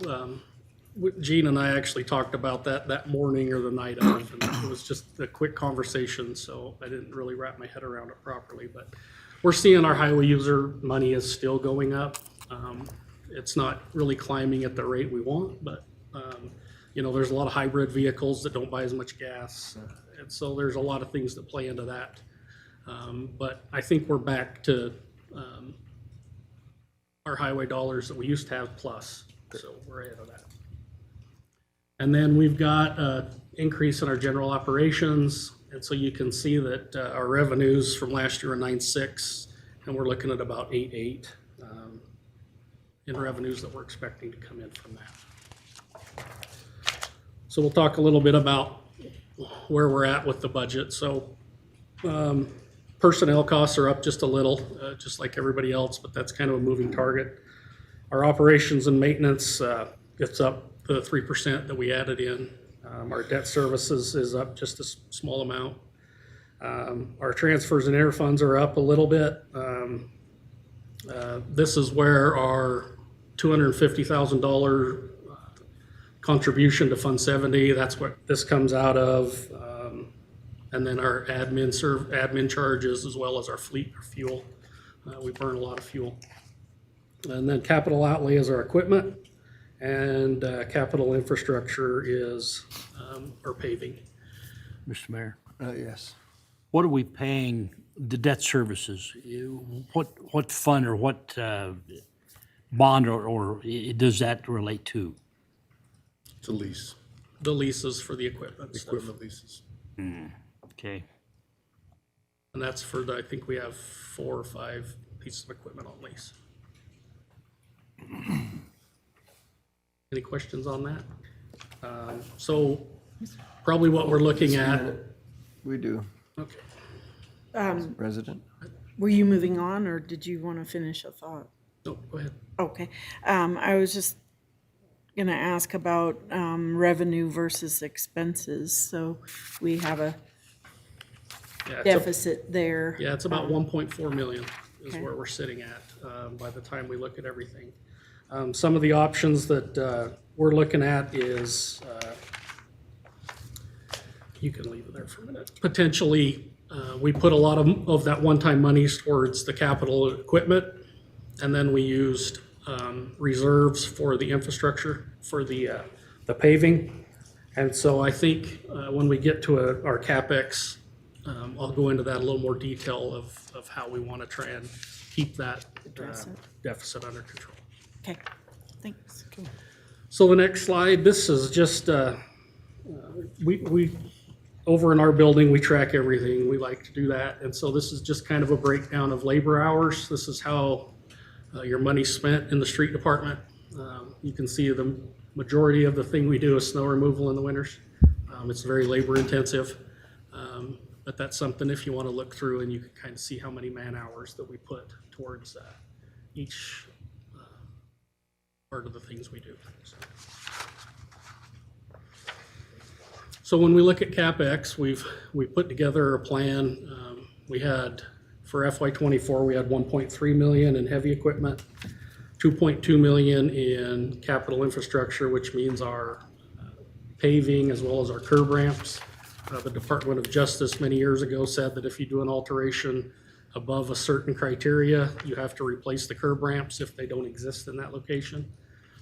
Gene and I actually talked about that morning or the night of, and it was just a quick conversation, so I didn't really wrap my head around it properly. But we're seeing our highway user money is still going up. It's not really climbing at the rate we want, but there's a lot of hybrid vehicles that don't buy as much gas, and so there's a lot of things that play into that. But I think we're back to our highway dollars that we used to have plus, so we're ahead of that. And then we've got an increase in our general operations. And so you can see that our revenues from last year are 9.6, and we're looking at about 8.8 in revenues that we're expecting to come in from that. So we'll talk a little bit about where we're at with the budget. So Personnel costs are up just a little, just like everybody else, but that's kind of a moving target. Our operations and maintenance, it's up the 3% that we added in. Our debt services is up just a small amount. Our transfers and interfunds are up a little bit. This is where our $250,000 contribution to Fund 70, that's what this comes out of. And then our admin charges, as well as our fleet, our fuel. We burn a lot of fuel. And then capital outlay is our equipment, and capital infrastructure is our paving. Mr. Mayor, Yes. what are we paying the debt services? What fund or what bond or does that relate to? It's a lease, The leases for the equipment stuff. equipment leases. Okay. And that's for I think we have 4 or 5 pieces of equipment on lease. Any questions on that? So probably what we're looking at, We do. okay. Resident? Were you moving on, or did you want to finish a thought? No, go ahead. Okay. I was just going to ask about revenue versus expenses. So we have a Yeah, deficit there. Yeah, it's about 1.4 million is Okay. where we're sitting at by the time we look at everything. Some of the options that we're looking at is, you can leave it there for a minute. Potentially, we put a lot of that one-time monies towards the capital equipment, and then we used reserves for the infrastructure, for the paving. And so I think when we get to our CapEx, I'll go into that a little more detail of how we want to try and keep that deficit under control. Okay, thanks. So the next slide, this is just, we, over in our building, we track everything. We like to do that. And so this is just kind of a breakdown of labor hours. This is how your money's spent in the street department. You can see the majority of the thing we do is snow removal in the winters. It's very labor intensive. But that's something if you want to look through and you can kind of see how many man hours that we put towards each part of the things we do. So when we look at CapEx, we put together a plan. We had, for FY24, we had 1.3 million in heavy equipment, 2.2 million in capital infrastructure, which means our paving as well as our curb ramps. The Department of Justice many years ago said that if you do an alteration above a certain criteria, you have to replace the curb ramps if they don't exist in that location.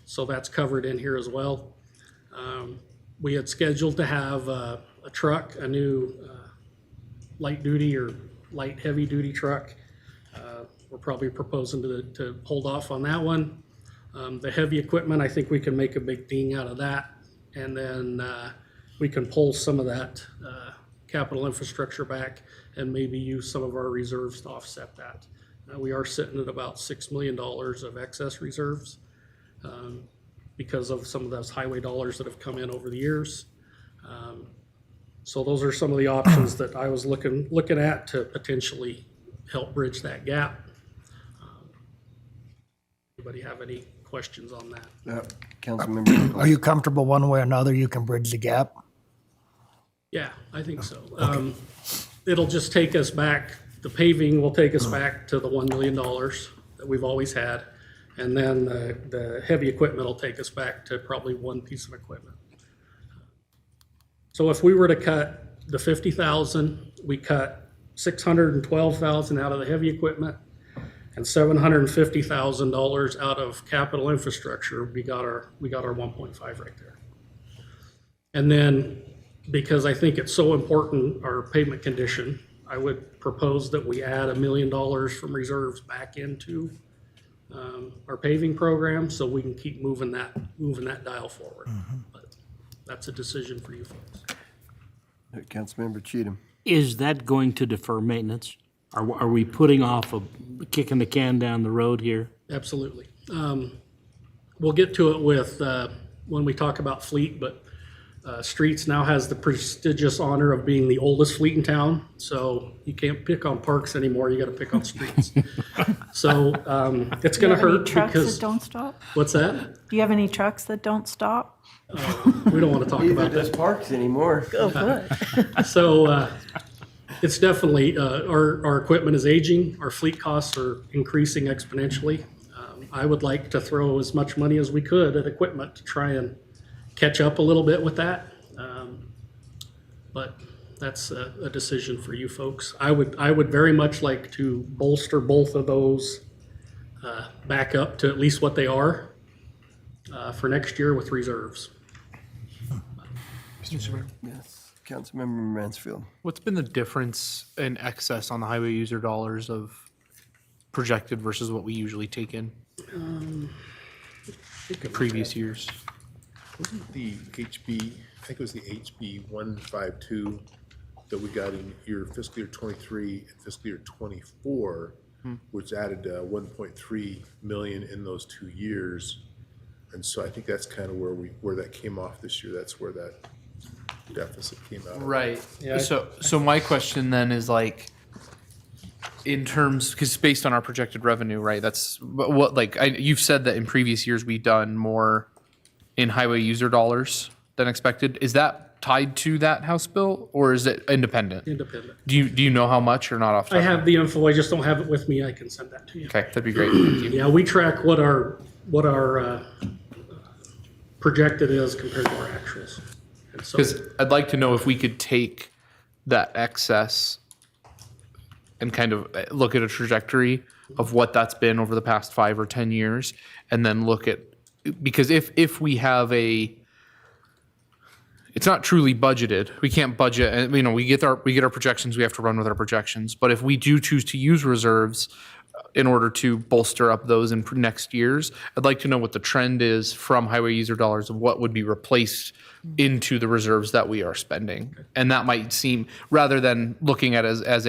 So that's covered in here as well. We had scheduled to have a truck, a new light duty or light heavy duty truck. We're probably proposing to hold off on that one. The heavy equipment, I think we can make a big ding out of that. And then we can pull some of that capital infrastructure back and maybe use some of our reserves to offset that. We are sitting at about $6 million of excess reserves because of some of those highway dollars that have come in over the years. So those are some of the options that I was looking at to potentially help bridge that gap. Anybody have any questions on that? Councilmember. Are you comfortable one way or another you can bridge the gap? Yeah, I think so. It'll just take us back, the paving will take us back to the $1 million that we've always had. And then the heavy equipment will take us back to probably one piece of equipment. So if we were to cut the 50,000, we cut 612,000 out of the heavy equipment and $750,000 out of capital infrastructure, we got our 1.5 right there. And then, because I think it's so important, our pavement condition, I would propose that we add $1 million from reserves back into our paving program so we can keep moving that dial forward. But that's a decision for you folks. Councilmember Cheatham. Is that going to defer maintenance? Are we putting off kicking the can down the road here? Absolutely. We'll get to it with when we talk about fleet, but Streets now has the prestigious honor of being the oldest fleet in town, so you can't pick on parks anymore, you gotta pick on streets. So, it's gonna hurt Trucks that because, don't stop? what's that? Do you have any trucks that don't stop? We don't wanna talk Neither about does that. parks anymore. Oh, good. So, it's definitely, our equipment is aging, our fleet costs are increasing exponentially. I would like to throw as much money as we could at equipment to try and catch up a little bit with that. But that's a decision for you folks. I would very much like to bolster both of those back up to at least what they are for next year with reserves. Yes, Councilmember Mansfield. What's been the difference in excess on the highway user dollars of projected versus what we usually take in? Previous years. Wasn't the HB, I think it was the HB 152 that we got in your fiscal year 23 and fiscal year 24, which added 1.3 million in those 2 years. And so I think that's kind of where that came off this year. That's where that deficit came out of. Right. Yeah. So my question then is like, in terms, because based on our projected revenue, right? That's what like you've said that in previous years we've done more in highway user dollars than expected. Is that tied to that House bill or is it independent? Independent. Do you know how much or not off the I top? have the info, I just don't have it with me, I can send that to you. Okay, that'd be great. Thank you. Yeah, we track what our projected is compared to our actuals. And so, Because I'd like to know if we could take that excess and kind of look at a trajectory of what that's been over the past 5 or 10 years, and then look at, because if we have it's not truly budgeted. We can't budget, and we get our projections. We have to run with our projections. But if we do choose to use reserves in order to bolster up those in next years, I'd like to know what the trend is from highway user dollars of what would be replaced into the reserves that we are spending. And that might seem, rather than looking at it as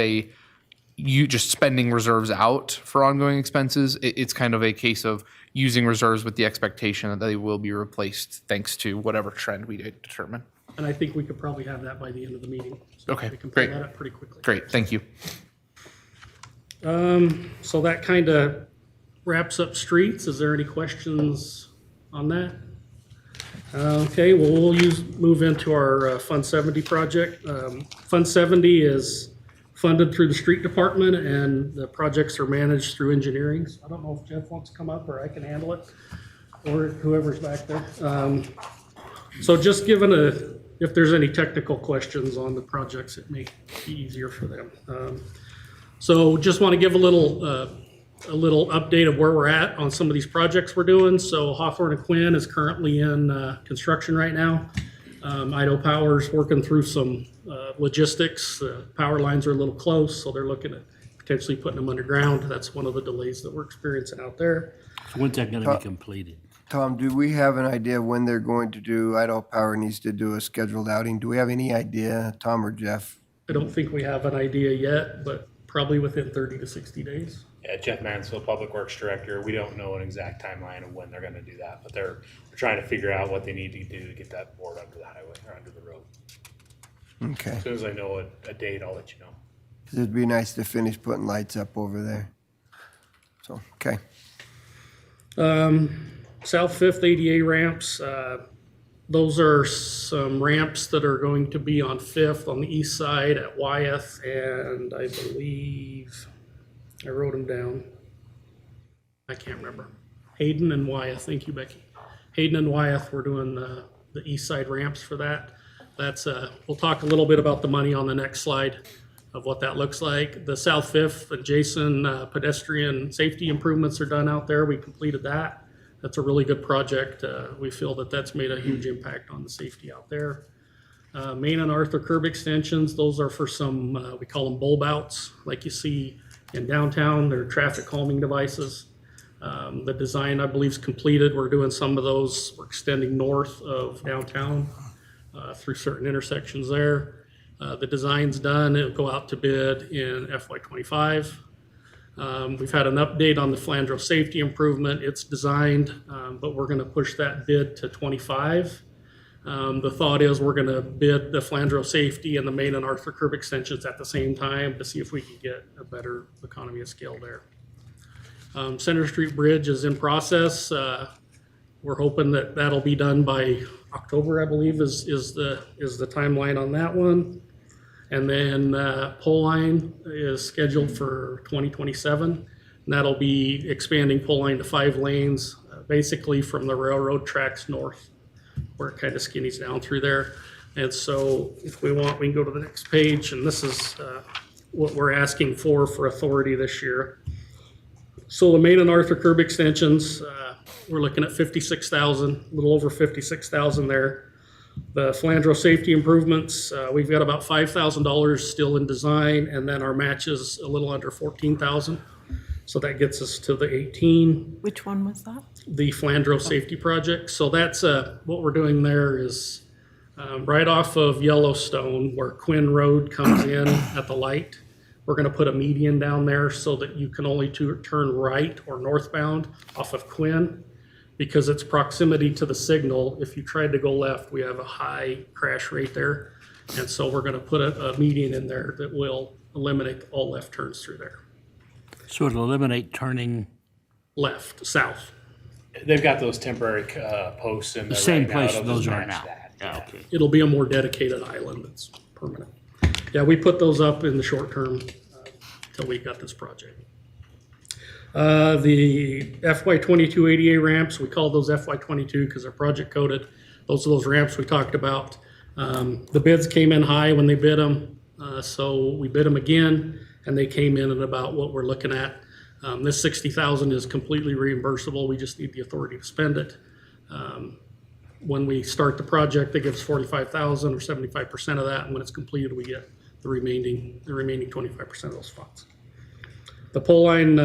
you just spending reserves out for ongoing expenses, it's kind of a case of using reserves with the expectation that they will be replaced thanks to whatever trend we determine. and I think we could probably have that by the end of the meeting. So Okay, we can pull great. that up pretty quickly. Great, thank you. So that kind of wraps up streets. Is there any questions on that? Okay, well, we'll move into our Fund 70 project. Fund 70 is funded through the street department and the projects are managed through engineering. So I don't know if Jeff wants to come up or I can handle it, or whoever's back there. So just if there's any technical questions on the projects, it may be easier for them. So just want to give a little update of where we're at on some of these projects we're doing. So Hawthorne and Quinn is currently in construction right now. Idaho Power's working through some logistics. Power lines are a little close, so they're looking at potentially putting them underground. That's one of the delays that we're experiencing out there. So when's that gonna be completed? Tom, do we have an idea when they're going to do, Idaho Power needs to do a scheduled outing? Do we have any idea, Tom or Jeff? I don't think we have an idea yet, but probably within 30 to 60 days. Yeah, Jeff Mansfield, Public Works Director. We don't know an exact timeline of when they're gonna do that, but they're trying to figure out what they need to do to get that board under the highway, or under the road. Okay. As soon as I know a date, I'll let you know. 'Cause it'd be nice to finish putting lights up over there. So, okay. South Fifth ADA ramps, those are some ramps that are going to be on Fifth on the east side at Wyeth, and I believe, I wrote them down. I can't remember. Hayden and Wyeth, thank you, Becky. Hayden and Wyeth, we're doing the east side ramps for that. That's, we'll talk a little bit about the money on the next slide of what that looks like. The South Fifth adjacent pedestrian safety improvements are done out there. We completed that. That's a really good project. We feel that that's made a huge impact on the safety out there. Main and Arthur curb extensions, those are for some, we call them bulb outs, like you see in downtown. They're traffic calming devices. The design, I believe, is completed. We're doing some of those. We're extending north of downtown through certain intersections there. The design's done. It'll go out to bid in FY25. We've had an update on the Flandreau safety improvement. It's designed, but we're going to push that bid to 25. The thought is we're gonna bid the Flandreau Safety and the Main and Arthur curb extensions at the same time to see if we can get a better economy of scale there. Center Street Bridge is in process. We're hoping that that'll be done by October, I believe, is the timeline on that one. And then pole line is scheduled for 2027. And that'll be expanding pole line to 5 lanes, basically from the railroad tracks north, where it kind of skinnies down through there. And so if we want, we can go to the next page. And this is what we're asking for authority this year. So the Main and Arthur curb extensions, we're looking at 56,000, a little over 56,000 there. The Flandreau safety improvements, we've got about $5,000 still in design, and then our match is a little under 14,000. So that gets us to the 18. Which one was that? The Flandreau safety project. So that's what we're doing there is right off of Yellowstone where Quinn Road comes in at the light. We're going to put a median down there so that you can only turn right or northbound off of Quinn, because its proximity to the signal. If you tried to go left, we have a high crash rate there. And so we're going to put a median in there that will eliminate all left turns through there. So it'll eliminate turning Left, south. They've got those temporary posts in the there same right now. place It'll those just are match now. that. Yeah, okay. It'll be a more dedicated island that's permanent. Yeah, we put those up in the short term till we got this project. The FY22 ADA ramps, we call those FY22 because they're project coded. Those are those ramps we talked about. The bids came in high when they bid them, so we bid them again, and they came in at about what we're looking at. This 60,000 is completely reimbursable. We just need the authority to spend it. When we start the project, they give us 45,000 or 75% of that, and when it's completed, we get the remaining 25% of those funds. The pole line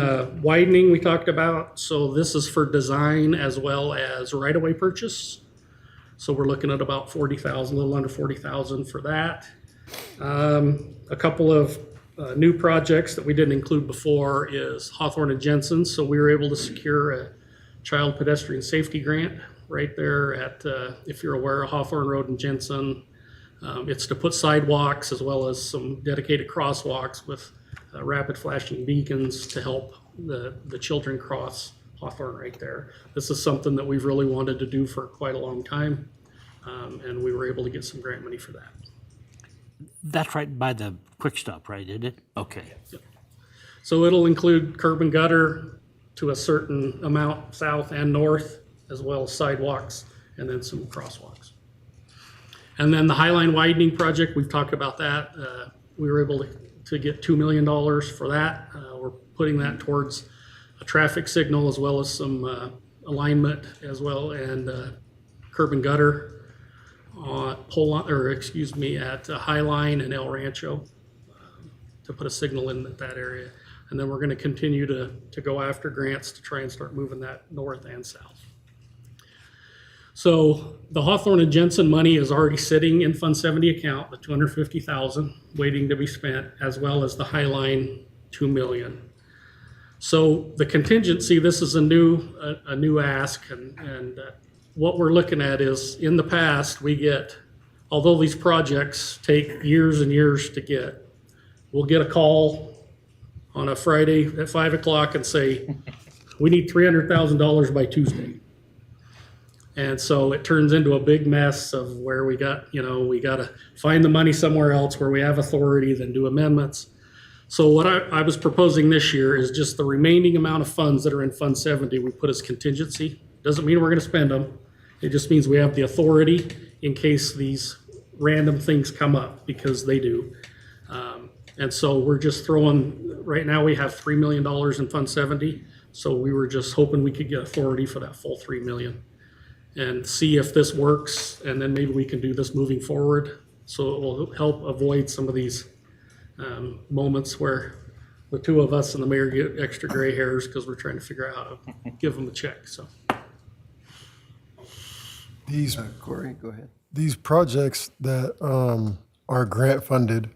widening we talked about, so this is for design as well as right-of-way purchase. So we're looking at about 40,000, a little under 40,000 for that. A couple of new projects that we didn't include before is Hawthorne and Jensen. So we were able to secure a child pedestrian safety grant right there at, if you're aware of Hawthorne Road and Jensen. It's to put sidewalks as well as some dedicated crosswalks with rapid flashing beacons to help the children cross Hawthorne right there. This is something that we've really wanted to do for quite a long time, and we were able to get some grant money for that. That's right by the quick stop, right, isn't it? Okay. So it'll include curb and gutter to a certain amount south and north, as well as sidewalks, and then some crosswalks. And then the Highline widening project, we've talked about that. We were able to get $2 million for that. We're putting that towards a traffic signal as well as some alignment as well, and curb and gutter at Highline and El Rancho to put a signal in that area. And then we're going to continue to go after grants to try and start moving that north and south. So the Hawthorne and Jensen money is already sitting in Fund 70 account, the $250,000 waiting to be spent, as well as the Highline $2 million. So the contingency, this is a new ask, and what we're looking at is in the past we get, although these projects take years and years to get, we'll get a call on a Friday at 5 o'clock and say, we need $300,000 by Tuesday. And so it turns into a big mess of where we got to find the money somewhere else where we have authority, then do amendments. So what I was proposing this year is just the remaining amount of funds that are in Fund 70 we put as contingency. Doesn't mean we're going to spend them. It just means we have the authority in case these random things come up, because they do. And so we're just throwing, right now we have $3 million in Fund 70. So we were just hoping we could get authority for that full $3 million and see if this works. And then maybe we can do this moving forward. So it will help avoid some of these moments where the two of us and the mayor get extra gray hairs because we're trying to figure out how to give them a check. So These Corey, go ahead. these projects that are grant funded,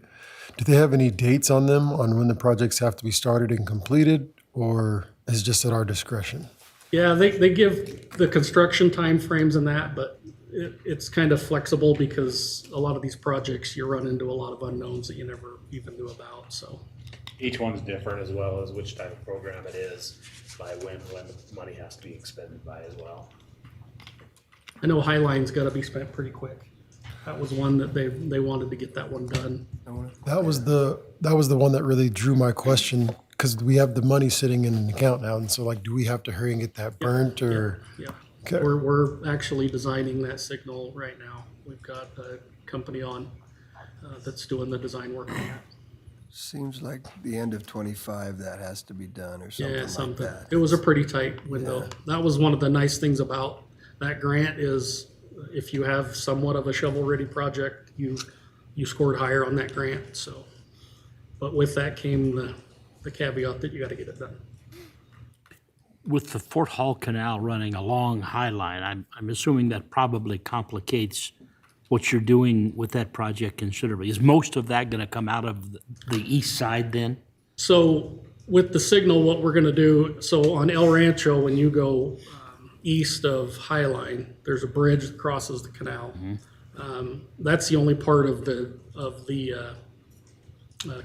do they have any dates on them on when the projects have to be started and completed, or is it just at our discretion? Yeah, they give the construction timeframes and that, but it's kind of flexible because a lot of these projects, you run into a lot of unknowns that you never even knew about, so. Each one's different as well as which type of program it is, by when the money has to be expended by as well. I know Highline's gotta be spent pretty quick. That was one that they wanted to get that one done. That was the one that really drew my question, because we have the money sitting in an account now, and so like, do we have to hurry and get that burnt, or? Yeah, Okay. we're actually designing that signal right now. We've got a company on that's doing the design work on that. Seems like the end of 25 that has to be done or something Yeah, like something. that. It was a pretty tight window. That was one of the nice things about that grant is if you have somewhat of a shovel-ready project, you scored higher on that grant, so. But with that came the caveat that you gotta get it done. With the Fort Hall Canal running along Highline, I'm assuming that probably complicates what you're doing with that project considerably. Is most of that gonna come out of the east side then? So with the signal, what we're gonna do, so on El Rancho, when you go east of Highline, there's a bridge that crosses the canal. That's the only part of the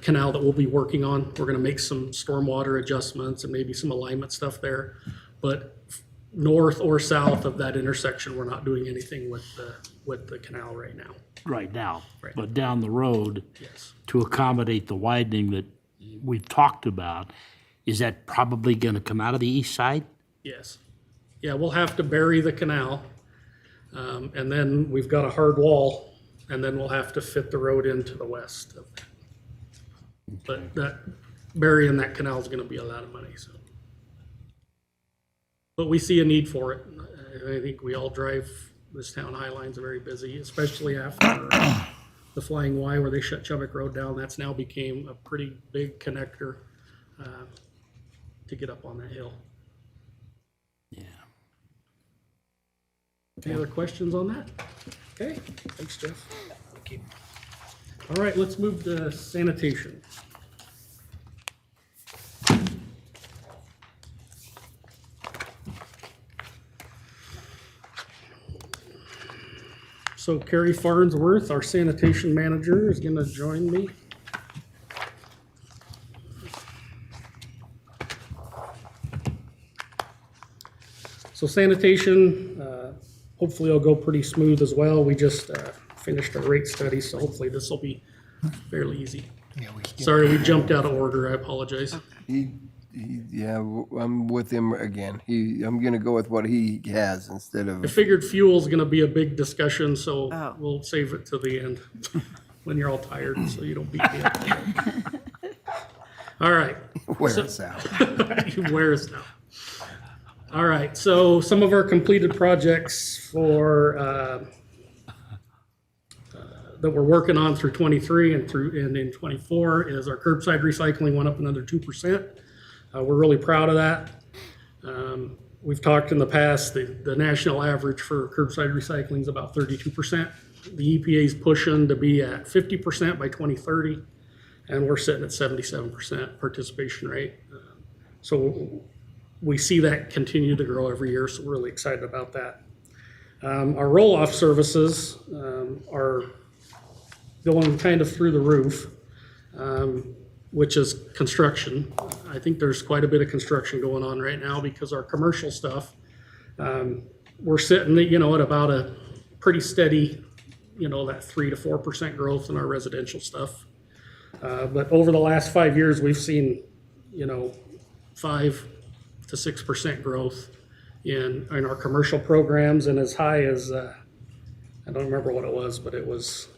canal that we'll be working on. We're gonna make some stormwater adjustments and maybe some alignment stuff there. But north or south of that intersection, we're not doing anything with the canal right now. Right now. Right. But down the road, Yes. to accommodate the widening that we've talked about, is that probably gonna come out of the east side? Yes. Yeah, we'll have to bury the canal. And then we've got a hard wall, and then we'll have to fit the road into the west of that. But that, burying that canal is gonna be a lot of money, so. But we see a need for it. I think we all drive, this town Highline's very busy, especially after the Flying Y where they shut Chubbuck Road down. That's now became a pretty big connector to get up on that hill. Yeah. Any other questions on that? Okay, thanks, Jeff. All right, let's move to sanitation. So Carrie Farnsworth, our sanitation manager, is gonna join me. So sanitation, hopefully it'll go pretty smooth as well. We just finished our rate study, so hopefully this will be fairly easy. Sorry, we jumped out of order. I apologize. Yeah, I'm with him again. I'm gonna go with what he has instead of. I figured fuel's gonna be a big discussion, so we'll save it to the end when you're all tired, so you don't beat me up. All right. Wear us out. You wear us out. All right, so some of our completed projects for that we're working on through 23 and in 24 is our curbside recycling went up another 2%. We're really proud of that. We've talked in the past, the national average for curbside recycling is about 32%. The EPA is pushing to be at 50% by 2030, and we're sitting at 77% participation rate. So we see that continue to grow every year, so we're really excited about that. Our roll-off services are going kind of through the roof, which is construction. I think there's quite a bit of construction going on right now because our commercial stuff, we're sitting, at about a pretty steady, that 3 to 4% growth in our residential stuff. But over the last 5 years, we've seen, 5 to 6% growth in our commercial programs, and as high as, I don't remember what it was, but it was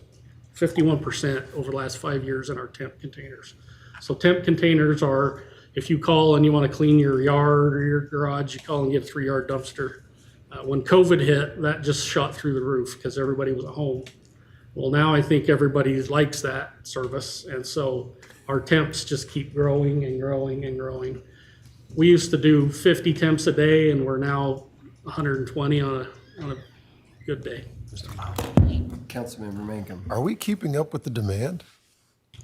51% over the last 5 years in our temp containers. So temp containers are, if you call and you want to clean your yard or your garage, you call and get a 3-yard dumpster. When COVID hit, that just shot through the roof because everybody was at home. Well, now I think everybody likes that service, and so our temps just keep growing and growing and growing. We used to do 50 temps a day, and we're now 120 on a good day. Councilmember Mankum. Are we keeping up with the demand?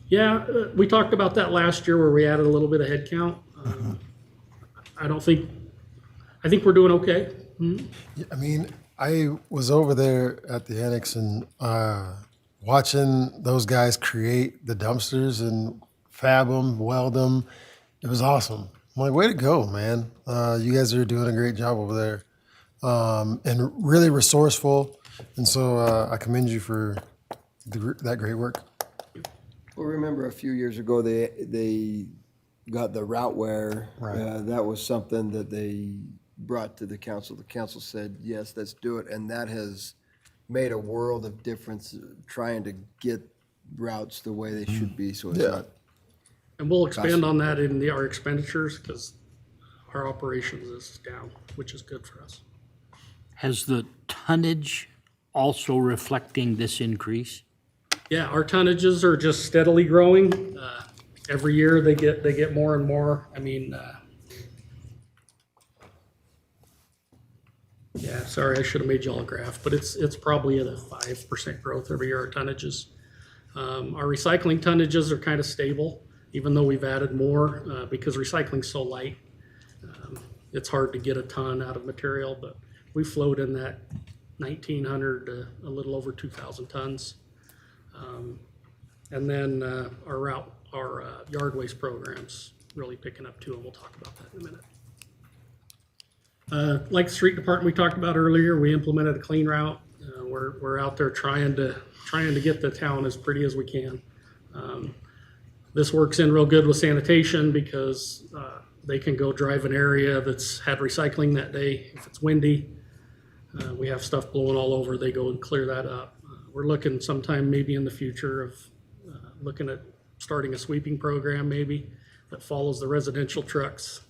Yeah, we talked about that last year where we added a little bit of headcount. I I think we're doing okay. I mean, I was over there at the annex and watching those guys create the dumpsters and fab them, weld them. It was awesome. I'm like, way to go, man. You guys are doing a great job over there, and really resourceful. And so I commend you for that great work. Well, remember a few years ago, they got the routeware. Right. That was something that they brought to the council. The council said, yes, let's do it. And that has made a world of difference trying to get routes the way they should be. So it's Yeah. not, And we'll expand on that in our expenditures because our operations is down, which is good for us. Has the tonnage also reflecting this increase? Yeah, our tonnages are just steadily growing. Every year they get more and more. I mean, yeah, sorry, I should have made y'all a graph, but it's probably at a 5% growth every year, our tonnages. Our recycling tonnages are kind of stable, even though we've added more, because recycling's so light. It's hard to get a ton out of material, but we float in that 1,900 to a little over 2,000 tons. And then our yard waste program's really picking up too, and we'll talk about that in a minute. Like the street department we talked about earlier, we implemented a clean route. We're out there trying to get the town as pretty as we can. This works in real good with sanitation because they can go drive an area that's had recycling that day. If it's windy, we have stuff blowing all over, they go and clear that up. We're looking sometime maybe in the future of looking at starting a sweeping program maybe that follows the residential trucks.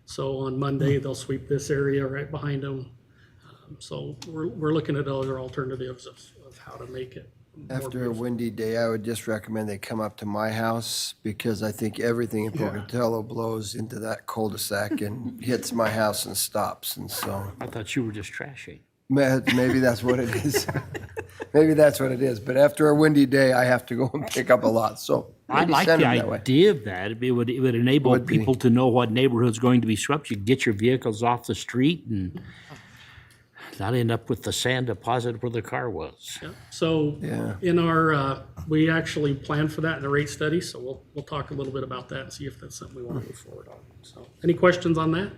So on Monday, they'll sweep this area right behind them. So we're looking at other alternatives of how to make it more after a beautiful. windy day, I would just recommend they come up to my house because I think everything in Pocatello blows into that cul-de-sac and hits my house and stops. And so I thought you were just trashing. maybe that's what it is. Maybe that's what it is. But after a windy day, I have to go and pick up a lot. So I maybe like send the them that way. idea of that. It would enable Would be. people to know what neighborhood's going to be swept. You get your vehicles off the street and not end up with the sand deposit where the car was. Yeah. So Yeah. in our, we actually planned for that in the rate study, so we'll talk a little bit about that and see if that's something we want to move forward on. So any questions on that?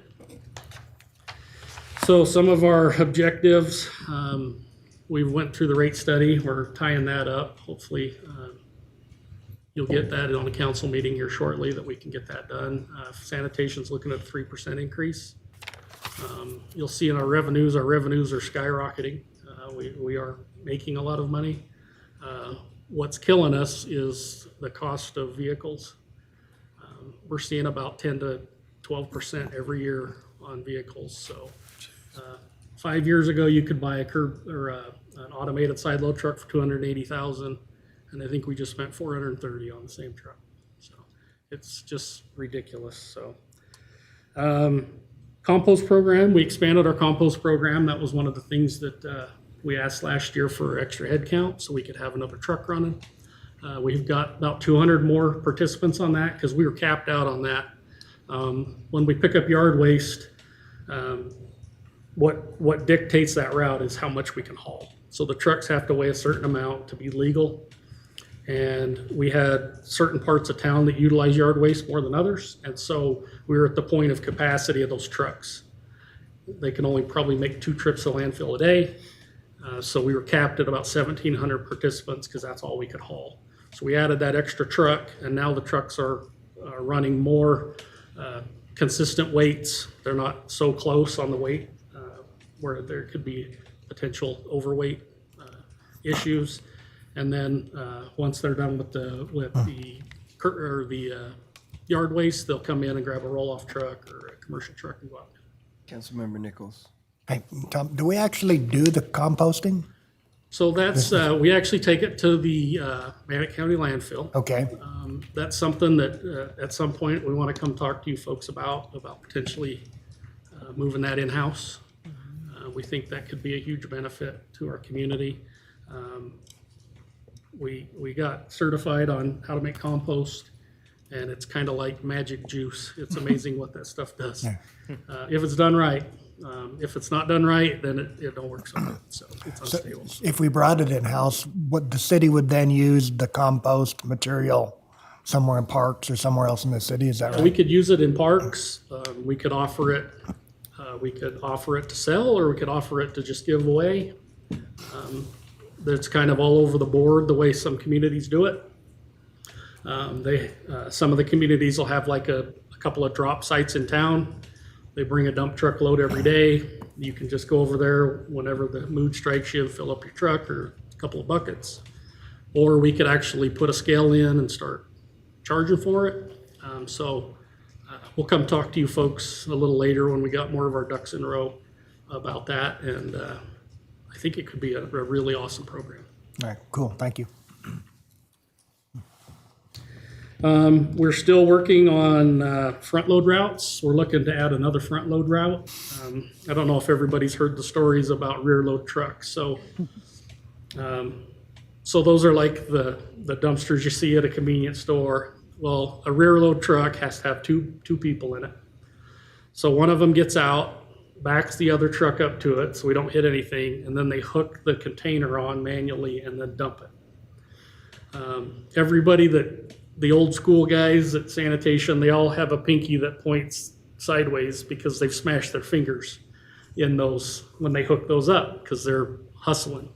So some of our objectives, we went through the rate study. We're tying that up. Hopefully, you'll get that on a council meeting here shortly that we can get that done. Sanitation's looking at a 3% increase. You'll see in our revenues are skyrocketing. We are making a lot of money. What's killing us is the cost of vehicles. We're seeing about 10 to 12% every year on vehicles. So 5 years ago, you could buy an automated side load truck for $280,000, and I think we just spent $430 on the same truck. So it's just ridiculous. So. Compost program, we expanded our compost program. That was one of the things that we asked last year for extra head count so we could have another truck running. We've got about 200 more participants on that because we were capped out on that. When we pick up yard waste, what dictates that route is how much we can haul. So the trucks have to weigh a certain amount to be legal. And we had certain parts of town that utilize yard waste more than others. And so we were at the point of capacity of those trucks. They can only probably make 2 trips to landfill a day. So we were capped at about 1,700 participants because that's all we could haul. So we added that extra truck, and now the trucks are running more consistent weights. They're not so close on the weight where there could be potential overweight issues. And then once they're done with the yard waste, they'll come in and grab a roll-off truck or a commercial truck and go out. Councilmember Nichols. Hey, Tom, do we actually do the composting? So that's we actually take it to the Bannock County landfill. Okay. That's something that at some point we want to come talk to you folks about potentially moving that in-house. We think that could be a huge benefit to our community. We got certified on how to make compost, and it's kind of like magic juice. It's amazing what that stuff does. If it's done right. If it's not done right, then it don't work so good, so it's unstable. If we brought it in-house, what the city would then use the compost material somewhere in parks or somewhere else in the city, is that We right? could use it in parks, we could offer it to sell, or we could offer it to just give away. That's kind of all over the board, the way some communities do it. Some of the communities will have like a couple of drop sites in town. They bring a dump truck load every day. You can just go over there whenever the mood strikes you and fill up your truck or a couple of buckets. Or we could actually put a scale in and start charging for it. We'll come talk to you folks a little later when we got more of our ducks in a row about that. And I think it could be a really awesome program. All right, cool, thank you. We're still working on front load routes. We're looking to add another front load route. I don't know if everybody's heard the stories about rear load trucks. So those are like the dumpsters you see at a convenience store. Well, a rear load truck has to have two people in it. So one of them gets out, backs the other truck up to it so we don't hit anything, and then they hook the container on manually and then dump it. Everybody the old school guys at sanitation, they all have a pinky that points sideways because they've smashed their fingers in those when they hook those up because they're hustling.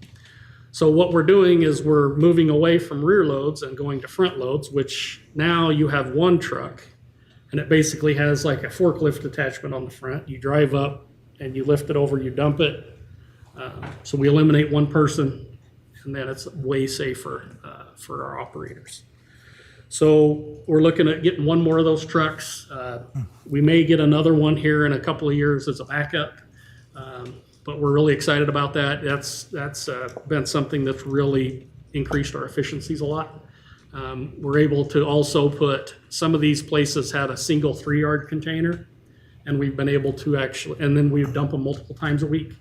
So what we're doing is we're moving away from rear loads and going to front loads, which now you have one truck and it basically has like a forklift attachment on the front. You drive up and you lift it over, you dump it. So we eliminate one person, and then it's way safer for our operators. So we're looking at getting one more of those trucks. We may get another one here in a couple of years as a backup, but we're really excited about that. That's been something that's really increased our efficiencies a lot. We're able to also put, some of these places had a single 3-yard container, and we've been able to actually, and then we dump them multiple times a week.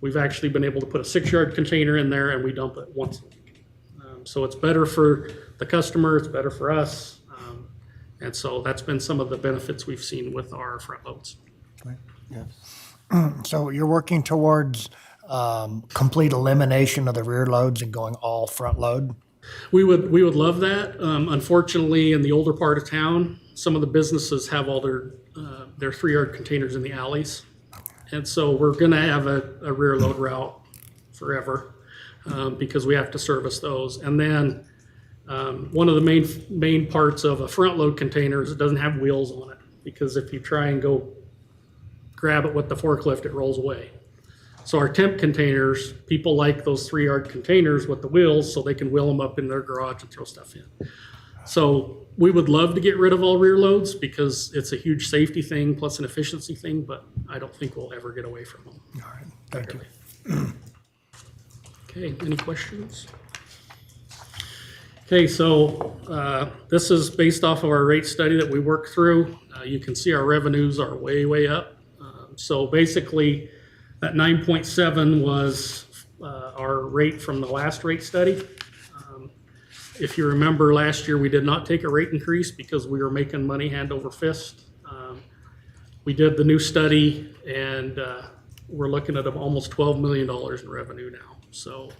We've actually been able to put a 6-yard container in there and we dump it once a week. So it's better for the customer, it's better for us. And so that's been some of the benefits we've seen with our front loads. So you're working towards complete elimination of the rear loads and going all front load? We would love that. Unfortunately, in the older part of town, some of the businesses have all their 3-yard containers in the alleys. And so we're gonna have a rear load route forever because we have to service those. And then one of the main parts of a front load container is it doesn't have wheels on it, because if you try and go grab it with the forklift, it rolls away. So our temp containers, people like those 3-yard containers with the wheels so they can wheel them up in their garage and throw stuff in. So we would love to get rid of all rear loads because it's a huge safety thing plus an efficiency thing, but I don't think we'll ever get away from them. All right, thank you. Okay, any questions? Okay, so this is based off of our rate study that we worked through. You can see our revenues are way up. So basically, that 9.7 was our rate from the last rate study. If you remember last year, we did not take a rate increase because we were making money hand over fist. We did the new study and we're looking at almost $12 million in revenue now. So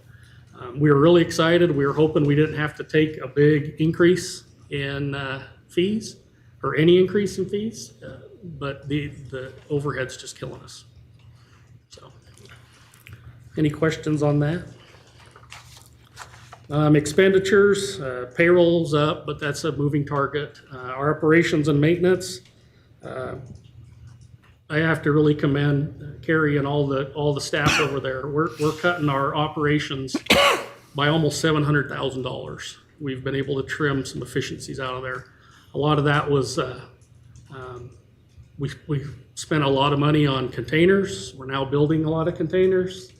we were really excited. We were hoping we didn't have to take a big increase in fees or any increase in fees, but the overhead's just killing us. So, any questions on that? Expenditures, payroll's up, but that's a moving target. Our operations and maintenance, I have to really commend Carrie and all the staff over there. We're cutting our operations by almost $700,000. We've been able to trim some efficiencies out of there. A lot of that was we spent a lot of money on containers. We're now building a lot of containers.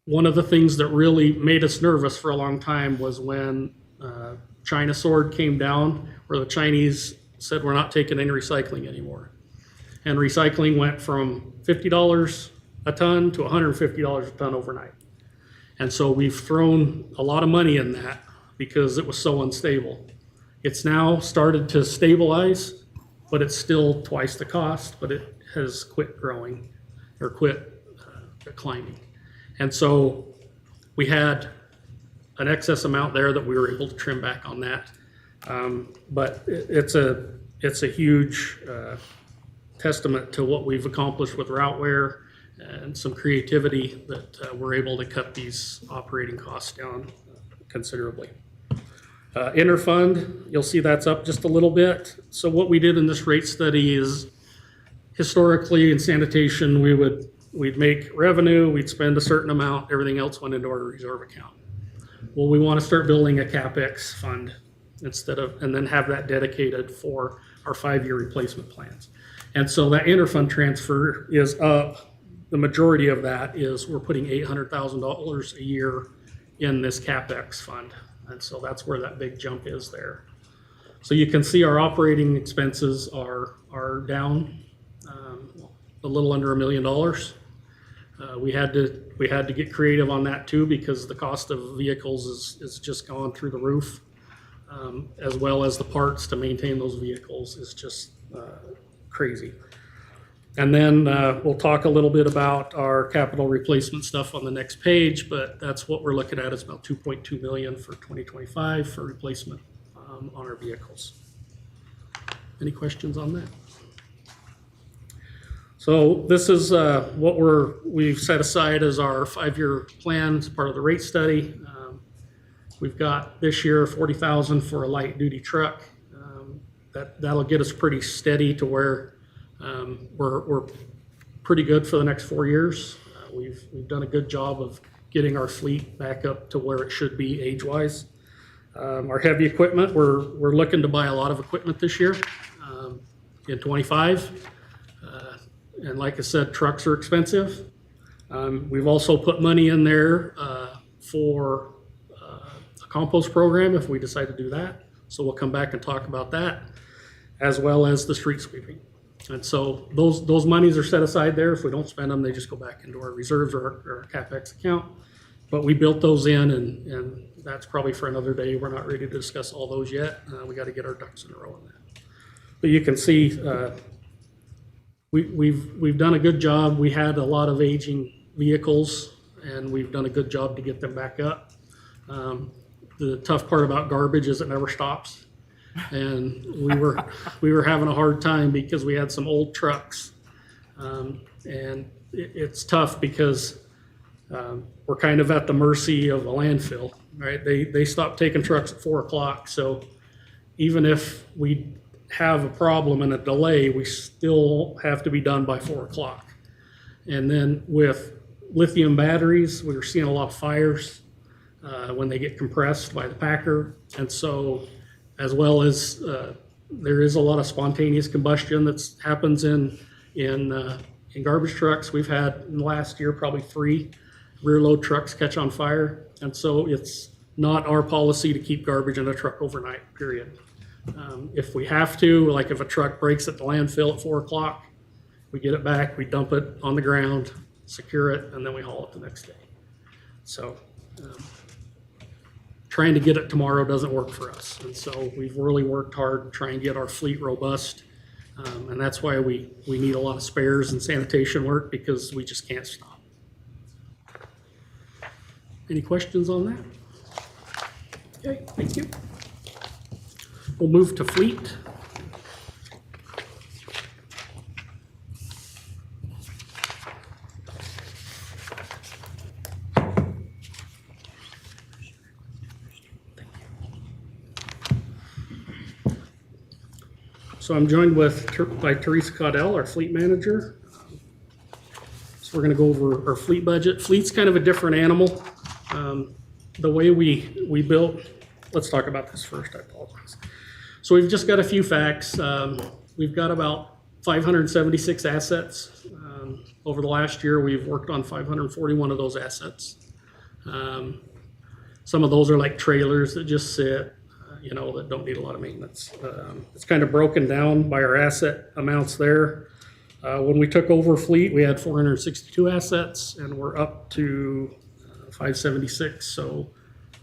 One of the things that really made us nervous for a long time was when China sword came down, where the Chinese said we're not taking any recycling anymore. And recycling went from $50 a ton to $150 a ton overnight. And so we've thrown a lot of money in that because it was so unstable. It's now started to stabilize, but it's still twice the cost, but it has quit growing or quit climbing. And so we had an excess amount there that we were able to trim back on that. But it's a huge testament to what we've accomplished with routeware and some creativity that we're able to cut these operating costs down considerably. Interfund, you'll see that's up just a little bit. So what we did in this rate study is historically in sanitation, we'd make revenue, we'd spend a certain amount, everything else went into our reserve account. Well, we want to start building a CapEx fund and then have that dedicated for our 5-year replacement plans. And so that interfund transfer is up. The majority of that is we're putting $800,000 a year in this CapEx fund. And so that's where that big jump is there. So you can see our operating expenses are down a little under $1 million. We had to get creative on that too, because the cost of vehicles is just gone through the roof, as well as the parts to maintain those vehicles is just crazy. And then we'll talk a little bit about our capital replacement stuff on the next page, but that's what we're looking at is about $2.2 million for 2025 for replacement on our vehicles. Any questions on that? So this is what we've set aside as our 5-year plan as part of the rate study. We've got this year $40,000 for a light duty truck. That'll get us pretty steady to where we're pretty good for the next 4 years. We've done a good job of getting our fleet back up to where it should be age-wise. Our heavy equipment, we're looking to buy a lot of equipment this year in 25. And like I said, trucks are expensive. We've also put money in there for a compost program if we decide to do that. So we'll come back and talk about that, as well as the street sweeping. And so those monies are set aside there. If we don't spend them, they just go back into our reserves or our CapEx account. But we built those in, and that's probably for another day. We're not ready to discuss all those yet. We got to get our ducks in a row on that. But you can see we've done a good job. We had a lot of aging vehicles, and we've done a good job to get them back up. The tough part about garbage is it never stops. And we were having a hard time because we had some old trucks. And it's tough because we're kind of at the mercy of a landfill, right? They stopped taking trucks at 4 o'clock. So even if we have a problem and a delay, we still have to be done by 4 o'clock. And then with lithium batteries, we were seeing a lot of fires when they get compressed by the packer. And so, as well as there is a lot of spontaneous combustion that happens in garbage trucks. We've had in the last year probably 3 rear load trucks catch on fire. And so it's not our policy to keep garbage in a truck overnight, period. If we have to, like if a truck breaks at the landfill at 4 o'clock, we get it back, we dump it on the ground, secure it, and then we haul it the next day. So trying to get it tomorrow doesn't work for us. And so we've really worked hard to try and get our fleet robust. And that's why we need a lot of spares and sanitation work, because we just can't stop. Any questions on that? Okay, thank you. We'll move to fleet. So I'm joined by Teresa Caudell, our fleet manager. So we're going to go over our fleet budget. Fleet's kind of a different animal. The way we built, let's talk about this first, I apologize. So we've just got a few facts. We've got about 576 assets. Over the last year, we've worked on 541 of those assets. Some of those are like trailers that just sit, that don't need a lot of maintenance. It's kind of broken down by our asset amounts there. When we took over fleet, we had 462 assets, and we're up to 576. So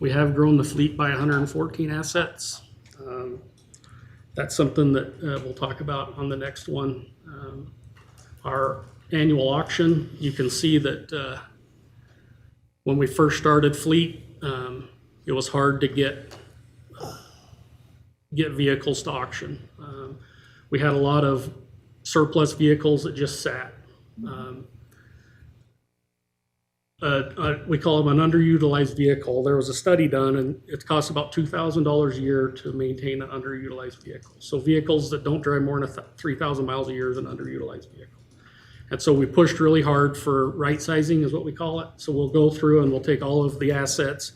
we have grown the fleet by 114 assets. That's something that we'll talk about on the next one. our annual auction, you can see that when we first started fleet, it was hard to get vehicles to auction. We had a lot of surplus vehicles that just sat. We call them an underutilized vehicle. There was a study done, and it costs about $2,000 a year to maintain an underutilized vehicle. So vehicles that don't drive more than 3,000 miles a year is an underutilized vehicle. And so we pushed really hard for right sizing is what we call it. So we'll go through and we'll take all of the assets,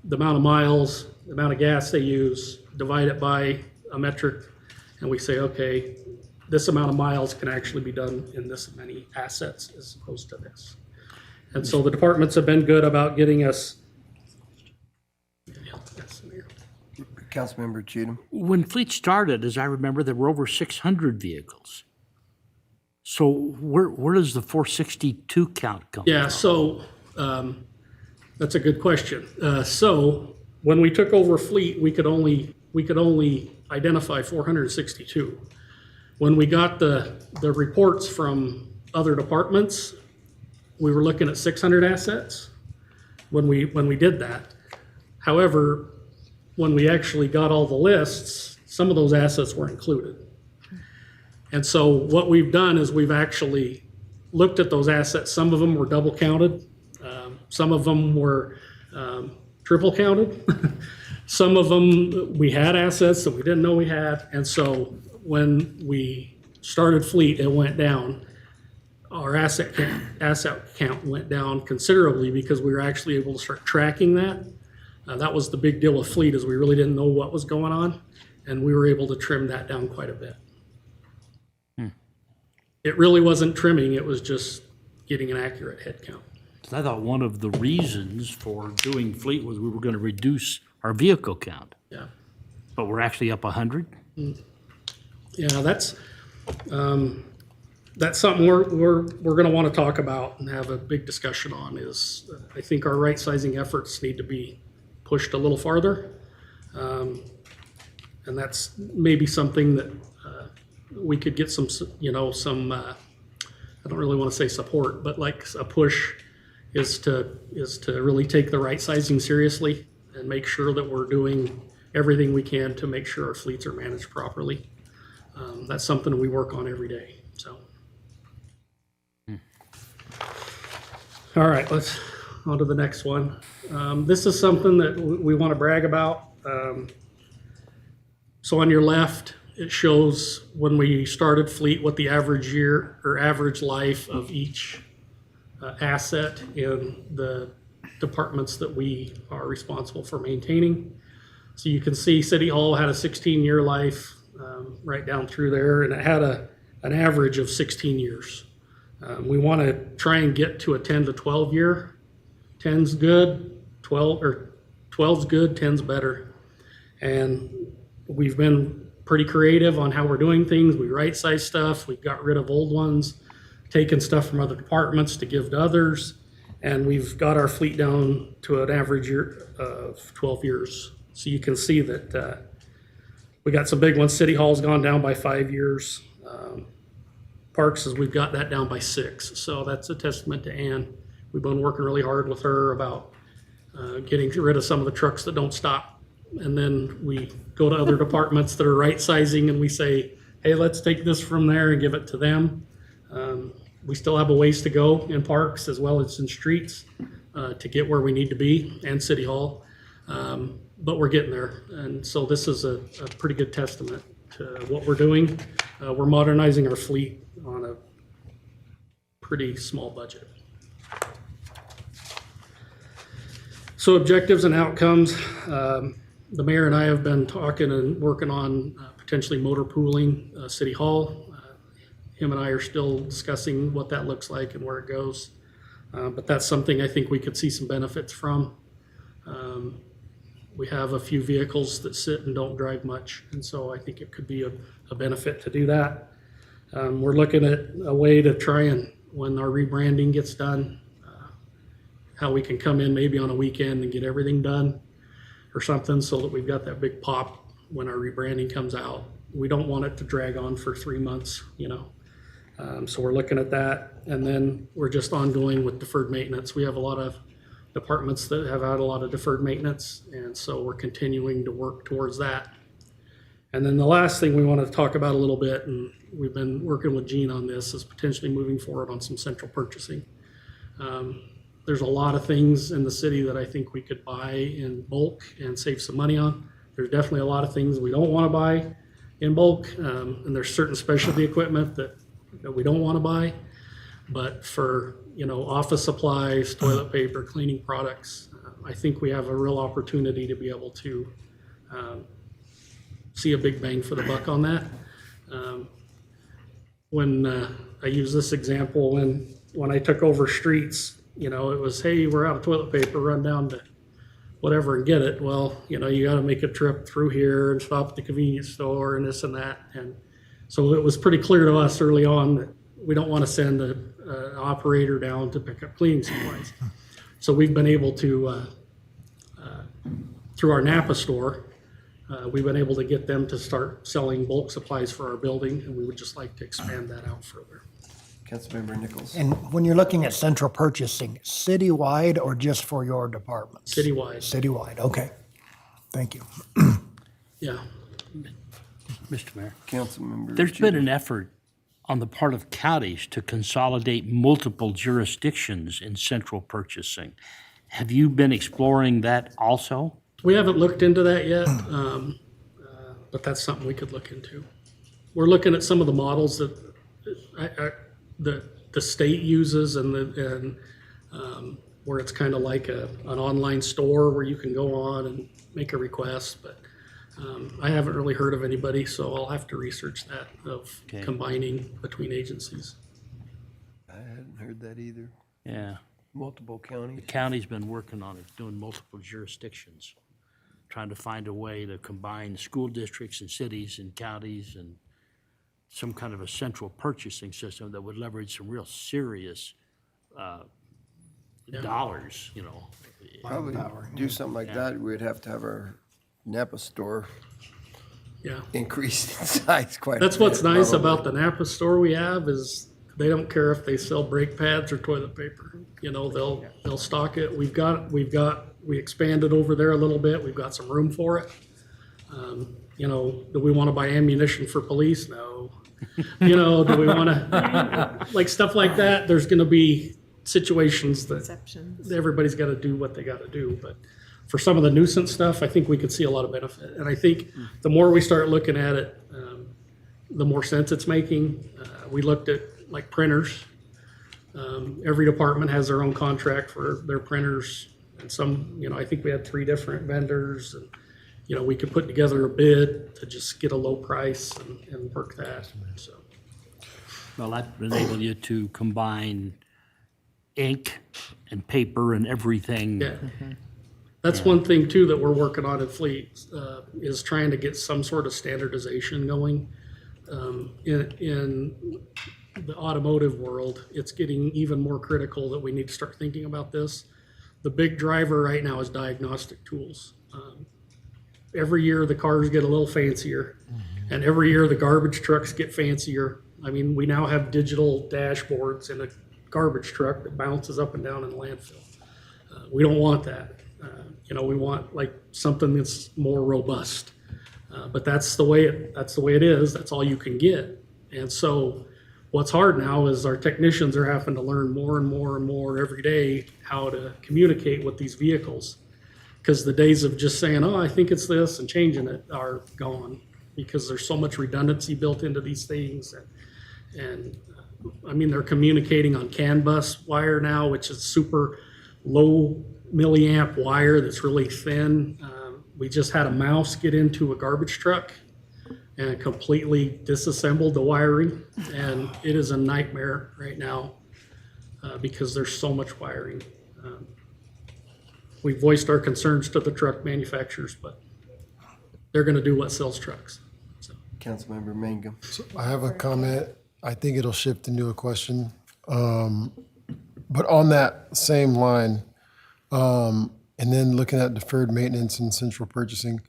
the amount of miles, the amount of gas they use, divide it by a metric, and we say, okay, this amount of miles can actually be done in this many assets as opposed to this. And so the departments have been good about getting us. Councilmember Cheatham. When fleet started, as I remember, there were over 600 vehicles. So where does the 462 count come from? Yeah, so that's a good question. So when we took over fleet, we could only identify 462. When we got the reports from other departments, we were looking at 600 assets when we did that. However, when we actually got all the lists, some of those assets were included. And so what we've done is we've actually looked at those assets. Some of them were double counted. Some of them were triple counted. Some of them, we had assets that we didn't know we had. And so when we started fleet, it went down. Our asset count went down considerably because we were actually able to start tracking that. That was the big deal with fleet, is we really didn't know what was going on, and we were able to trim that down quite a bit. It really wasn't trimming, it was just getting an accurate head count. I thought one of the reasons for doing fleet was we were going to reduce our vehicle count. Yeah. But we're actually up 100? Yeah, that's something we're going to want to talk about and have a big discussion on. Is I think our right sizing efforts need to be pushed a little farther, and that's maybe something that we could get some I don't really want to say support, but like a push is to really take the right sizing seriously and make sure that we're doing everything we can to make sure our fleets are managed properly. That's something we work on every day. So, all right, let's on to the next one. This is something that we want to brag about. So on your left, it shows when we started fleet what the average year or average life of each asset in the departments that we are responsible for maintaining. So you can see City Hall had a 16-year life right down through there, and it had an average of 16 years. We want to try and get to a 10 to 12 year. 10's good, 12's good, 10's better. And we've been pretty creative on how we're doing things. We right size stuff. We've got rid of old ones, taken stuff from other departments to give to others. And we've got our fleet down to an average year of 12 years. So you can see that we got some big ones. City Hall's gone down by 5 years. Parks, we've got that down by 6. So that's a testament to Ann. We've been working really hard with her about getting rid of some of the trucks that don't stop. And then we go to other departments that are right sizing and we say, hey, let's take this from there and give it to them. We still have a ways to go in parks as well as in streets to get where we need to be, and City Hall. But we're getting there. And so this is a pretty good testament to what we're doing. We're modernizing our fleet on a pretty small budget. So objectives and outcomes. The mayor and I have been talking and working on potentially motor pooling City Hall. Him and I are still discussing what that looks like and where it goes. But that's something I think we could see some benefits from. We have a few vehicles that sit and don't drive much, and so I think it could be a benefit to do that. We're looking at a way to try and, when our rebranding gets done, how we can come in maybe on a weekend and get everything done or something so that we've got that big pop when our rebranding comes out. We don't want it to drag on for 3 months, you know. So we're looking at that. And then we're just ongoing with deferred maintenance. We have a lot of departments that have had a lot of deferred maintenance. And so we're continuing to work towards that. And then the last thing we want to talk about a little bit, and we've been working with Gene on this, is potentially moving forward on some central purchasing. There's a lot of things in the city that I think we could buy in bulk and save some money on. There's definitely a lot of things we don't want to buy in bulk, and there's certain specialty equipment that we don't want to buy. But for, office supplies, toilet paper, cleaning products, I think we have a real opportunity to be able to see a big bang for the buck on that. When I use this example, when I took over streets, it was, hey, we're out of toilet paper, run down to whatever and get it. Well, you got to make a trip through here and stop at the convenience store and this and that. And so it was pretty clear to us early on that we don't want to send an operator down to pick up cleaning supplies. So we've been able to, through our Napa store, we've been able to get them to start selling bulk supplies for our building, and we would just like to expand that out further. Councilmember Nichols. And when you're looking at central purchasing, citywide or just for your departments? Citywide, Citywide, okay. Thank you. yeah. Mr. Mayor, Councilmember. there's been an effort on the part of counties to consolidate multiple jurisdictions in central purchasing. Have you been exploring that also? We haven't looked into that yet, but that's something we could look into. We're looking at some of the models that the state uses and where it's kind of like an online store where you can go on and make a request, but I haven't really heard of anybody, so I'll have to research that of combining between agencies. I hadn't heard that either. Yeah. Multiple counties. The county's been working on it, doing multiple jurisdictions, trying to find a way to combine school districts and cities and counties and some kind of a central purchasing system that would leverage some real serious dollars, Probably do something like that, we'd have to have our Napa store increased in size quite a bit. That's what's nice probably. about the Napa store we have is they don't care if they sell brake pads or toilet paper. They'll stock it. We expanded over there a little bit. We've got some room for it. Do we want to buy ammunition for police? No. Do we want to, like stuff like that? There's going to be situations that everybody's got to do what they got to do. But for some of the nuisance stuff, I think we could see a lot of benefit. And I think the more we start looking at it, the more sense it's making. We looked at like printers. Every department has their own contract for their printers. And some, I think we had 3 different vendors. And, we could put together a bid to just get a low price and work that. So. Well, that would enable you to combine ink and paper and everything. Yeah. That's one thing too that we're working on at Fleet, is trying to get some sort of standardization going. In the automotive world, it's getting even more critical that we need to start thinking about this. The big driver right now is diagnostic tools. Every year the cars get a little fancier, and every year the garbage trucks get fancier. I mean, we now have digital dashboards in a garbage truck that bounces up and down in the landfill. We don't want that. We want like something that's more robust. But that's the way it is. That's all you can get. And so what's hard now is our technicians are having to learn more and more and more every day how to communicate with these vehicles. Because the days of just saying, oh, I think it's this and changing it are gone, because there's so much redundancy built into these things. And I mean, they're communicating on CAN bus wire now, which is super low milliamp wire that's really thin. We just had a mouse get into a garbage truck and completely disassembled the wiring. And it is a nightmare right now because there's so much wiring. We voiced our concerns to the truck manufacturers, but they're going to do what sells trucks. So. Councilmember Mangum. So I have a comment. I think it'll shift into a question. But on that same line, and then looking at deferred maintenance and central purchasing,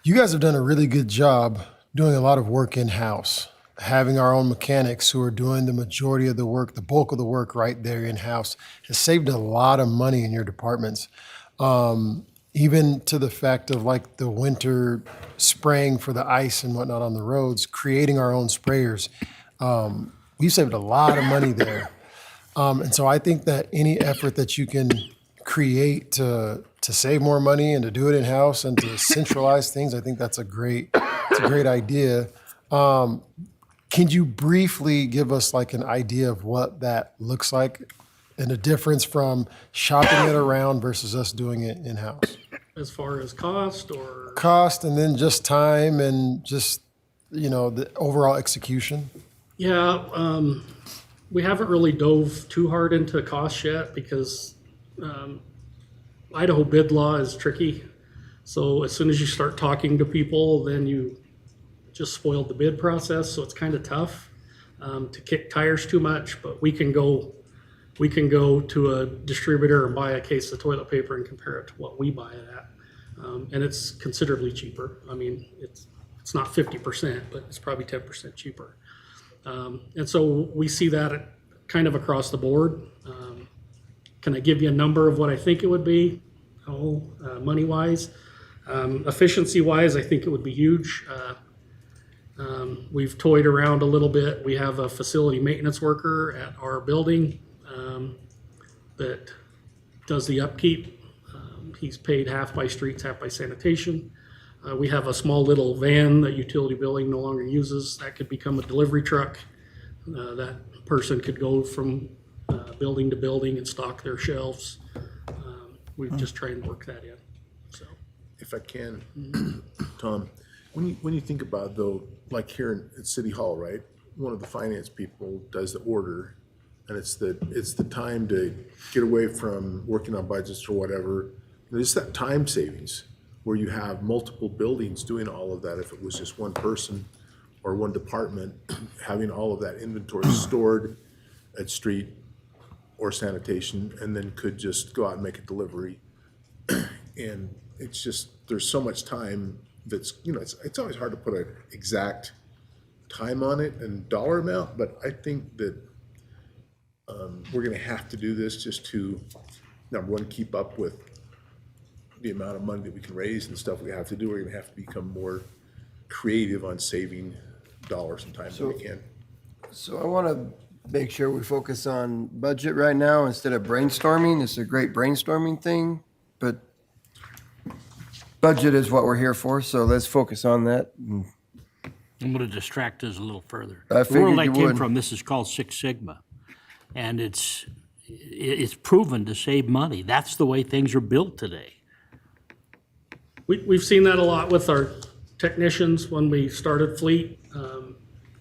you guys have done a really good job doing a lot of work in-house. having our own mechanics who are doing the majority of the work, the bulk of the work right there in-house, has saved a lot of money in your departments. Even to the fact of like the winter spraying for the ice and whatnot on the roads, creating our own sprayers. We saved a lot of money there. And so I think that any effort that you can create to save more money and to do it in-house and to centralize things, I think that's a great idea. Can you briefly give us like an idea of what that looks like and the difference from shopping it around versus us doing it in-house? As far as cost or? Cost and then just time and just, the overall execution? Yeah, we haven't really dove too hard into cost yet because Idaho bid law is tricky. So as soon as you start talking to people, then you just spoiled the bid process. So it's kind of tough to kick tires too much, but we can go to a distributor and buy a case of toilet paper and compare it to what we buy it at. And it's considerably cheaper. I mean, it's not 50%, but it's probably 10% cheaper. And so we see that kind of across the board. Can I give you a number of what I think it would be? Money-wise. Efficiency-wise, I think it would be huge. We've toyed around a little bit. We have a facility maintenance worker at our building that does the upkeep. He's paid half by streets, half by sanitation. We have a small little van that utility building no longer uses. That could become a delivery truck. That person could go from building to building and stock their shelves. We've just tried and work that in. So, If I can, Tom, when you think about though, like here at City Hall, right? One of the finance people does the order, and it's the time to get away from working on budgets or whatever. It's that time savings where you have multiple buildings doing all of that. If it was just one person or one department having all of that inventory stored at street or sanitation, and then could just go out and make a delivery. And it's just, there's so much time that's, it's always hard to put an exact time on it and dollar amount, but I think that we're gonna have to do this just to, number one, keep up with the amount of money that we can raise and stuff we have to do. We're gonna have to become more creative on saving dollars and time that we can. So I want to make sure we focus on budget right now instead of brainstorming. It's a great brainstorming thing, but budget is what we're here for, so let's focus on that. I'm going to distract us a little further. I The world figured I you came would. from, this is called Six Sigma, and it's proven to save money. That's the way things are built today. we've seen that a lot with our technicians when we started Fleet.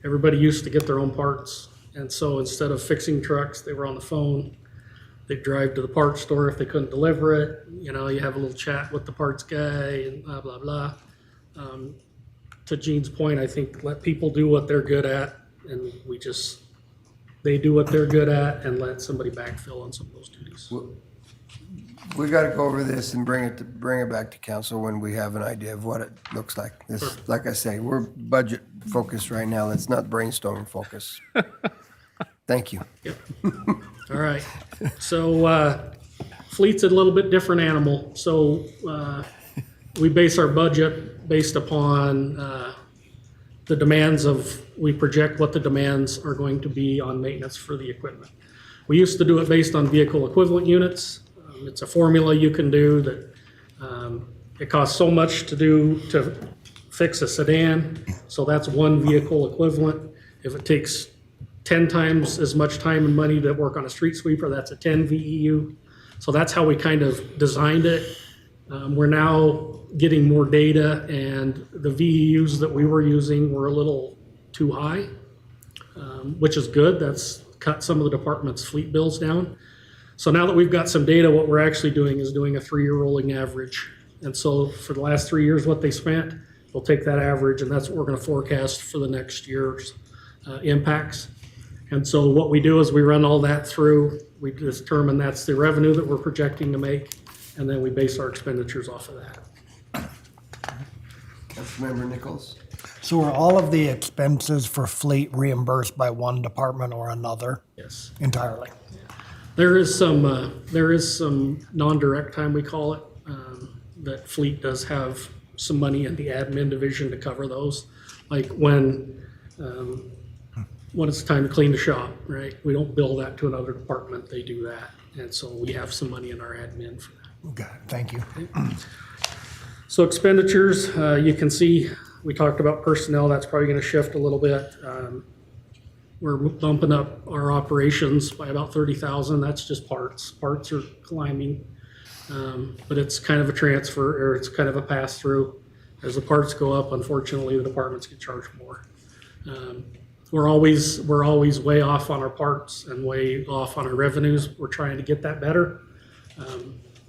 Everybody used to get their own parts. And so instead of fixing trucks, they were on the phone. They'd drive to the parts store if they couldn't deliver it. You have a little chat with the parts guy and blah, blah, blah. To Gene's point, I think let people do what they're good at, and they do what they're good at and let somebody backfill on some of those duties. We got to go over this and bring it back to council when we have an idea of what it looks like. This, like I say, we're budget focused right now. Let's not brainstorm focus. Thank you. Yep. All right. So Fleet's a little bit different animal. So we base our budget based upon the demands we project what the demands are going to be on maintenance for the equipment. We used to do it based on vehicle equivalent units. It's a formula you can do that it costs so much to fix a sedan. So that's one vehicle equivalent. If it takes 10 times as much time and money to work on a street sweeper, that's a 10 VEU. So that's how we kind of designed it. We're now getting more data, and the VEUs that we were using were a little too high, which is good. That's cut some of the department's fleet bills down. So now that we've got some data, what we're actually doing is doing a 3-year rolling average. And so for the last 3 years, what they spent, we'll take that average, and that's what we're going to forecast for the next year's impacts. And so what we do is we run all that through. We determine that's the revenue that we're projecting to make, and then we base our expenditures off of that. Councilmember Nichols? So are all of the expenses for fleet reimbursed by one department or another Yes. entirely? There is some non-direct time, we call it, that fleet does have some money in the admin division to cover those. Like when it's time to clean the shop, right? We don't bill that to another department, they do that. And so we have some money in our admin for that. Okay, thank you. So expenditures, you can see, we talked about personnel, that's probably gonna shift a little bit. We're bumping up our operations by about 30,000, that's just parts. Parts are climbing, but it's kind of a transfer, or it's kind of a pass-through. As the parts go up, unfortunately, the departments get charged more. We're always way off on our parts and way off on our revenues. We're trying to get that better.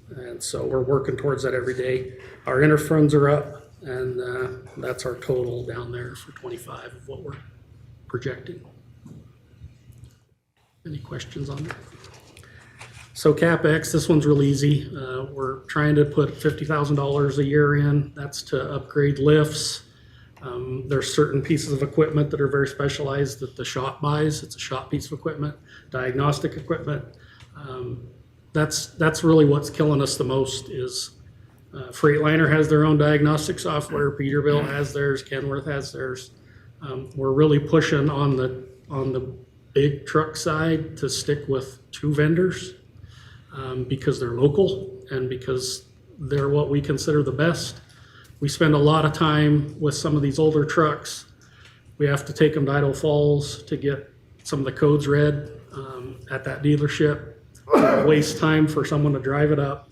And so we're working towards that every day. Our interfunds are up, and that's our total down there for 25 of what we're projecting. Any questions on that? So CapEx, this one's real easy. We're trying to put $50,000 a year in. That's to upgrade lifts. There's certain pieces of equipment that are very specialized that the shop buys. It's a shop piece of equipment, diagnostic equipment. That's really what's killing us the most is Freightliner has their own diagnostic software. Peterbilt has theirs. Kenworth has theirs. We're really pushing on the big truck side to stick with 2 vendors because they're local and because they're what we consider the best. We spend a lot of time with some of these older trucks. We have to take them to Idaho Falls to get some of the codes read at that dealership. Waste time for someone to drive it up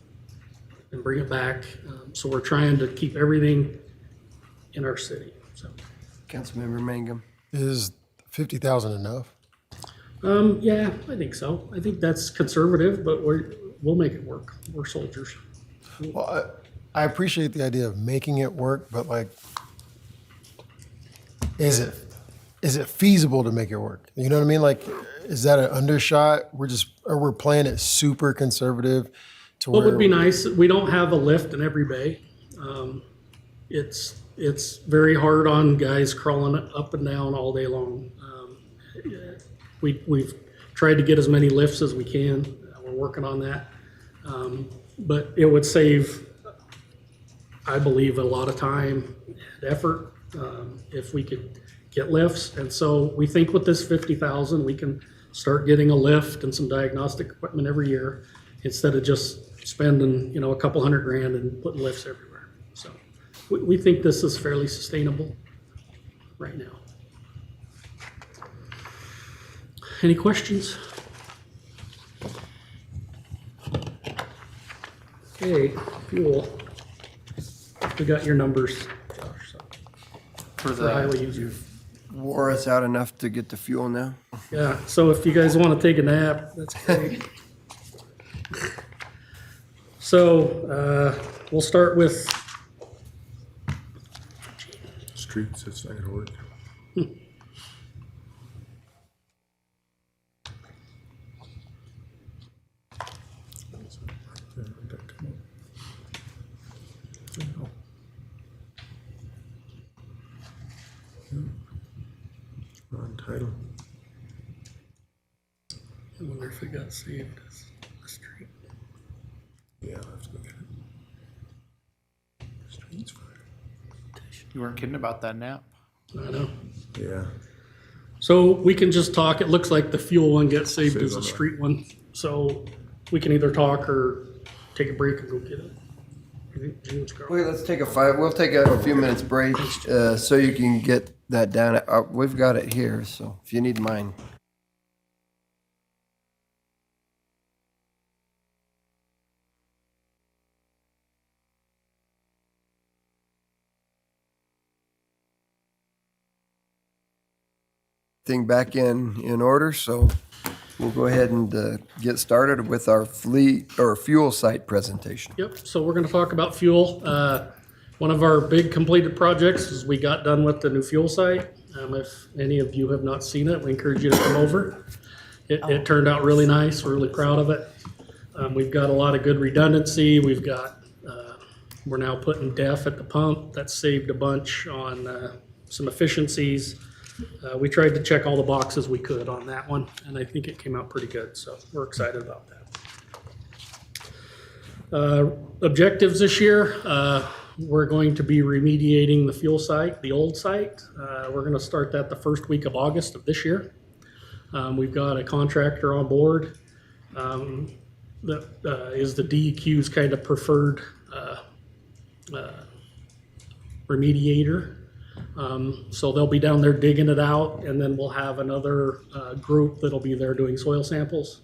and bring it back. So we're trying to keep everything in our city. So, Councilmember Mangum. Is 50,000 enough? yeah, I think so. I think that's conservative, but we'll make it work. We're soldiers. Well, I appreciate the idea of making it work, but like, is it feasible to make it work? You know what I mean? Like, is that an undershot? We're playing it super conservative to What where would be nice, we don't have a lift in every bay. It's very hard on guys crawling up and down all day long. We've tried to get as many lifts as we can. We're working on that. But it would save, I believe, a lot of time and effort if we could get lifts. And so we think with this 50,000, we can start getting a lift and some diagnostic equipment every year instead of just spending, a couple $100,000 and putting lifts everywhere. So we think this is fairly sustainable right now. Any questions? Okay, fuel. We got your numbers, Josh, so. For For highway users. Wore us out enough to get the fuel now. Yeah, so if you guys want to take a nap, that's great. So, we'll start with, Streets, it's not gonna work. Wrong title. I wonder if it got saved as a street. Yeah, I'll have to look at it. Streets fire. You weren't kidding about that nap. I know. Yeah. So we can just talk. It looks like the fuel one gets saved Saved as on a that. street one. So we can either talk or take a break and go get it. I think June's got- Okay, we'll take a few minutes break, so you can get that down. We've got it here, so if you need mine. Thing back in order, so we'll go ahead and get started with our fleet or fuel site presentation. Yep, so we're gonna talk about fuel. One of our big completed projects is we got done with the new fuel site. If any of you have not seen it, we encourage you to come over. It turned out really nice, we're really proud of it. We've got a lot of good redundancy, we've got, we're now putting DEF at the pump, that saved a bunch on some efficiencies. We tried to check all the boxes we could on that one, and I think it came out pretty good, so we're excited about that. Objectives this year, we're going to be remediating the fuel site, the old site. We're gonna start that the first week of August of this year. We've got a contractor on board that is the DEQ's kind of preferred remediator. So they'll be down there digging it out, and then we'll have another group that'll be there doing soil samples.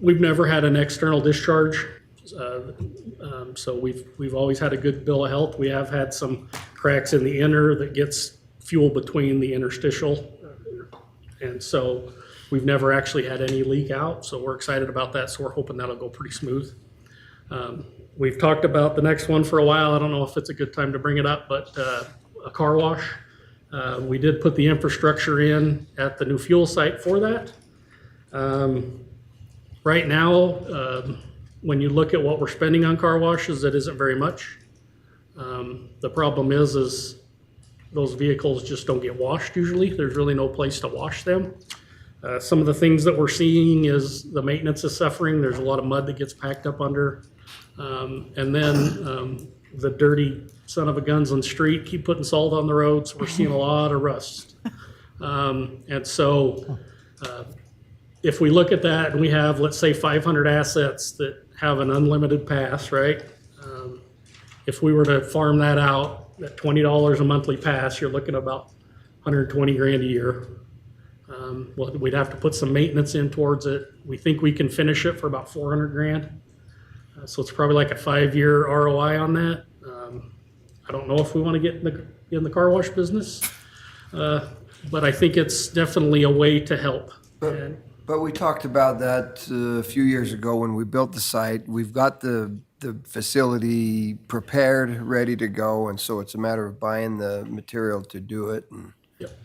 We've never had an external discharge, so we've always had a good bill of health. We have had some cracks in the inner that gets fuel between the interstitial, and so we've never actually had any leak out, so we're excited about that, so we're hoping that'll go pretty smooth. We've talked about the next one for a while. I don't know if it's a good time to bring it up, but a car wash. We did put the infrastructure in at the new fuel site for that. Right now, when you look at what we're spending on car washes, it isn't very much. The problem is those vehicles just don't get washed usually. There's really no place to wash them. Some of the things that we're seeing is the maintenance is suffering. There's a lot of mud that gets packed up under. And then the dirty son of a guns on the street keep putting salt on the road, so we're seeing a lot of rust. And so if we look at that and we have, let's say, 500 assets that have an unlimited pass, right? If we were to farm that out at $20 a monthly pass, you're looking at about 120 grand a year. Well, we'd have to put some maintenance in towards it. We think we can finish it for about 400 grand. So it's probably like a 5-year ROI on that. I don't know if we want to get in the car wash business, but I think it's definitely a way to help. But we talked about that a few years ago when we built the site. We've got the facility prepared, ready to go, and so it's a matter of buying the material to do it. And, Yep.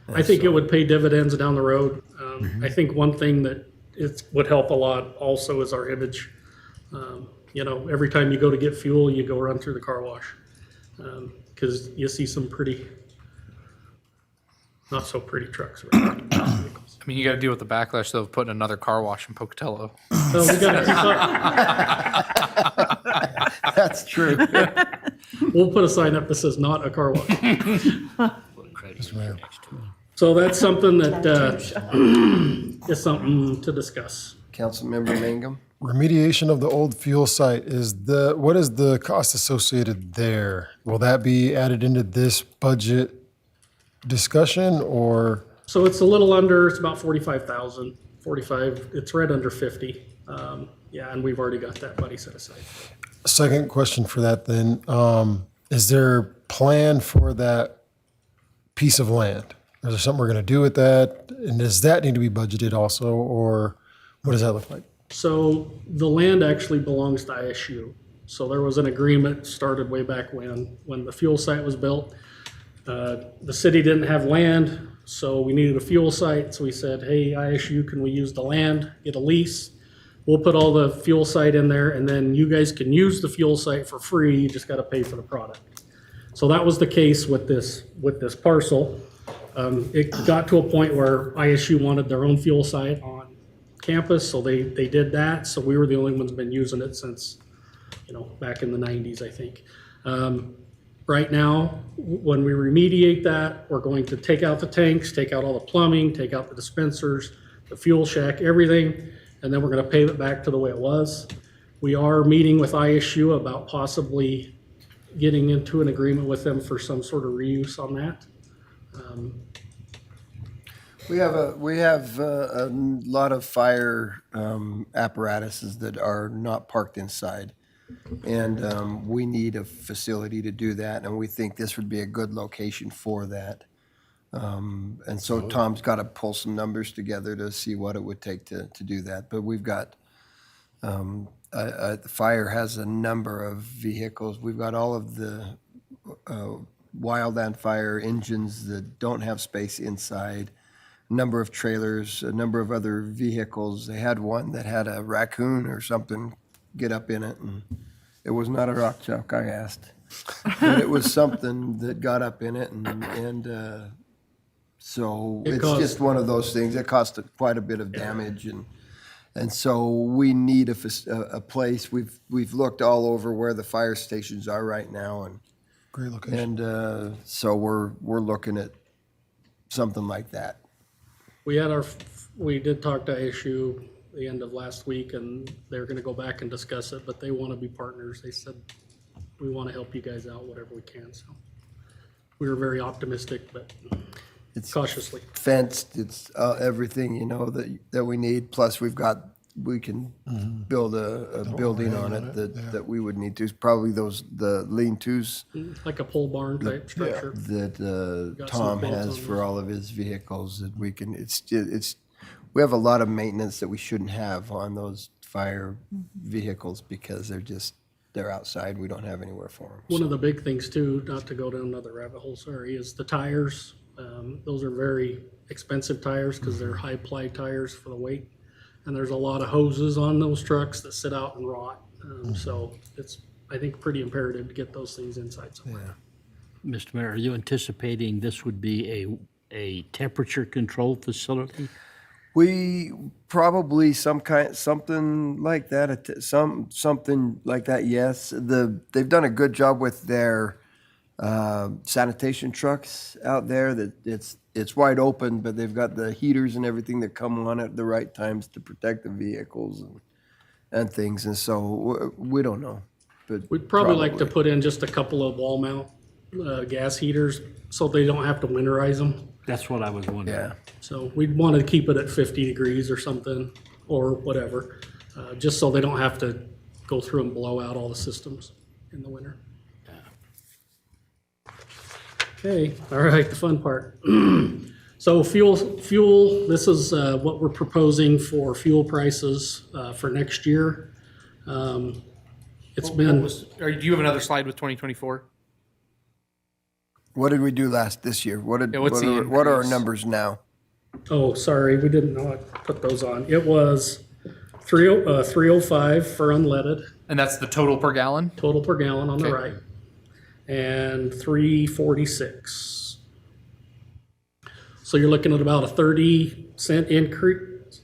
I think it would pay dividends down the road. I think one thing that would help a lot also is our image. You know, every time you go to get fuel, you go run through the car wash, because you see some pretty, not so pretty trucks. Right? I mean, you got to deal with the backlash though of putting another car wash in Pocatello. So we got to keep up. That's true. We'll put a sign up that says "Not a car wash." So that's something that is something to discuss. Councilmember Mangum? Remediation of the old fuel site, what is the cost associated there? Will that be added into this budget discussion, or? So it's a little under, it's about 45,000, 45, it's right under 50. Yeah, and we've already got that money set aside. Second question for that then, is there a plan for that piece of land? Is there something we're gonna do with that? And does that need to be budgeted also, or what does that look like? So the land actually belongs to ISU. So there was an agreement started way back when the fuel site was built. The city didn't have land, so we needed a fuel site. So we said, hey, ISU, can we use the land, get a lease? We'll put all the fuel site in there, and then you guys can use the fuel site for free. You just got to pay for the product. So that was the case with this parcel. It got to a point where ISU wanted their own fuel site on campus, so they did that. So we were the only ones been using it since, back in the 90s, I think. Right now, when we remediate that, we're going to take out the tanks, take out all the plumbing, take out the dispensers, the fuel shack, everything, and then we're going to pave it back to the way it was. We are meeting with ISU about possibly getting into an agreement with them for some sort of reuse on that. We have a lot of fire apparatuses that are not parked inside. And we need a facility to do that, and we think this would be a good location for that. And so Tom's got to pull some numbers together to see what it would take to do that. But we've got, the fire has a number of vehicles. We've got all of the wildland fire engines that don't have space inside, a number of trailers, a number of other vehicles. They had one that had a raccoon or something get up in it, and it was not a rock chuck, I asked. but it was something that got up in it, and so It it's caused- just one of those things. It caused quite a bit of damage, and so we need a place. We've looked all over where the fire stations are right now, and Great location. so we're looking at something like that. We did talk to issue the end of last week, and they're gonna go back and discuss it, but they wanna be partners. They said, we wanna help you guys out whatever we can, so. We were very optimistic, but It's cautiously. fenced. It's everything that we need. Plus, we can build a building on it that we would need to. Probably the lean-tos Like a pole barn type structure. that Got some Tom quotes has on for those. all of his vehicles. That we have a lot of maintenance that we shouldn't have on those fire vehicles because they're outside. We don't have anywhere for them. One of the big things too, not to go down another rabbit hole, sorry, is the tires. Those are very expensive tires because they're high ply tires for the weight. And there's a lot of hoses on those trucks that sit out and rot. So it's, I think, pretty imperative to get those things inside somewhere. Mr. Mayor, are you anticipating this would be a temperature-controlled facility? We probably something like that. Something like that. Yes, they've done a good job with their sanitation trucks out there. That it's wide open, but they've got the heaters and everything that come on at the right times to protect the vehicles and things. And so we don't know. But We'd probably like to put in just a couple of wall mount gas heaters so they don't have to winterize them. That's what I was wondering. Yeah. So we'd want to keep it at 50 degrees or something, or whatever, just so they don't have to go through and blow out all the systems in the winter. Okay, all right, the fun part. So fuel, this is what we're proposing for fuel prices for next year. It's been, Do you have another slide with 2024? What did we do this year? What what's the what are our increase? numbers now? oh, sorry, we didn't know I put those on. It was 305 for unleaded, And that's the total per gallon? total per gallon on the Okay. right, and 346. So you're looking at about a 30-cent increase.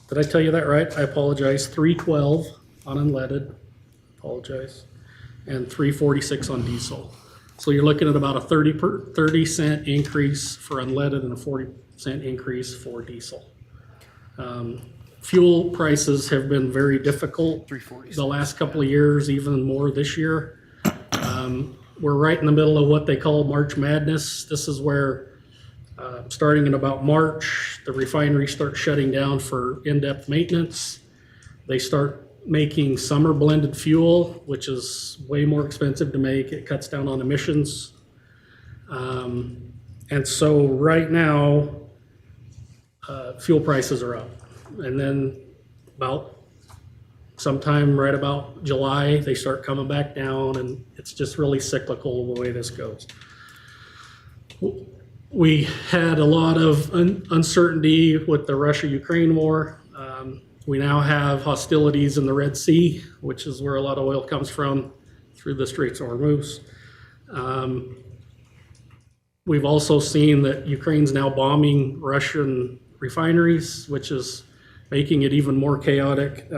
Did I tell you that right? I apologize. 312 on unleaded, apologize, and 346 on diesel. So you're looking at about a 30-cent increase for unleaded and a 40-cent increase for diesel. Fuel prices have been very difficult the last couple of years, even more this year. We're right in the middle of what they call March Madness. This is where, starting in about March, the refineries start shutting down for in-depth maintenance. They start making summer blended fuel, which is way more expensive to make. It cuts down on emissions. And so right now, fuel prices are up. And then about sometime right about July, they start coming back down, and it's just really cyclical the way this goes. We had a lot of uncertainty with the Russia-Ukraine war. We now have hostilities in the Red Sea, which is where a lot of oil comes from through the Straits of Hormuz. We've also seen that Ukraine's now bombing Russian refineries, which is making it even more chaotic.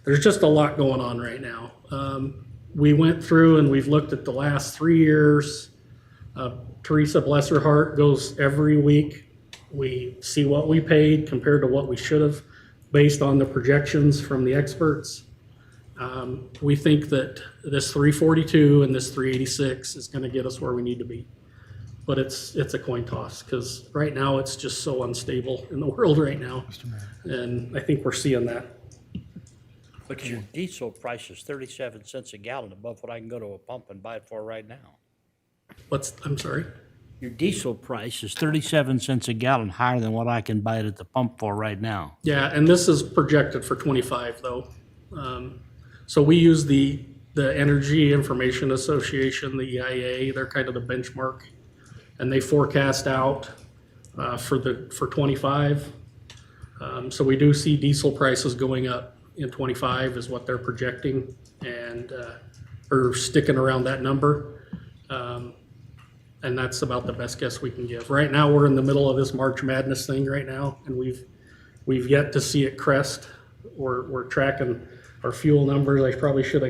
There's just a lot going on right now. We went through and we've looked at the last 3 years. Teresa, bless her heart, goes every week. We see what we paid compared to what we should have based on the projections from the experts. We think that this 342 and this 386 is going to get us where we need to be. But it's a coin toss because right now it's just so unstable in the world right now. And I think we're seeing that. But your diesel price is 37 cents a gallon above what I can go to a pump and buy it for right now. I'm sorry? Your diesel price is 37 cents a gallon higher than what I can buy it at the pump for right now. Yeah, and this is projected for 25 though. So we use the Energy Information Association, the EIA, they're kind of the benchmark. And they forecast out for 25. So we do see diesel prices going up in 25 is what they're projecting. And or sticking around that number. And that's about the best guess we can give. Right now, we're in the middle of this March Madness thing right now, and we've yet to see it crest. We're tracking our fuel numbers. I probably should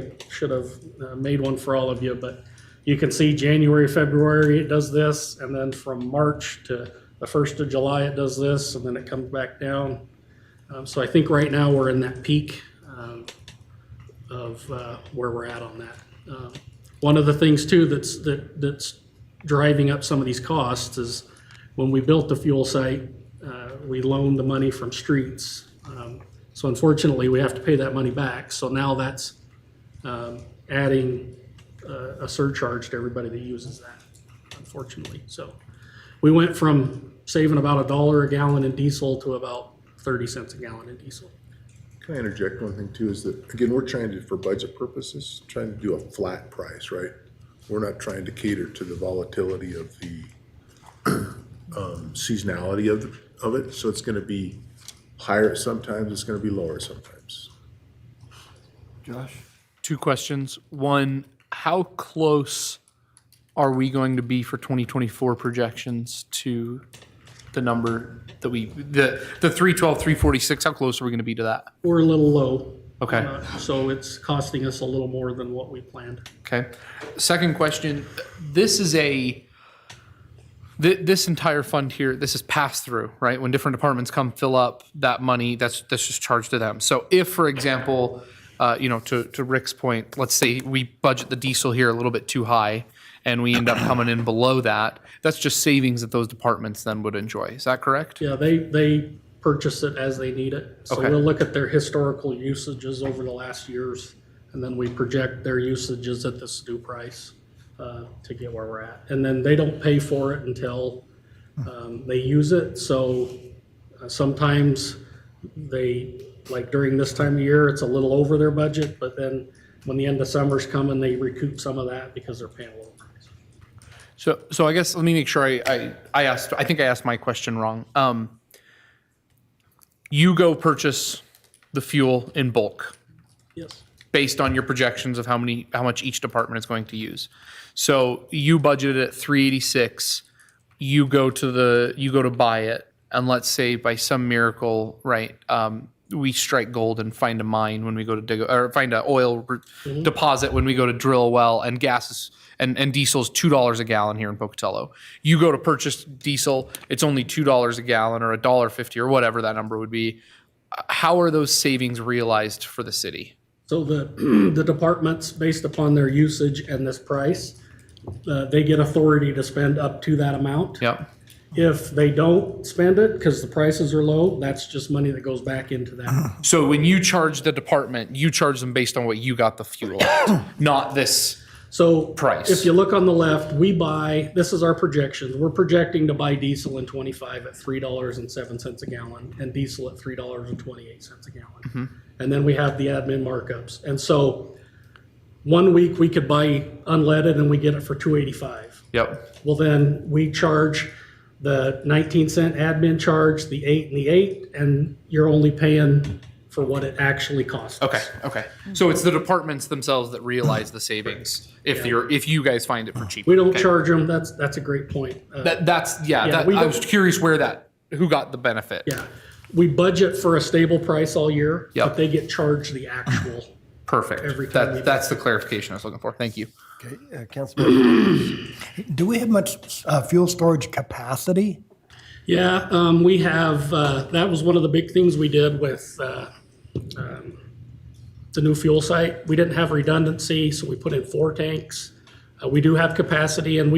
have made one for all of you, but you can see January, February, it does this, and then from March to the 1st of July, it does this, and then it comes back down. So I think right now we're in that peak of where we're at on that. One of the things too that's driving up some of these costs is when we built the fuel site, we loaned the money from streets. So unfortunately, we have to pay that money back. So now that's adding a surcharge to everybody that uses that, unfortunately. So we went from saving about $1 a gallon in diesel to about 30 cents a gallon in diesel. Can I interject one thing too, is that, again, we're trying to, for budget purposes, trying to do a flat price, right? We're not trying to cater to the volatility of the seasonality of it. So it's gonna be higher sometimes, it's gonna be lower sometimes. Josh? 2 questions. One, how close are we going to be for 2024 projections to the number that the 312, 346, how close are we going to be to that? We're a little low. Okay. So it's costing us a little more than what we planned. Okay. Second question, this is this entire fund here, this is pass through, right? When different departments come fill up that money, that's just charged to them. So if, for example, to Rick's point, let's say we budget the diesel here a little bit too high and we end up coming in below that, that's just savings that those departments then would enjoy. Is that correct? Yeah, they purchase it as they need it. So Okay. we'll look at their historical usages over the last years, and then we project their usages at this new price to get where we're at. And then they don't pay for it until they use it. So sometimes like during this time of year, it's a little over their budget, but then when the end of summer's coming, they recoup some of that because they're paying a little price. So I guess let me make sure I think I asked my question wrong. You go purchase the fuel in bulk Yes. based on your projections of how much each department is going to use. So you budgeted at 386, you go to buy it, and let's say by some miracle, right, we strike gold and find a mine when we go to dig, or find an oil deposit when we go to drill a well, and gas is, and diesel is $2 a gallon here in Pocatello. You go to purchase diesel, it's only $2 a gallon or $1.50 or whatever that number would be. How are those savings realized for the city? So the departments, based upon their usage and this price, they get authority to spend up to that amount. Yep. If they don't spend it because the prices are low, that's just money that goes back into that. So when you charge the department, you charge them based on what you got the fuel at, not this So price. if you look on the left, this is our projections. We're projecting to buy diesel in 25 at $3.07 a gallon and diesel at $3.28 a gallon. And then we have the admin markups. And so 1 week we could buy unleaded and we get it for $2.85. Yep. Well, then we charge the 19-cent admin charge, the 8 and the 8, and you're only paying for what it actually costs. Okay. So it's the departments themselves that realize the savings if you guys find it for cheap. We don't Okay. charge them. That's a great point. I was curious who got the benefit. Yeah, we budget for a stable price all year, Yep. but they get charged the actual. Perfect. Every time we- That's the clarification I was looking for. Thank you. Okay, Councilman. Do we have much fuel storage capacity? Yeah, we have, that was one of the big things we did with the new fuel site. We didn't have redundancy, so we put in 4 tanks. We do have capacity, and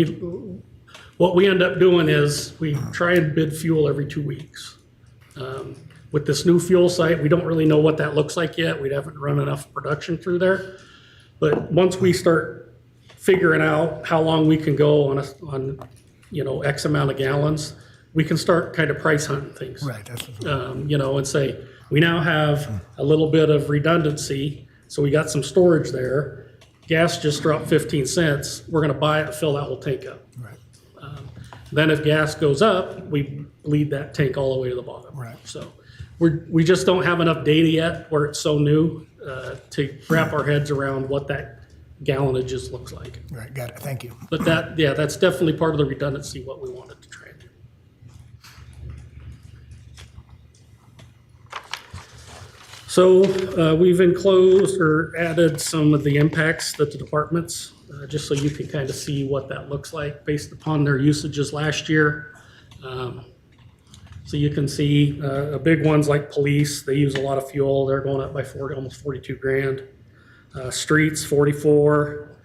what we end up doing is we try and bid fuel every 2 weeks. With this new fuel site, we don't really know what that looks like yet. We haven't run enough production through there. But once we start figuring out how long we can go on X amount of gallons, we can start kind of price hunting things. Right. That's And say, we now have a little bit of redundancy, so we got some storage there. Gas just dropped 15 cents. We're gonna buy it and fill that whole tank up. Right. Then if gas goes up, we bleed that tank all the way to the bottom. Right. So we just don't have enough data yet where it's so new to wrap our heads around what that gallonages looks like. Right, got it, thank you. But that, yeah, that's definitely part of the redundancy, what we wanted to try and do. So we've enclosed or added some of the impacts that the departments, just so you can kind of see what that looks like based upon their usages last year. So you can see big ones like police, they use a lot of fuel. They're going up by almost 42 grand. Streets, 44.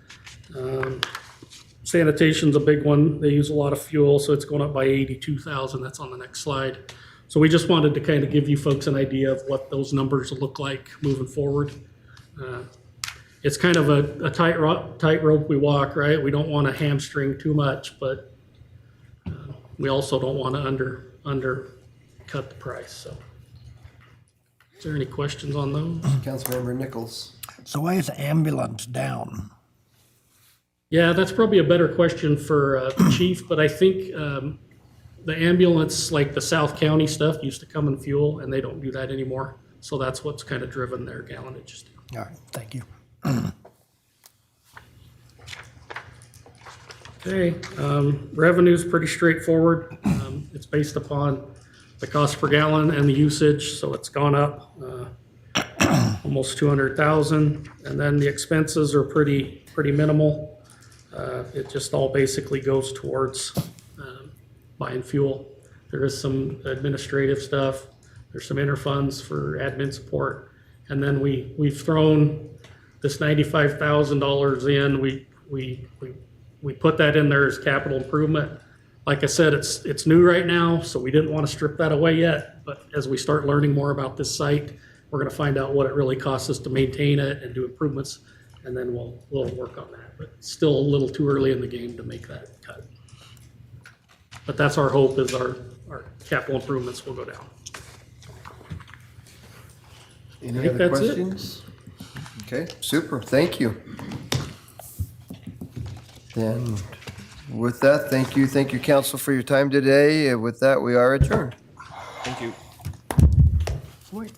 Sanitation's a big one. They use a lot of fuel, so it's going up by 82,000. That's on the next slide. So we just wanted to kind of give you folks an idea of what those numbers look like moving forward. It's kind of a tightrope we walk, right? We don't want to hamstring too much, but we also don't want to undercut the price. So, is there any questions on those? Councilmember Nichols. So why is ambulance down? Yeah, that's probably a better question for the chief, but I think the ambulance, like the South County stuff, used to come in fuel, and they don't do that anymore. So that's what's kind of driven their gallonages down. All right, thank you. Okay, revenue's pretty straightforward. It's based upon the cost per gallon and the usage, so it's gone up almost 200,000. And then the expenses are pretty minimal. It just all basically goes towards buying fuel. There is some administrative stuff. There's some interfunds for admin support. And then we've thrown this $95,000 in. We put that in there as capital improvement. Like I said, it's new right now, so we didn't want to strip that away yet. But as we start learning more about this site, we're going to find out what it really costs us to maintain it and do improvements, and then we'll work on that. But it's still a little too early in the game to make that cut. But that's our hope, is our capital improvements will go down. Any think other that's it. questions? Okay, super, thank you. Then with that, thank you, council, for your time today. With that, we are adjourned. Thank you. Wait.